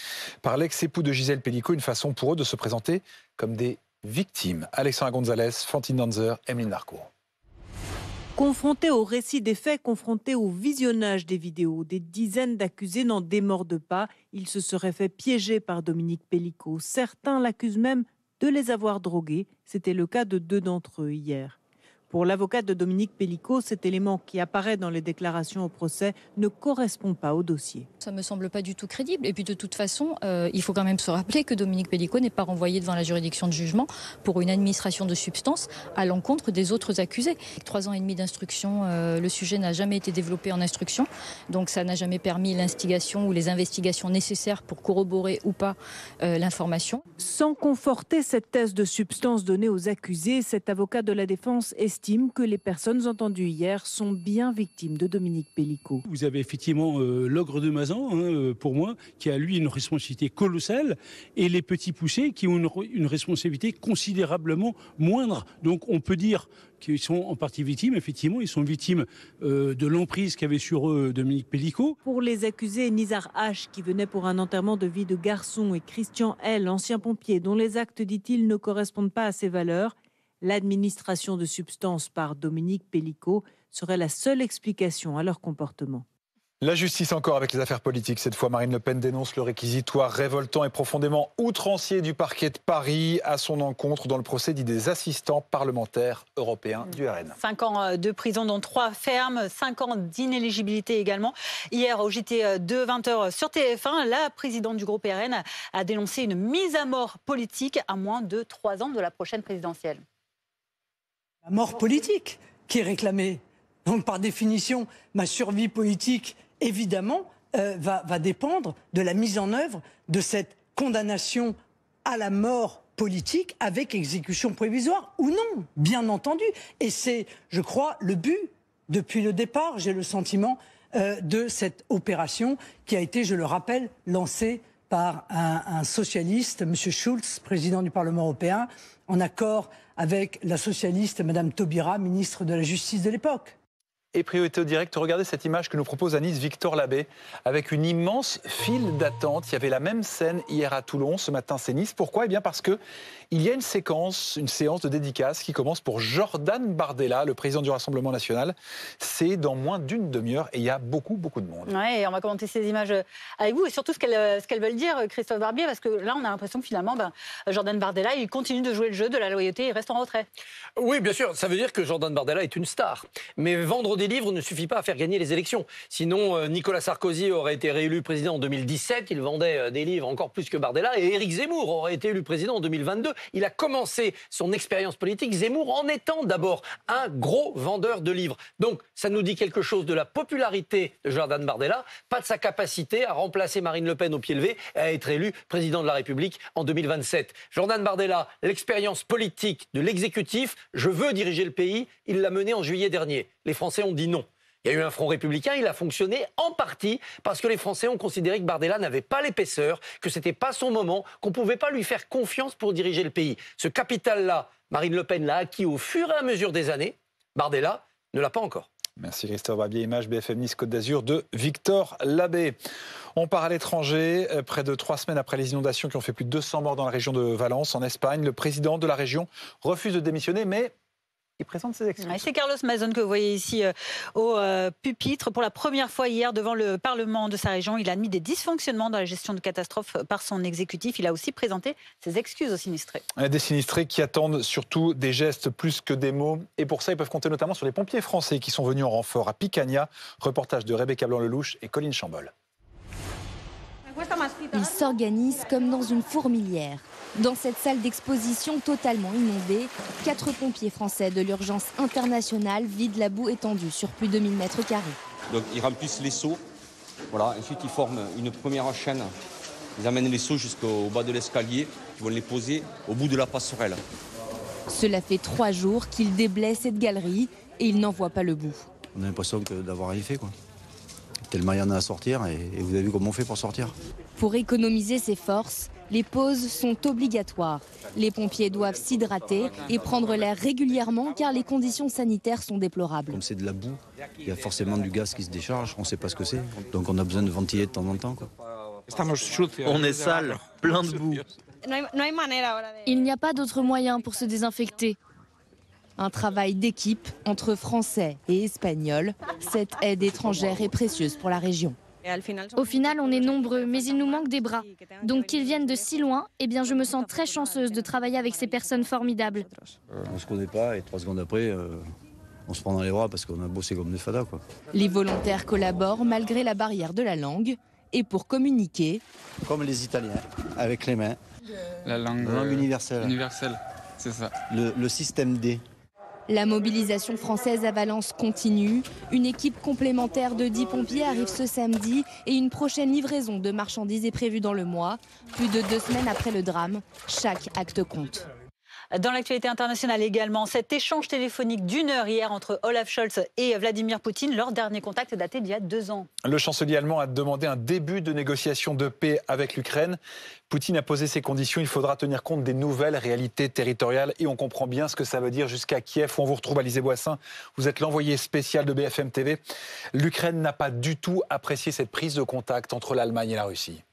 par l'ex-époux de Gisèle Pellicot. Une façon pour eux de se présenter comme des victimes. Alexandra Gonzalez, Fantine Danzer, Emeline Narcourt. Confrontés au récit des faits, confrontés au visionnage des vidéos, des dizaines d'accusés n'en démordent pas. Ils se seraient fait piéger par Dominique Pellicot. Certains l'accusent même de les avoir drogués. C'était le cas de 2 d'entre eux hier. Pour l'avocate de Dominique Pellicot, cet élément qui apparaît dans les déclarations au procès ne correspond pas au dossier. Ça ne me semble pas du tout crédible. Et puis de toute façon, il faut quand même se rappeler que Dominique Pellicot n'est pas renvoyé devant la juridiction de jugement pour une administration de substance à l'encontre des autres accusés. 3 ans et demi d'instruction, le sujet n'a jamais été développé en instruction. Donc ça n'a jamais permis l'instigation ou les investigations nécessaires pour corroborer ou pas l'information. Sans conforter cette thèse de substance donnée aux accusés, cet avocat de la défense estime que les personnes entendues hier sont bien victimes de Dominique Pellicot. Vous avez effectivement l'ogre de Mazan, pour moi, qui a lui une responsabilité colossale, et les petits poussés qui ont une responsabilité considérablement moindre. Donc on peut dire qu'ils sont en partie victimes. Effectivement, ils sont victimes de l'emprise qu'avait sur eux Dominique Pellicot. Pour les accusés, Nizar H, qui venait pour un enterrement de vie de garçon, et Christian L, ancien pompier, dont les actes, dit-il, ne correspondent pas à ses valeurs, l'administration de substances par Dominique Pellicot serait la seule explication à leur comportement. La justice encore avec les affaires politiques. Cette fois, Marine Le Pen dénonce le réquisitoire révoltant et profondément outrancier du parquet de Paris à son encontre dans le procès dit des assistants parlementaires européens du RN. 5 ans de prison, dont 3 fermes, 5 ans d'inéligibilité également. Hier, au JT de 20h sur TF1, la présidente du groupe RN a dénoncé une mise à mort politique à moins de 3 ans de la prochaine présidentielle. La mort politique qui est réclamée. Donc par définition, ma survie politique, évidemment, va dépendre de la mise en œuvre de cette condamnation à la mort politique avec exécution provisoire ou non, bien entendu. Et c'est, je crois, le but, depuis le départ, j'ai le sentiment, de cette opération qui a été, je le rappelle, lancée par un socialiste, M. Schulz, président du Parlement européen, en accord avec la socialiste Mme Taubira, ministre de la Justice de l'époque. Et priorité au direct, regardez cette image que nous propose à Nice Victor Labbé, avec une immense file d'attente. Il y avait la même scène hier à Toulon, ce matin c'est Nice. Pourquoi ? Eh bien parce que il y a une séance de dédicace qui commence pour Jordan Bardella, le président du Rassemblement national. C'est dans moins d'une demi-heure et il y a beaucoup de monde. Ouais, et on va commenter ces images avec vous et surtout ce qu'elles veulent dire, Christophe Barbier, parce que là on a l'impression que finalement Jordan Bardella il continue de jouer le jeu de la loyauté, il reste en retrait. Oui, bien sûr, ça veut dire que Jordan Bardella est une star. Mais vendre des livres ne suffit pas à faire gagner les élections. Sinon, Nicolas Sarkozy aurait été réélu président en 2017, il vendait des livres encore plus que Bardella, et Éric Zemmour aurait été élu président en 2022. Il a commencé son expérience politique, Zemmour, en étant d'abord un gros vendeur de livres. Donc, ça nous dit quelque chose de la popularité de Jordan Bardella, pas de sa capacité à remplacer Marine Le Pen au pied levé et à être élu président de la République en 2027. Jordan Bardella, l'expérience politique de l'exécutif, je veux diriger le pays, il l'a mené en juillet dernier. Les Français ont dit non. Il y a eu un front républicain, il a fonctionné en partie parce que les Français ont considéré que Bardella n'avait pas l'épaisseur, que ce n'était pas son moment, qu'on ne pouvait pas lui faire confiance pour diriger le pays. Ce capital-là, Marine Le Pen l'a acquis au fur et à mesure des années. Bardella ne l'a pas encore. Merci Christophe Barbier, image BFM Nice Côte d'Azur de Victor Labbé. On part à l'étranger, près de 3 semaines après les inondations qui ont fait plus de 200 morts dans la région de Valence, en Espagne. Le président de la région refuse de démissionner, mais il présente ses excuses. C'est Carlos Mazón que vous voyez ici au pupitre. Pour la première fois hier devant le Parlement de sa région, il a admis des dysfonctionnements dans la gestion de catastrophes par son exécutif. Il a aussi présenté ses excuses aux sinistrés. Des sinistrés qui attendent surtout des gestes plus que des mots. Et pour ça, ils peuvent compter notamment sur les pompiers français qui sont venus en renfort à Picania. Reportage de Rebecca Blanc-Lelouch et Colline Chambol. Ils s'organisent comme dans une fourmilière. Dans cette salle d'exposition totalement inondée, 4 pompiers français de l'urgence internationale vident la boue étendue sur plus de 1000 mètres carrés. Donc ils remplissent les seaux. Voilà. Ensuite ils forment une première chaîne. Ils amènent les seaux jusqu'au bas de l'escalier. Ils vont les poser au bout de la passerelle. Cela fait 3 jours qu'ils déblaient cette galerie et ils n'en voient pas le bout. On a l'impression d'avoir rien fait, quoi. Tellement il y en a à sortir et vous avez vu comment on fait pour sortir. Pour économiser ses forces, les pauses sont obligatoires. Les pompiers doivent s'hydrater et prendre l'air régulièrement car les conditions sanitaires sont déplorables. Comme c'est de la boue, il y a forcément du gaz qui se décharge, on ne sait pas ce que c'est. Donc on a besoin de ventiler de temps en temps, quoi. On est sale, plein de boue. Il n'y a pas d'autre moyen pour se désinfecter. Un travail d'équipe entre Français et Espagnols. Cette aide étrangère est précieuse pour la région. Au final, on est nombreux, mais il nous manque des bras. Donc qu'ils viennent de si loin, eh bien, je me sens très chanceuse de travailler avec ces personnes formidables. On ne se connaît pas et 3 secondes après, on se prend dans les bras parce qu'on a bossé comme des fadas, quoi. Les volontaires collaborent malgré la barrière de la langue et pour communiquer. Comme les Italiens, avec les mains. La langue universelle. Universelle, c'est ça. Le système D. La mobilisation française à Valence continue. Une équipe complémentaire de 10 pompiers arrive ce samedi et une prochaine livraison de marchandises est prévue dans le mois. Plus de 2 semaines après le drame, chaque acte compte. Dans l'actualité internationale également, cet échange téléphonique d'1 heure hier entre Olaf Scholz et Vladimir Poutine, leur dernier contact daté d'il y a 2 ans. Le chancelier allemand a demandé un début de négociation de paix avec l'Ukraine. Poutine a posé ses conditions, il faudra tenir compte des nouvelles réalités territoriales et on comprend bien ce que ça veut dire jusqu'à Kiev où on vous retrouve. Alizé Boissin, vous êtes l'envoyé spécial de BFM TV. L'Ukraine n'a pas du tout apprécié cette prise de contact entre l'Allemagne et la Russie.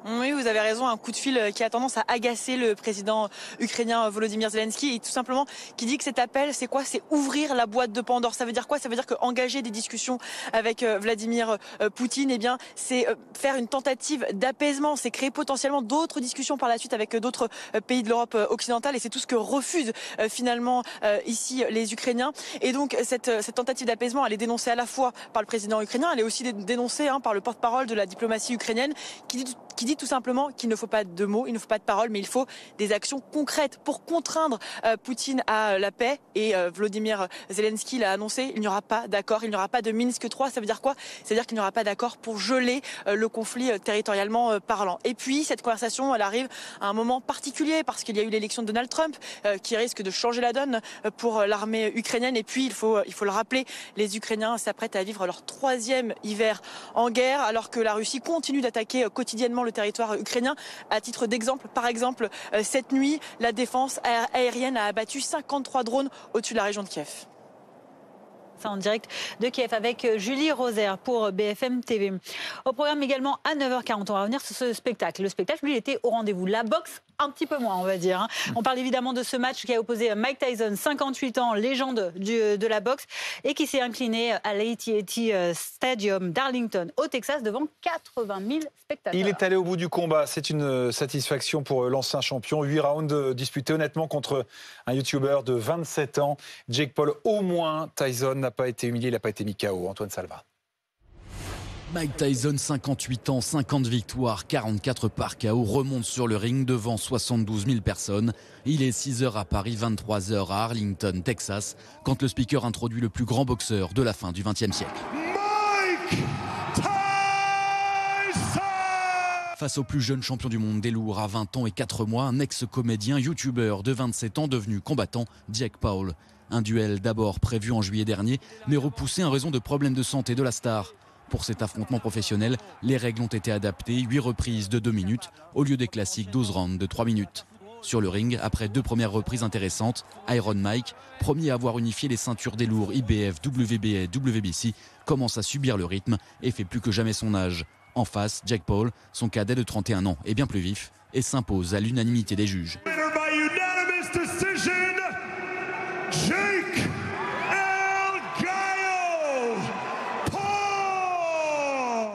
Oui, vous avez raison, un coup de fil qui a tendance à agacer le président ukrainien Volodymyr Zelensky et tout simplement qui dit que cet appel, c'est quoi? C'est ouvrir la boîte de Pandore. Ça veut dire quoi? Ça veut dire qu'engager des discussions avec Vladimir Poutine, eh bien, c'est faire une tentative d'apaisement, c'est créer potentiellement d'autres discussions par la suite avec d'autres pays de l'Europe occidentale et c'est tout ce que refusent finalement ici les Ukrainiens. Et donc cette tentative d'apaisement, elle est dénoncée à la fois par le président ukrainien, elle est aussi dénoncée par le porte-parole de la diplomatie ukrainienne qui dit tout simplement qu'il ne faut pas de mots, il ne faut pas de paroles, mais il faut des actions concrètes pour contraindre Poutine à la paix. Et Volodymyr Zelensky l'a annoncé, il n'y aura pas d'accord, il n'y aura pas de Minsk 3. Ça veut dire quoi? Ça veut dire qu'il n'y aura pas d'accord pour geler le conflit territorialement parlant. Et puis cette conversation, elle arrive à un moment particulier parce qu'il y a eu l'élection de Donald Trump qui risque de changer la donne pour l'armée ukrainienne. Et puis il faut le rappeler, les Ukrainiens s'apprêtent à vivre leur 3e hiver en guerre alors que la Russie continue d'attaquer quotidiennement le territoire ukrainien. À titre d'exemple, par exemple, cette nuit, la défense aérienne a abattu 53 drones au-dessus de la région de Kiev. En direct de Kiev avec Julie Rosaire pour BFM TV. Au programme également à 9h40, on va revenir sur ce spectacle. Le spectacle, lui, était au rendez-vous. La boxe, un petit peu moins, on va dire. On parle évidemment de ce match qui a opposé Mike Tyson, 58 ans, légende de la boxe, et qui s'est incliné à l'AT&T Stadium d'Arlington, au Texas, devant 80 000 spectateurs. Il est allé au bout du combat. C'est une satisfaction pour l'ancien champion. 8 rounds disputés honnêtement contre un YouTuber de 27 ans. Jake Paul, au moins, Tyson n'a pas été humilié, il n'a pas été mis KO. Antoine Salva. Mike Tyson, 58 ans, 50 victoires, 44 par KO, remonte sur le ring devant 72 000 personnes. Il est 6h à Paris, 23h à Arlington, Texas, quand le speaker introduit le plus grand boxeur de la fin du XXe siècle. Mike Tyson! Face au plus jeune champion du monde des lourds à 20 ans et 4 mois, un ex-comédien, youtubeur de 27 ans devenu combattant, Jake Paul. Un duel d'abord prévu en juillet dernier, mais repoussé en raison de problèmes de santé de la star. Pour cet affrontement professionnel, les règles ont été adaptées, 8 reprises de 2 minutes, au lieu des classiques 12 rounds de 3 minutes. Sur le ring, après 2 premières reprises intéressantes, Iron Mike, premier à avoir unifié les ceintures des lourds IBF, WBA, WBC, commence à subir le rythme et fait plus que jamais son âge. En face, Jake Paul, son cadet de 31 ans, est bien plus vif et s'impose à l'unanimité des juges.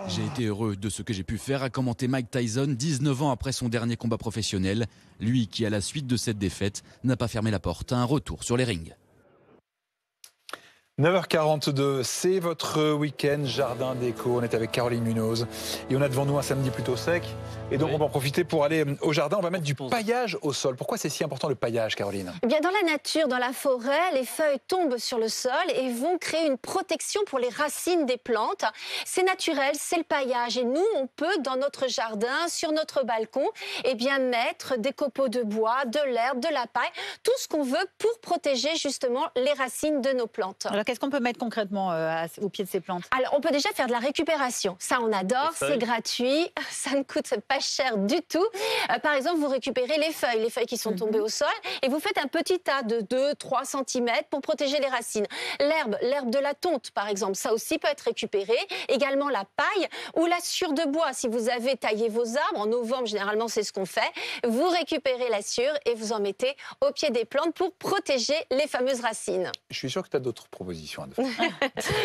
J'ai été heureux de ce que j'ai pu faire, a commenté Mike Tyson 19 ans après son dernier combat professionnel. Lui qui, à la suite de cette défaite, n'a pas fermé la porte à un retour sur les rings. 9h42, c'est votre week-end Jardin Déco. On est avec Caroline Munoz et on a devant nous un samedi plutôt sec. Et donc on va en profiter pour aller au jardin. On va mettre du paillage au sol. Pourquoi c'est si important le paillage, Caroline ? Eh bien, dans la nature, dans la forêt, les feuilles tombent sur le sol et vont créer une protection pour les racines des plantes. C'est naturel, c'est le paillage. Et nous, on peut, dans notre jardin, sur notre balcon, eh bien, mettre des copeaux de bois, de l'herbe, de la paille, tout ce qu'on veut pour protéger justement les racines de nos plantes. Alors, qu'est-ce qu'on peut mettre concrètement au pied de ces plantes ? Alors, on peut déjà faire de la récupération. Ça, on adore, c'est gratuit, ça ne coûte pas cher du tout. Par exemple, vous récupérez les feuilles qui sont tombées au sol, et vous faites un petit tas de 2-3 cm pour protéger les racines. L'herbe de la tonte, par exemple, ça aussi peut être récupéré. Également la paille ou la sciure de bois. Si vous avez taillé vos arbres, en novembre, généralement, c'est ce qu'on fait. Vous récupérez la sciure et vous en mettez au pied des plantes pour protéger les fameuses racines. Je suis sûr que tu as d'autres propositions à nous faire.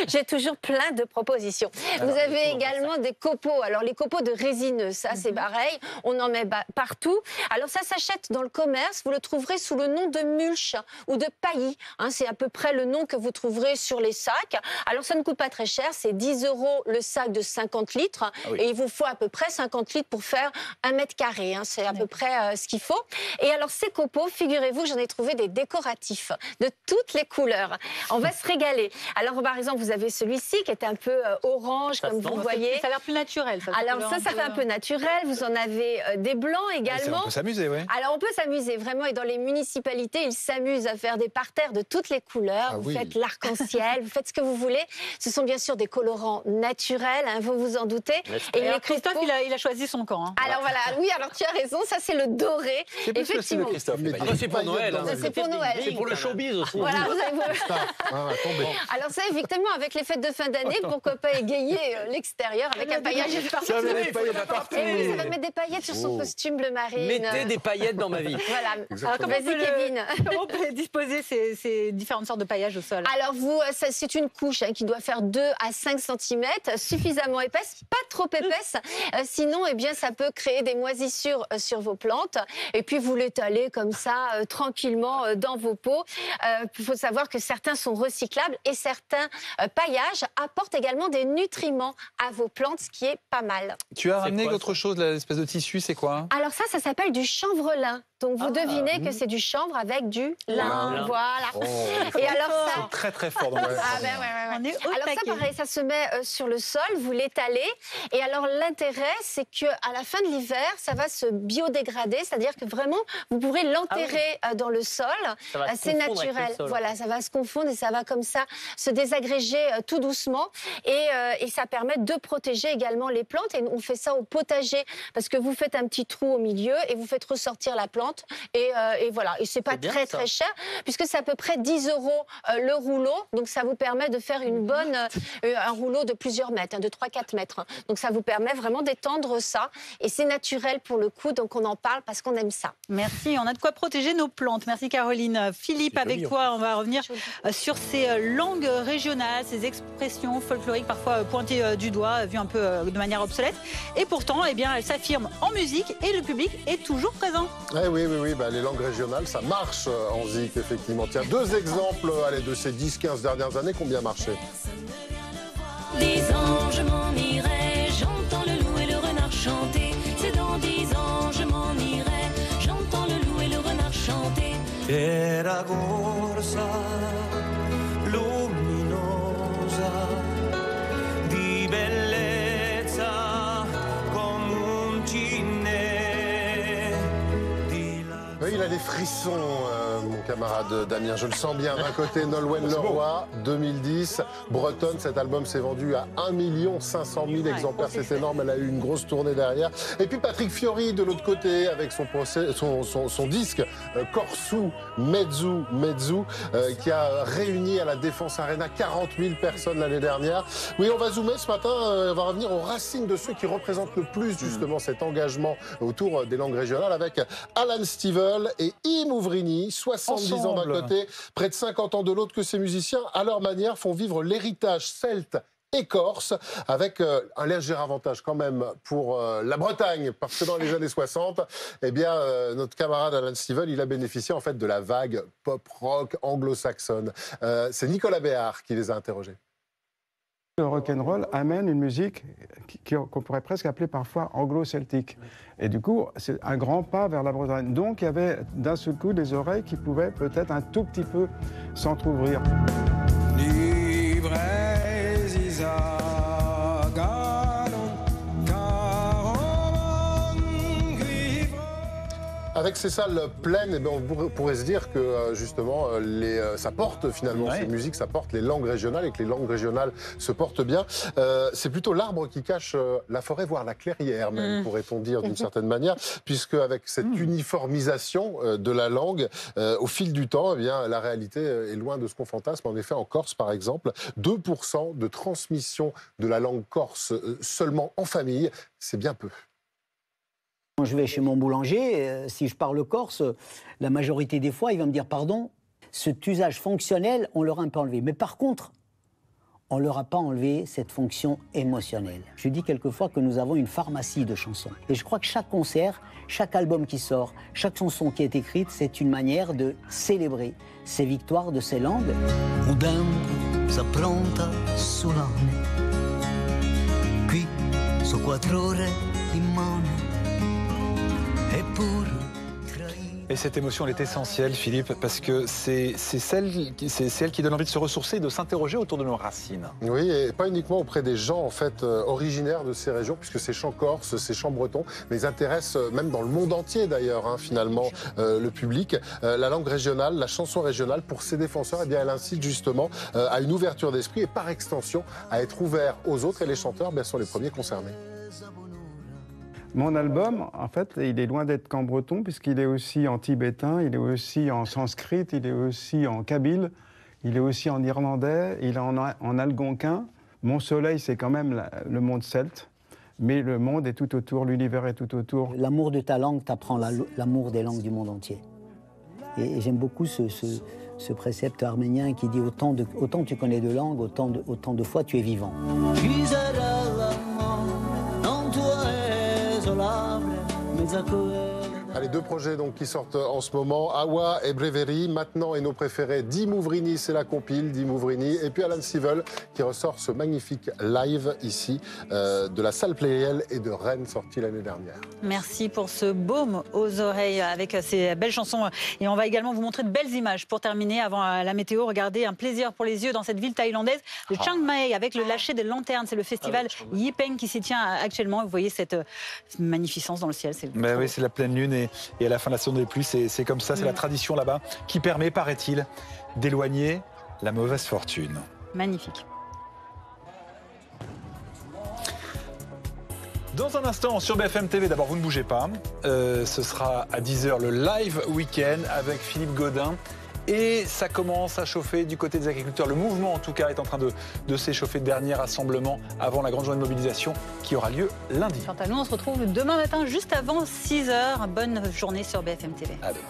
J'ai toujours plein de propositions. Alors, vous avez également des copeaux. Alors, les copeaux de résineux, ça, c'est pareil. On en met partout. Alors, ça s'achète dans le commerce. Vous le trouverez sous le nom de mulch ou de paillis. C'est à peu près le nom que vous trouverez sur les sacs. Alors, ça ne coûte pas très cher. C'est 10 € le sac de 50 litres. Ah oui. Et il vous faut à peu près 50 litres pour faire 1 mètre carré. C'est à peu près ce qu'il faut. Et alors, ces copeaux, figurez-vous que j'en ai trouvé des décoratifs de toutes les couleurs. On va se régaler. Alors, par exemple, vous avez celui-ci qui est un peu orange, comme vous voyez. Ça a l'air plus naturel. Alors, ça fait un peu naturel. Vous en avez des blancs également. On peut s'amuser, oui. Alors, on peut s'amuser vraiment. Et dans les municipalités, ils s'amusent à faire des parterres de toutes les couleurs. Vous faites l'arc-en-ciel, vous faites ce que vous voulez. Ce sont bien sûr des colorants naturels, vous vous en doutez. Et alors, Christophe, il a choisi son camp. Alors voilà, oui, alors tu as raison, ça c'est le doré. C'est plus le style de Christophe. C'est pour Noël. C'est pour Noël. C'est pour le showbiz aussi. Voilà, alors ça, effectivement, avec les fêtes de fin d'année, pourquoi pas égayer l'extérieur avec un paillage partout. Ça va mettre des paillettes sur son costume bleu marine. Mettez des paillettes dans ma vie. Voilà. Kevin. Comment on peut disposer ces différentes sortes de paillage au sol ? Alors c'est une couche qui doit faire 2 à 5 cm, suffisamment épaisse, pas trop épaisse. Sinon, eh bien, ça peut créer des moisissures sur vos plantes. Et puis, vous l'étalez comme ça, tranquillement, dans vos pots. Il faut savoir que certains sont recyclables et certains paillages apportent également des nutriments à vos plantes, ce qui est pas mal. Tu as ramené autre chose, l'espèce de tissu, c'est quoi ? Alors ça s'appelle du chanvrelin. Donc vous devinez que c'est du chanvre avec du lin. Voilà. Et alors ça, c'est très très fort. Dans on est alors ça, pareil, ça se met sur le sol, vous l'étalez. Et alors l'intérêt, c'est que à la fin de l'hiver, ça va se biodégrader, c'est-à-dire que vraiment vous pourrez l'enterrer dans le sol. C'est naturel. Voilà, ça va se confondre et ça va comme ça se désagréger tout doucement. Et ça permet de protéger également les plantes. Et on fait ça au potager parce que vous faites un petit trou au milieu et vous faites ressortir la plante. Et voilà, et c'est pas très très cher puisque c'est à peu près 10 € le rouleau, donc ça vous permet de faire un rouleau de plusieurs mètres, de 3-4 mètres. Donc ça vous permet vraiment d'étendre ça et c'est naturel pour le coup, donc on en parle parce qu'on aime ça. Merci, on a de quoi protéger nos plantes. Merci Caroline. Philippe, avec toi, on va revenir sur ces langues régionales, ces expressions folkloriques parfois pointées du doigt, vues un peu de manière obsolète. Et pourtant, eh bien, elles s'affirment en musique et le public est toujours présent. Oui, les langues régionales, ça marche en zik, effectivement. Tiens, 2 exemples de ces 10-15 dernières années qui ont bien marché. 10 ans, je m'en irai, j'entends le loup et le renard chanter. C'est dans 10 ans, je m'en irai, j'entends le loup et le renard chanter. Era corsa luminosa di bellezza come un cinne. Oui, il a les frisson, mon camarade Damien, je le sens bien. D'un côté, Nolwenn Leroy, 2010. Bretonne, cet album s'est vendu à 1 500 000 exemplaires. C'est énorme, elle a eu une grosse tournée derrière. Et puis Patrick Fiori, de l'autre côté, avec son disque Corsu Mezzu, qui a réuni à la Défense Arena 40 000 personnes l'année dernière. Oui, on va zoomer ce matin, on va revenir aux racines de ceux qui représentent le plus justement cet engagement autour des langues régionales, avec Alan Stivell et Yves Ouvrini, 70 ans d'un côté, près de 50 ans de l'autre, que ces musiciens, à leur manière, font vivre l'héritage celte et corse, avec un léger avantage quand même pour la Bretagne, parce que dans les années 60, eh bien, notre camarade Alan Stivell, il a bénéficié en fait de la vague pop-rock anglo-saxonne. C'est Nicolas Béard qui les a interrogés. Le rock'n'roll amène une musique qu'on pourrait presque appeler parfois anglo-celtique. Et du coup, c'est un grand pas vers la Bretagne. Donc, il y avait d'un seul coup des oreilles qui pouvaient peut-être un tout petit peu s'entrouvrir. Avec ces salles pleines, eh bien, on pourrait se dire que justement, ça porte finalement ces musiques, ça porte les langues régionales et que les langues régionales se portent bien. C'est plutôt l'arbre qui cache la forêt, voire la clairière même, pourrait-on dire d'une certaine manière, puisque avec cette uniformisation de la langue, au fil du temps, eh bien, la réalité est loin de ce qu'on fantasme. En effet, en Corse, par exemple, 2% de transmission de la langue corse seulement en famille, c'est bien peu. Quand je vais chez mon boulanger, si je parle corse, la majorité des fois, il va me dire pardon, cet usage fonctionnel, on leur a un peu enlevé. Mais par contre, on ne leur a pas enlevé cette fonction émotionnelle. Je dis quelquefois que nous avons une pharmacie de chansons. Et je crois que chaque concert, chaque album qui sort, chaque chanson qui est écrite, c'est une manière de célébrer ces victoires de ces langues. Un tempo s'appronta sull'anne, qui su 4 ore di mano. Et cette émotion, elle est essentielle, Philippe, parce que c'est celle qui donne envie de se ressourcer et de s'interroger autour de nos racines. Oui, et pas uniquement auprès des gens en fait originaires de ces régions, puisque ces chants corses, ces chants bretons, les intéressent même dans le monde entier d'ailleurs, finalement, le public. La langue régionale, la chanson régionale, pour ses défenseurs, eh bien, elle incite justement à une ouverture d'esprit et par extension à être ouvert aux autres, et les chanteurs bien, sont les premiers concernés. Mon album, en fait, il est loin d'être qu'en breton, puisqu'il est aussi en tibétain, il est aussi en sanskrit, il est aussi en kabyle, il est aussi en irlandais, il est en algonquin. Mon soleil, c'est quand même le monde celte, mais le monde est tout autour, l'univers est tout autour. L'amour de ta langue t'apprend l'amour des langues du monde entier. Et j'aime beaucoup ce précepte arménien qui dit autant tu connais de langues, autant de fois tu es vivant. Allez, 2 projets donc qui sortent en ce moment, Awa et Breveri, maintenant, et nos préférés, Yves Ouvrini, c'est la compile d'Yves Ouvrini, et puis Alan Stivell qui ressort ce magnifique live ici de la salle Playel et de Rennes, sorti l'année dernière. Merci pour ce baume aux oreilles avec ces belles chansons, et on va également vous montrer de belles images pour terminer avant la météo. Regardez, un plaisir pour les yeux dans cette ville thaïlandaise de Chiang Mai avec le lâcher des lanternes. C'est le festival Yipeng qui s'y tient actuellement. Vous voyez cette magnificence dans le ciel. Mais oui, c'est la pleine lune et à la fin de la saison des pluies, c'est comme ça, c'est la tradition là-bas qui permet, paraît-il, d'éloigner la mauvaise fortune. Magnifique. Dans un instant, sur BFM TV, d'abord, vous ne bougez pas. Ce sera à 10h le live week-end avec Philippe Gaudin. Et ça commence à chauffer du côté des agriculteurs. Le mouvement, en tout cas, est en train de s'échauffer. Dernier rassemblement avant la grande journée de mobilisation qui aura lieu lundi. Quant à nous, on se retrouve demain matin, juste avant 6h. Bonne journée sur BFM TV. À demain.